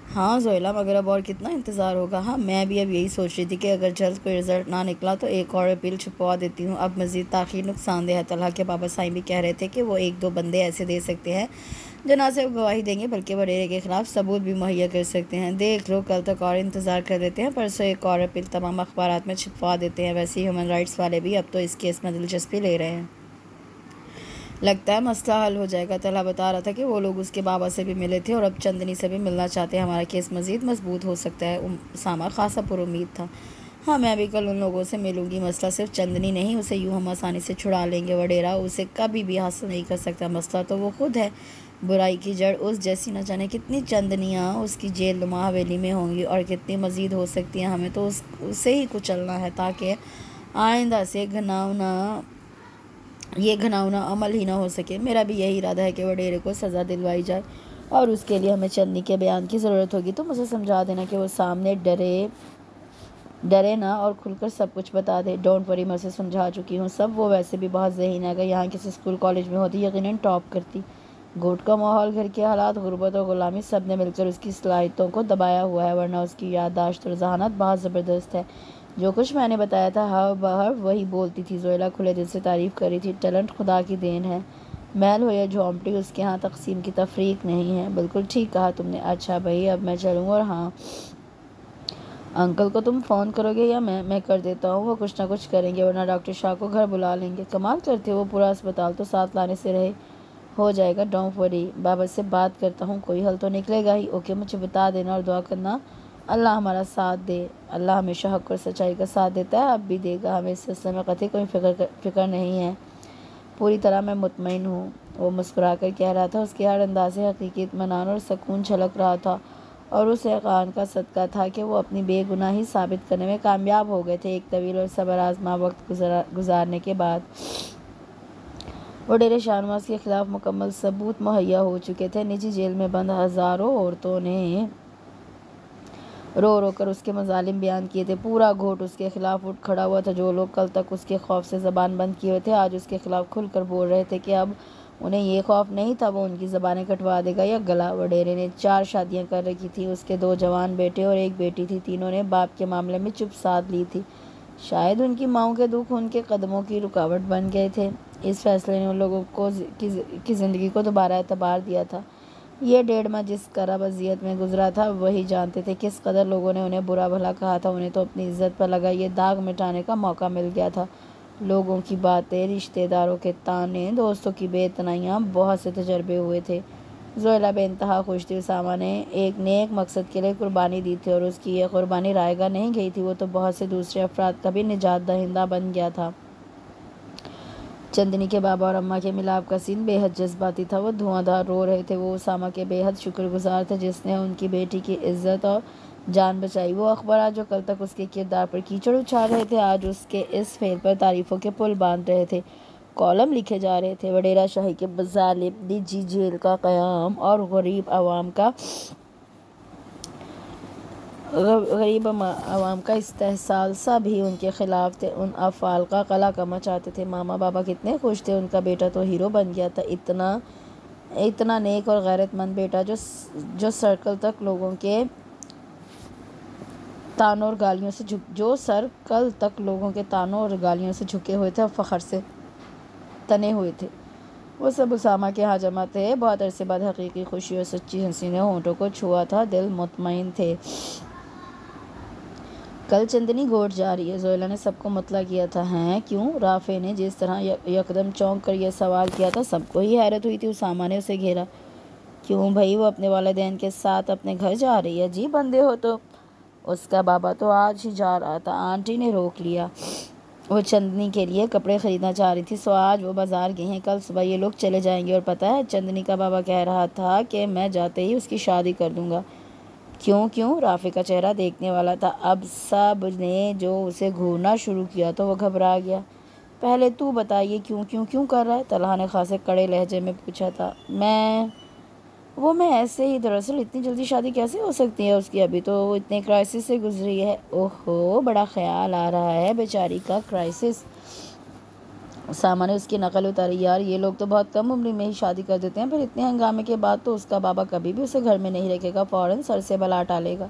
हाँ जोएला, मगर अब और कितना इंतज़ार होगा। हाँ, मैं भी अब यही सोच रही थी कि अगर जल्द कोई रिज़ल्ट ना निकला तो एक और अपील छुपवा देती हूँ। अब मज़ीद ताख़ीर नुकसानदेह है। तलहा के बाबा साईं भी कह रहे थे कि वो 1-2 बंदे ऐसे दे सकते हैं जो ना सिर्फ गवाही देंगे बल्कि वडेरे के ख़िलाफ़ सबूत भी मुहैया कर सकते हैं। देख लो, कल तक और इंतज़ार कर देते हैं, परसों एक और अपील तमाम अखबारात में छपवा देते हैं। वैसे ही ह्यूमन राइट्स वाले भी अब तो इस केस में दिलचस्पी ले रहे हैं। लगता है मसला हल हो जाएगा। तलहा बता रहा था कि वो लोग उसके बाबा से भी मिले थे और अब चंदनी से भी मिलना चाहते हैं। हमारा केस मज़ीद मजबूत हो सकता है। उसामा खासा पुरुमीद था। हाँ, मैं भी कल उन लोगों से मिलूंगी। मसला सिर्फ चंदनी नहीं, उसे यूँ हम आसानी से छुड़ा लेंगे। वडेरा उसे कभी भी हासिल नहीं कर सकता। मसला तो वो खुद है। बुराई की जड़ उस जैसी न जाने कितनी चंदनियाँ उसकी जेल नुमा हवेली में होंगी और कितनी मज़ीद हो सकती हैं। हमें तो उसे ही कुचलना है ताकि आइंदा से ये घिनौना अमल ही ना हो सके। मेरा भी यही इरादा है कि वडेरे को सज़ा दिलवाई जाए, और उसके लिए हमें चंदनी के बयान की ज़रूरत होगी। तो मुझे समझा देना कि वो सामने डरे ना और खुलकर सब कुछ बता दे। डोंट वरी, मैं उसे समझा चुकी हूँ सब। वो वैसे भी बहुत ज़हीन है। अगर यहाँ किसी स्कूल कॉलेज में होती यकीनन टॉप करती। घोट का माहौल, घर के हालात, गुर्बत और ग़ुलामी, सब ने मिलकर उसकी सलाहियतों को दबाया हुआ है, वरना उसकी याददाश्त और ज़हानत बहुत ज़बरदस्त है। जो कुछ मैंने बताया था हर बार वही बोलती थी। जोएला खुले दिल से तारीफ़ कर रही थी। टैलेंट खुदा की देन है। महल हो या झोंपड़ी, उसके यहाँ तकसीम की तफरीक नहीं है। बिल्कुल ठीक कहा तुमने। अच्छा भाई, अब मैं चलूँ। और हाँ, अंकल को तुम फ़ोन करोगे या मैं कर देता हूँ? वो कुछ ना कुछ करेंगे, वरना डॉक्टर शाह को घर बुला लेंगे। कमाल करते हो, वो पूरा अस्पताल तो साथ लाने से रहे हो जाएगा। डोंट वरी, बाबा से बात करता हूँ, कोई हल तो निकलेगा ही। ओके, मुझे बता देना और दुआ करना अल्लाह हमारा साथ दे। अल्लाह हमेशा हक़ और सच्चाई का साथ देता है, अब भी देगा। हमें इस सिलसिले में कतई कोई फ़िक्र नहीं है। पूरी तरह मैं मुतमईन हूँ। वो मुस्कुराकर कह रहा था। उसके हर अंदाज से हकीकी इत्मीनान और सुकून झलक रहा था, और उस यकीन का सदका था कि वो अपनी बेगुनाही साबित करने में कामयाब हो गए थे। एक तवील और सब्र आज़मा वक्त गुजारने के बाद वडेरे शाहनवाज के खिलाफ मुकम्मल सबूत मुहैया हो चुके थे। निजी जेल में बंद हज़ारों औरतों ने रो रो कर उसके मजालिम बयान किए थे। पूरा घोट उसके खिलाफ उठ खड़ा हुआ था। जो लोग कल तक उसके खौफ से ज़बान बंद किए हुए थे, आज उसके खिलाफ खुलकर बोल रहे थे कि अब उन्हें ये खौफ नहीं था वो उनकी ज़बानें कटवा देगा या गला। वडेरे ने 4 शादियां कर रखी थी। उसके 2 जवान बेटे और 1 बेटी थी। तीनों ने बाप के मामले में चुप साध ली थी। शायद उनकी माँओं के दुख उनके कदमों की रुकावट बन गए थे। इस फैसले ने उन लोगों को की ज़िंदगी को दोबारा एतबार दिया था। ये 1.5 माह जिस करब अजियत में गुजरा था, वही जानते थे किस कदर लोगों ने उन्हें बुरा भला कहा था। उन्हें तो अपनी इज्जत पर लगा ये दाग मिटाने का मौका मिल गया था। लोगों की बातें, रिश्तेदारों के ताने, दोस्तों की बेतनाइयाँ, बहुत से तजर्बे हुए थे। ज़ोयला बेइंतहा खुश थी। उसामा ने एक नेक मकसद के लिए कुर्बानी दी थी, और उसकी यह कुर्बानी रायगा नहीं गई थी। वो तो बहुत से दूसरे अफराद का भी निजात दहिंदा बन गया था। चंदनी के बाबा और अम्मा के मिलाप का सीन बेहद जज्बाती था। वो धुआंधार रो रहे थे। वो उसामा के बेहद शुक्रगुजार थे जिसने उनकी बेटी की इज्जत और जान बचाई। वो अखबार जो कल तक उसके किरदार पर कीचड़ उछाल रहे थे, आज उसके इस फेल पर तारीफ़ों के पुल बांध रहे थे, कॉलम लिखे जा रहे थे। वडेरा शाही के बज़ालिम निजी जेल का क़याम और गरीब आवाम का इस्तेहसाल सभी उनके ख़िलाफ़ थे। उन अफ़ाल का कला कमा चाहते थे। मामा बाबा कितने खुश थे। उनका बेटा तो हीरो बन गया था। इतना नेक और गैरतमंद बेटा जो सर्कल तक लोगों के तानों और गालियों से झुके हुए थे और फ़ख्र से तने हुए थे। वो सब उसामा के यहाँ जमा थे। बहुत अरसे बाद हकीकी खुशी और सच्ची हंसी ने होंठों को छुआ था। दिल मुतमईन थे। कल चंदनी गोट जा रही है, ज़ोयला ने सबको मतला किया था। हैं क्यों? राफ़े ने जिस तरह यकदम चौंक कर यह सवाल किया था, सबको ही हैरत हुई थी। उसामा ने उसे घेरा। क्यों भाई? वो अपने वालिदैन के साथ अपने घर जा रही है। जी बंदे हो तो। उसका बाबा तो आज ही जा रहा था, आंटी ने रोक लिया। वो चंदनी के लिए कपड़े ख़रीदना चाह रही थी, सो आज वो बाज़ार गए हैं। कल सुबह ये लोग चले जाएंगे। और पता है, चंदनी का बाबा कह रहा था कि मैं जाते ही उसकी शादी कर दूंगा। क्यों? राफ़े का चेहरा देखने वाला था। अब सब ने जो उसे घूरना शुरू किया तो वो घबरा गया। पहले तू बताइए क्यों कर रहा है? तलहा ने खासे कड़े लहजे में पूछा था। मैं ऐसे ही। दरअसल इतनी जल्दी शादी कैसे हो सकती है उसकी? अभी तो वो इतने क्राइसिस से गुजरी है। ओहो, बड़ा ख्याल आ रहा है बेचारी का। क्राइसिस? उसामा ने उसकी नकल उतारी। यार, ये लोग तो बहुत कम उम्र में ही शादी कर देते हैं, फिर इतने हंगामे के बाद तो उसका बाबा कभी भी उसे घर में नहीं रखेगा, फ़ौरन सर से बला टालेगा।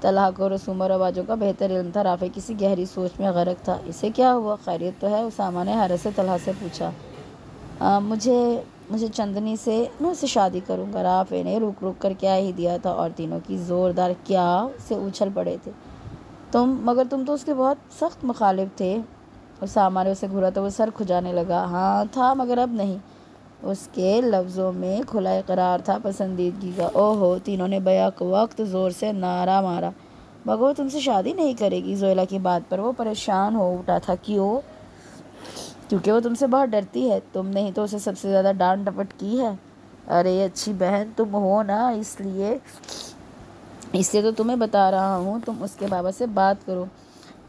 तलहा को रसूम और रवाजों का बेहतर इल्म था। राफ़े किसी गहरी सोच में गर्क था। इसे क्या हुआ? खैरियत तो है? उसामा ने हैरत से तलहा से पूछा। मुझे चंदनी से, मैं उससे शादी करूँगा। राफ़े ने रुक कर क्या ही दिया था, और तीनों की ज़ोरदार क्या से उछल पड़े थे। मगर तुम तो उसके बहुत सख्त मुखालिफ थे। उसामा ने उसे घूरा तो वो सर खुजाने लगा। हाँ था, मगर अब नहीं। उसके लफ्ज़ों में खुला इकरार था पसंदीदगी का। ओहो, तीनों ने बैक वक्त ज़ोर से नारा मारा। मगर वो तुमसे शादी नहीं करेगी। ज़ोयला की बात पर वो परेशान हो उठा था। क्यों? क्योंकि वो तुमसे बहुत डरती है। तुमने ही तो उसे सबसे ज़्यादा डांट डपट की है। अरे अच्छी बहन तुम हो ना, इसलिए तो तुम्हें बता रहा हूँ। तुम उसके बाबा से बात करो,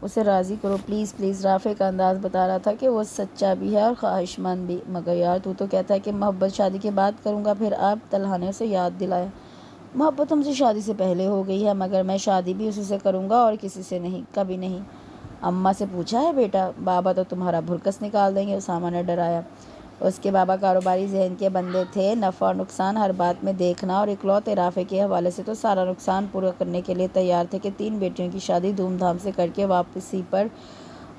उसे राज़ी करो, प्लीज़। राफ़े का अंदाज़ बता रहा था कि वो सच्चा भी है और ख्वाहिशमंद भी। मगर यार, तू तो कहता है कि मोहब्बत शादी के बाद करूँगा। फिर अब तलहा ने उसे याद दिलाया। मोहब्बत हमसे शादी से पहले हो गई है, मगर मैं शादी भी उसी से करूँगा और किसी से नहीं, कभी नहीं। अम्मा से पूछा है बेटा? बाबा तो तुम्हारा भुरकस निकाल देंगे, उसामा ने डराया। उसके बाबा कारोबारी जहन के बंदे थे। नफ़ा और नुकसान हर बात में देखना, और इकलौते राफ़े के हवाले से तो सारा नुकसान पूरा करने के लिए तैयार थे कि 3 बेटियों की शादी धूमधाम से करके वापसी पर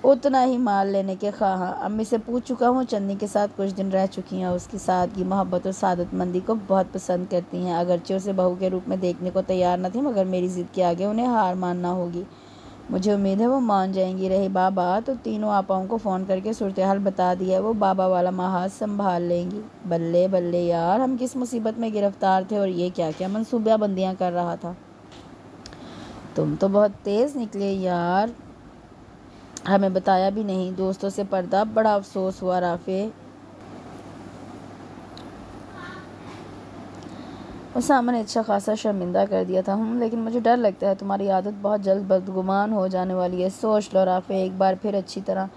उतना ही माल लेने के ख्वाह। अम्मी से पूछ चुका हूँ, चन्नी के साथ कुछ दिन रह चुकी हैं। उसकी सादगी, मोहब्बत और सादतमंदी को बहुत पसंद करती हैं। अगरचे उसे बहू के रूप में देखने को तैयार न थी, मगर मेरी ज़िद के आगे उन्हें हार मानना होगी। मुझे उम्मीद है वो मान जाएंगी। रही बाबा, तो तीनों आपाओं को फ़ोन करके सूरत हाल बता दिया। वो बाबा वाला महाज संभाल लेंगी। बल्ले यार, हम किस मुसीबत में गिरफ्तार थे और ये क्या क्या मनसूबाबंदियाँ कर रहा था। तुम तो बहुत तेज़ निकले यार, हमें बताया भी नहीं। दोस्तों से पर्दा, बड़ा अफसोस हुआ। राफ़े उसामा ने अच्छा खासा शर्मिंदा कर दिया था। लेकिन मुझे डर लगता है तुम्हारी आदत बहुत जल्द बदगुमान हो जाने वाली है। सोच लो राफे एक बार फिर अच्छी तरह।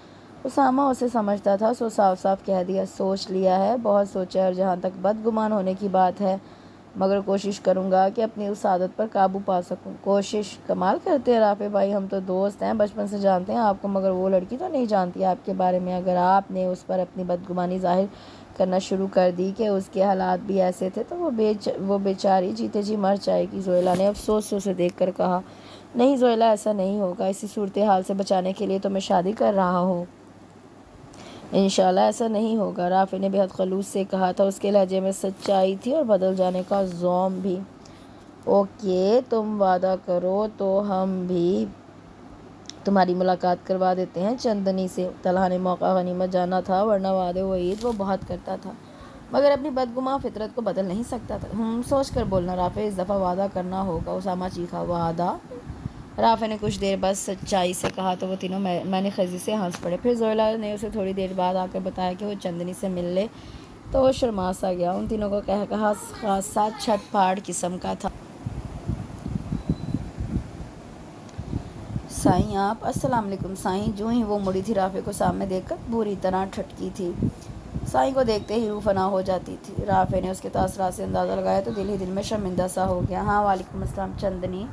उसामा उसे समझता था, सो साफ साफ कह दिया, सोच लिया है, बहुत सोचा है। और जहाँ तक बदगुमान होने की बात है, मगर कोशिश करूँगा कि अपनी उस आदत पर काबू पा सकूँ। कोशिश? कमाल करते हैं राफे भाई, हम तो दोस्त हैं, बचपन से जानते हैं आपको, मगर वो लड़की तो नहीं जानती आपके बारे में। अगर आपने उस पर अपनी बदगुमानी जाहिर करना शुरू कर दी कि उसके हालात भी ऐसे थे, तो वो बेचारी जीते जी मर जाएगी। जोएला ने अफसोस से उसे देख कर कहा, नहीं जोएला, ऐसा नहीं होगा। इसी सूरत हाल से बचाने के लिए तो मैं शादी कर रहा हूँ। इंशाल्लाह ऐसा नहीं होगा, राफे ने बेहद खलूस से कहा था। उसके लहजे में सच्चाई थी और बदल जाने का ज़ौम भी। ओके, तुम वादा करो तो हम भी तुम्हारी मुलाकात करवा देते हैं चंदनी से। तलहा ने मौका गनीमत जाना था, वरना वादे वईद वो बहुत करता था, मगर अपनी बदगुमा फितरत को बदल नहीं सकता था। सोच कर बोलना राफे, इस दफ़ा वादा करना होगा। उसामा चीखा, वादा? राफे ने कुछ देर बाद सच्चाई से कहा तो वो तीनों मैंने खजी से हंस पड़े। फिर जोएला ने उसे थोड़ी देर बाद आकर बताया कि वो चंदनी से मिल ले, तो वो शर्मा सा गया। उन तीनों को कहा खासा छटपाड़ किस्म का था। साईं आप? अस्सलाम वालेकुम साईं। जो ही वो मुड़ी थी, राफे को सामने देखकर बुरी तरह ठटकी थी। साईं को देखते ही रूह फना हो जाती थी। राफे ने उसके तासरात से अंदाज़ा लगाया तो दिल ही दिल में शर्मिंदा सा हो गया। हाँ वालेकुम अस्सलाम चंदनी,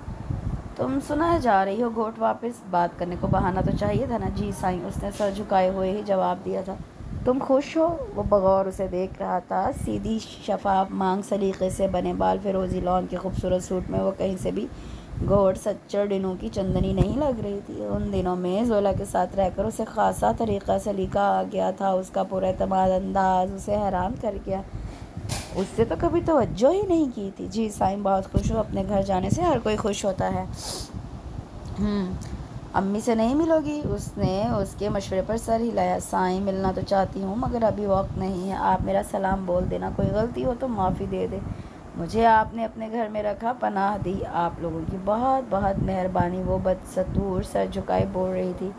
तुम सुना जा रही हो घोट वापस? बात करने को बहाना तो चाहिए था ना। जी साईं, उसने सर झुकाए हुए ही जवाब दिया था। तुम खुश हो? वो बगौर उसे देख रहा था। सीधी शफाफ मांग, सलीके से बने बाल, फिरोजी लॉन के खूबसूरत सूट में वो कहीं से भी घोट सच्चर दिनों की चंदनी नहीं लग रही थी। उन दिनों में जोला के साथ रहकर उसे खासा तरीक़ा सलीका आ गया था। उसका पूरा एतमाद अंदाज उसे हैरान कर गया। उससे तो कभी तवज्जो ही नहीं की थी। जी साईं, बहुत खुश हूँ, अपने घर जाने से हर कोई खुश होता है। अम्मी से नहीं मिलोगी? उसने उसके मशवरे पर सर हिलाया। साईं, मिलना तो चाहती हूँ, मगर अभी वक्त नहीं है। आप मेरा सलाम बोल देना, कोई गलती हो तो माफ़ी दे दे। मुझे आपने अपने घर में रखा, पनाह दी, आप लोगों की बहुत बहुत मेहरबानी। वो बदसतूर सर झुकाए बोल रही थी।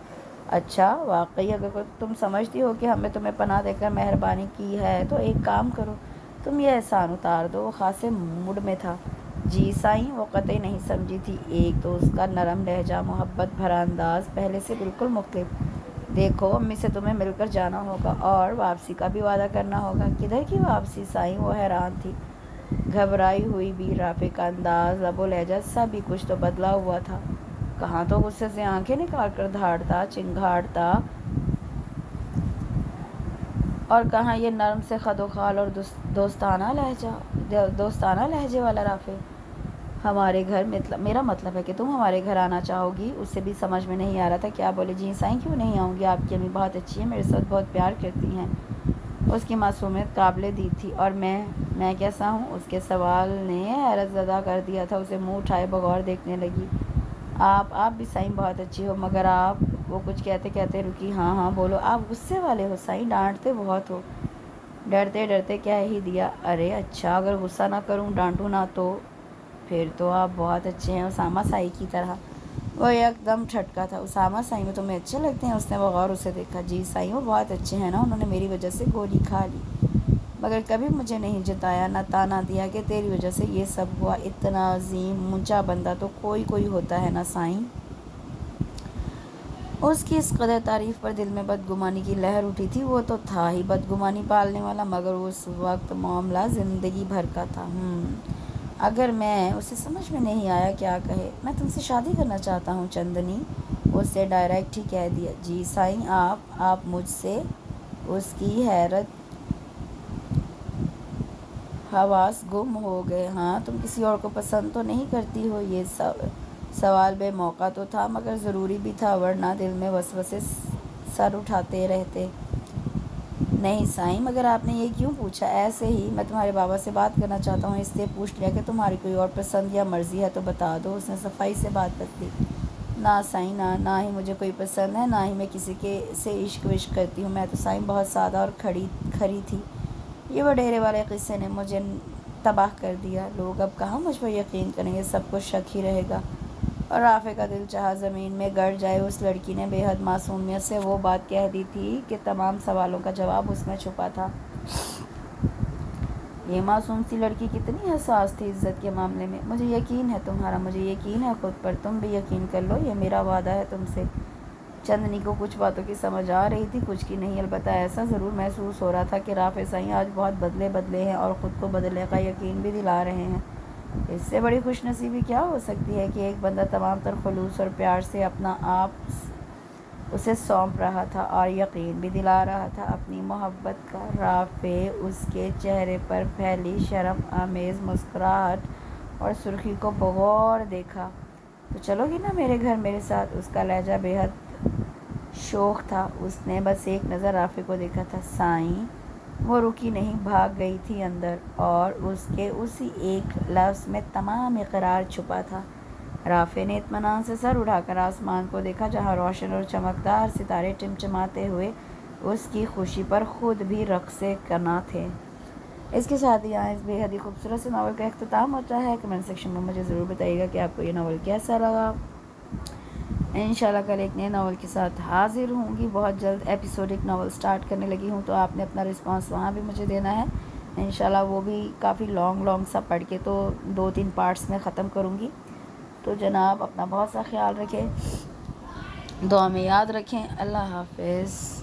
अच्छा, वाकई अगर तुम समझती हो कि हमें तुम्हें पनाह देकर मेहरबानी की है, तो एक काम करो, तुम ये एहसान उतार दो। वो खासे मूड में था। जी साईं, वो कतई नहीं समझी थी। एक तो उसका नरम लहजा, मोहब्बत भरा अंदाज, पहले से बिल्कुल मुख्तलिफ। देखो, अम्मी से तुम्हें मिलकर जाना होगा और वापसी का भी वादा करना होगा। किधर की वापसी साईं? वो हैरान थी, घबराई हुई भी। राफे का अंदाज, लबो लहजा, सभी कुछ तो बदला हुआ था। कहाँ तो गुस्से से आंखें निकाल कर धाड़ता, चिंगाड़ता, और कहाँ ये नर्म से खदोखाल और दोस्ताना लहजे वाला राफे। हमारे घर मेरा मतलब है कि तुम हमारे घर आना चाहोगी। उससे भी समझ में नहीं आ रहा था क्या बोले। जी साईं, क्यों नहीं आऊँगी? आपकी अम्मी बहुत अच्छी है, मेरे साथ बहुत प्यार करती हैं। उसकी मासूमियत काबिले दी थी। और मैं कैसा हूँ? उसके सवाल ने हैरत ज़दा कर दिया था। उसे मुँह उठाए बगौर देखने लगी। आप भी साईं बहुत अच्छी हो, मगर आप, वो कुछ कहते कहते रुकी। हाँ हाँ बोलो। आप गुस्से वाले हो साईं, डांटते बहुत हो। डरते डरते कह ही दिया। अरे अच्छा, अगर गुस्सा ना करूँ, डांटूँ ना, तो फिर तो आप बहुत अच्छे हैं, उसामा साई की तरह। वो एकदम ठटका था। उसामा साई में तुम्हें अच्छे लगते हैं? उसने बगौर उसे देखा। जी साईं, वो बहुत अच्छे हैं ना, उन्होंने मेरी वजह से गोली खा ली, मगर कभी मुझे नहीं जताया, न ताना दिया कि तेरी वजह से ये सब हुआ। इतना अजीम ऊंचा बंदा तो कोई होता है ना साईं। उसकी इस कदर तारीफ़ पर दिल में बदगुमानी की लहर उठी थी। वो तो था ही बदगुमानी पालने वाला, मगर उस वक्त मामला ज़िंदगी भर का था। अगर मैं, उसे समझ में नहीं आया क्या कहे। मैं तुमसे शादी करना चाहता हूँ चंदनी, उससे डायरेक्ट ही कह दिया। जी साईं, आप मुझसे? उसकी हैरत, हवास गुम हो गए। हाँ, तुम किसी और को पसंद तो नहीं करती हो? ये सवाल बेमौका तो था, मगर ज़रूरी भी था, वरना दिल में वसवसे सर उठाते रहते। नहीं साईं, मगर आपने ये क्यों पूछा? ऐसे ही, मैं तुम्हारे बाबा से बात करना चाहता हूँ, इसलिए पूछ लिया कि तुम्हारी कोई और पसंद या मर्ज़ी है तो बता दो। उसने सफाई से बात बदली। ना साईं, ना ही मुझे कोई पसंद है, ना ही मैं किसी के से इश्क विश्क करती हूँ। मैं तो साईं बहुत सादा और खरी थी। ये वडेरे वाले किस्से ने मुझे तबाह कर दिया। लोग अब कहाँ मुझ पर यकीन करेंगे, सब कुछ शक ही रहेगा। और राफे का दिल चाहा ज़मीन में गड़ जाए। उस लड़की ने बेहद मासूमियत से वो बात कह दी थी कि तमाम सवालों का जवाब उसमें छुपा था। ये मासूम सी लड़की कितनी हसास थी इज़्ज़त के मामले में। मुझे यकीन है तुम्हारा, मुझे यकीन है खुद पर, तुम भी यकीन कर लो, ये मेरा वादा है तुमसे। चंदनी को कुछ बातों की समझ आ रही थी, कुछ की नहीं। अलबत्ता ऐसा ज़रूर महसूस हो रहा था कि राफ़े साईं आज बहुत बदले बदले हैं और ख़ुद को बदलने का यकीन भी दिला रहे हैं। इससे बड़ी खुशनसीबी क्या हो सकती है कि एक बंदा तमाम तर खुलूस और प्यार से अपना आप उसे सौंप रहा था और यकीन भी दिला रहा था अपनी मोहब्बत का। राफ़े उसके चेहरे पर फैली शर्म आमेज़ मुस्कुराहट और सुर्खी को बगौर देखा। तो चलोगी ना मेरे घर मेरे साथ? उसका लहजा बेहद शौक था। उसने बस एक नज़र राफ़े को देखा था। साईं, वो रुकी नहीं, भाग गई थी अंदर, और उसके उसी एक लफ्ज़ में तमाम इकरार छुपा था। राफ़े ने इत्मीनान से सर उठाकर आसमान को देखा, जहाँ रोशन और चमकदार सितारे टिमटिमाते हुए उसकी खुशी पर ख़ुद भी रक़्से करना थे। इसके साथ ही यहाँ इस बेहद ही खूबसूरत से नावल का अख्तिताम होता है। कमेंट सेक्शन में मुझे ज़रूर बताइएगा कि आपको ये नावल कैसा लगा। इंशाल्लाह कल एक नए नावल के साथ हाज़िर होंगी। बहुत जल्द एपिसोडिक नावल स्टार्ट करने लगी हूँ, तो आपने अपना रिस्पांस वहाँ भी मुझे देना है। इंशाल्लाह वो भी काफ़ी लॉन्ग सा पढ़ के तो 2-3 पार्ट्स में ख़त्म करूँगी। तो जनाब अपना बहुत सा ख्याल रखें, दुआ में याद रखें। अल्लाह हाफ़िज़।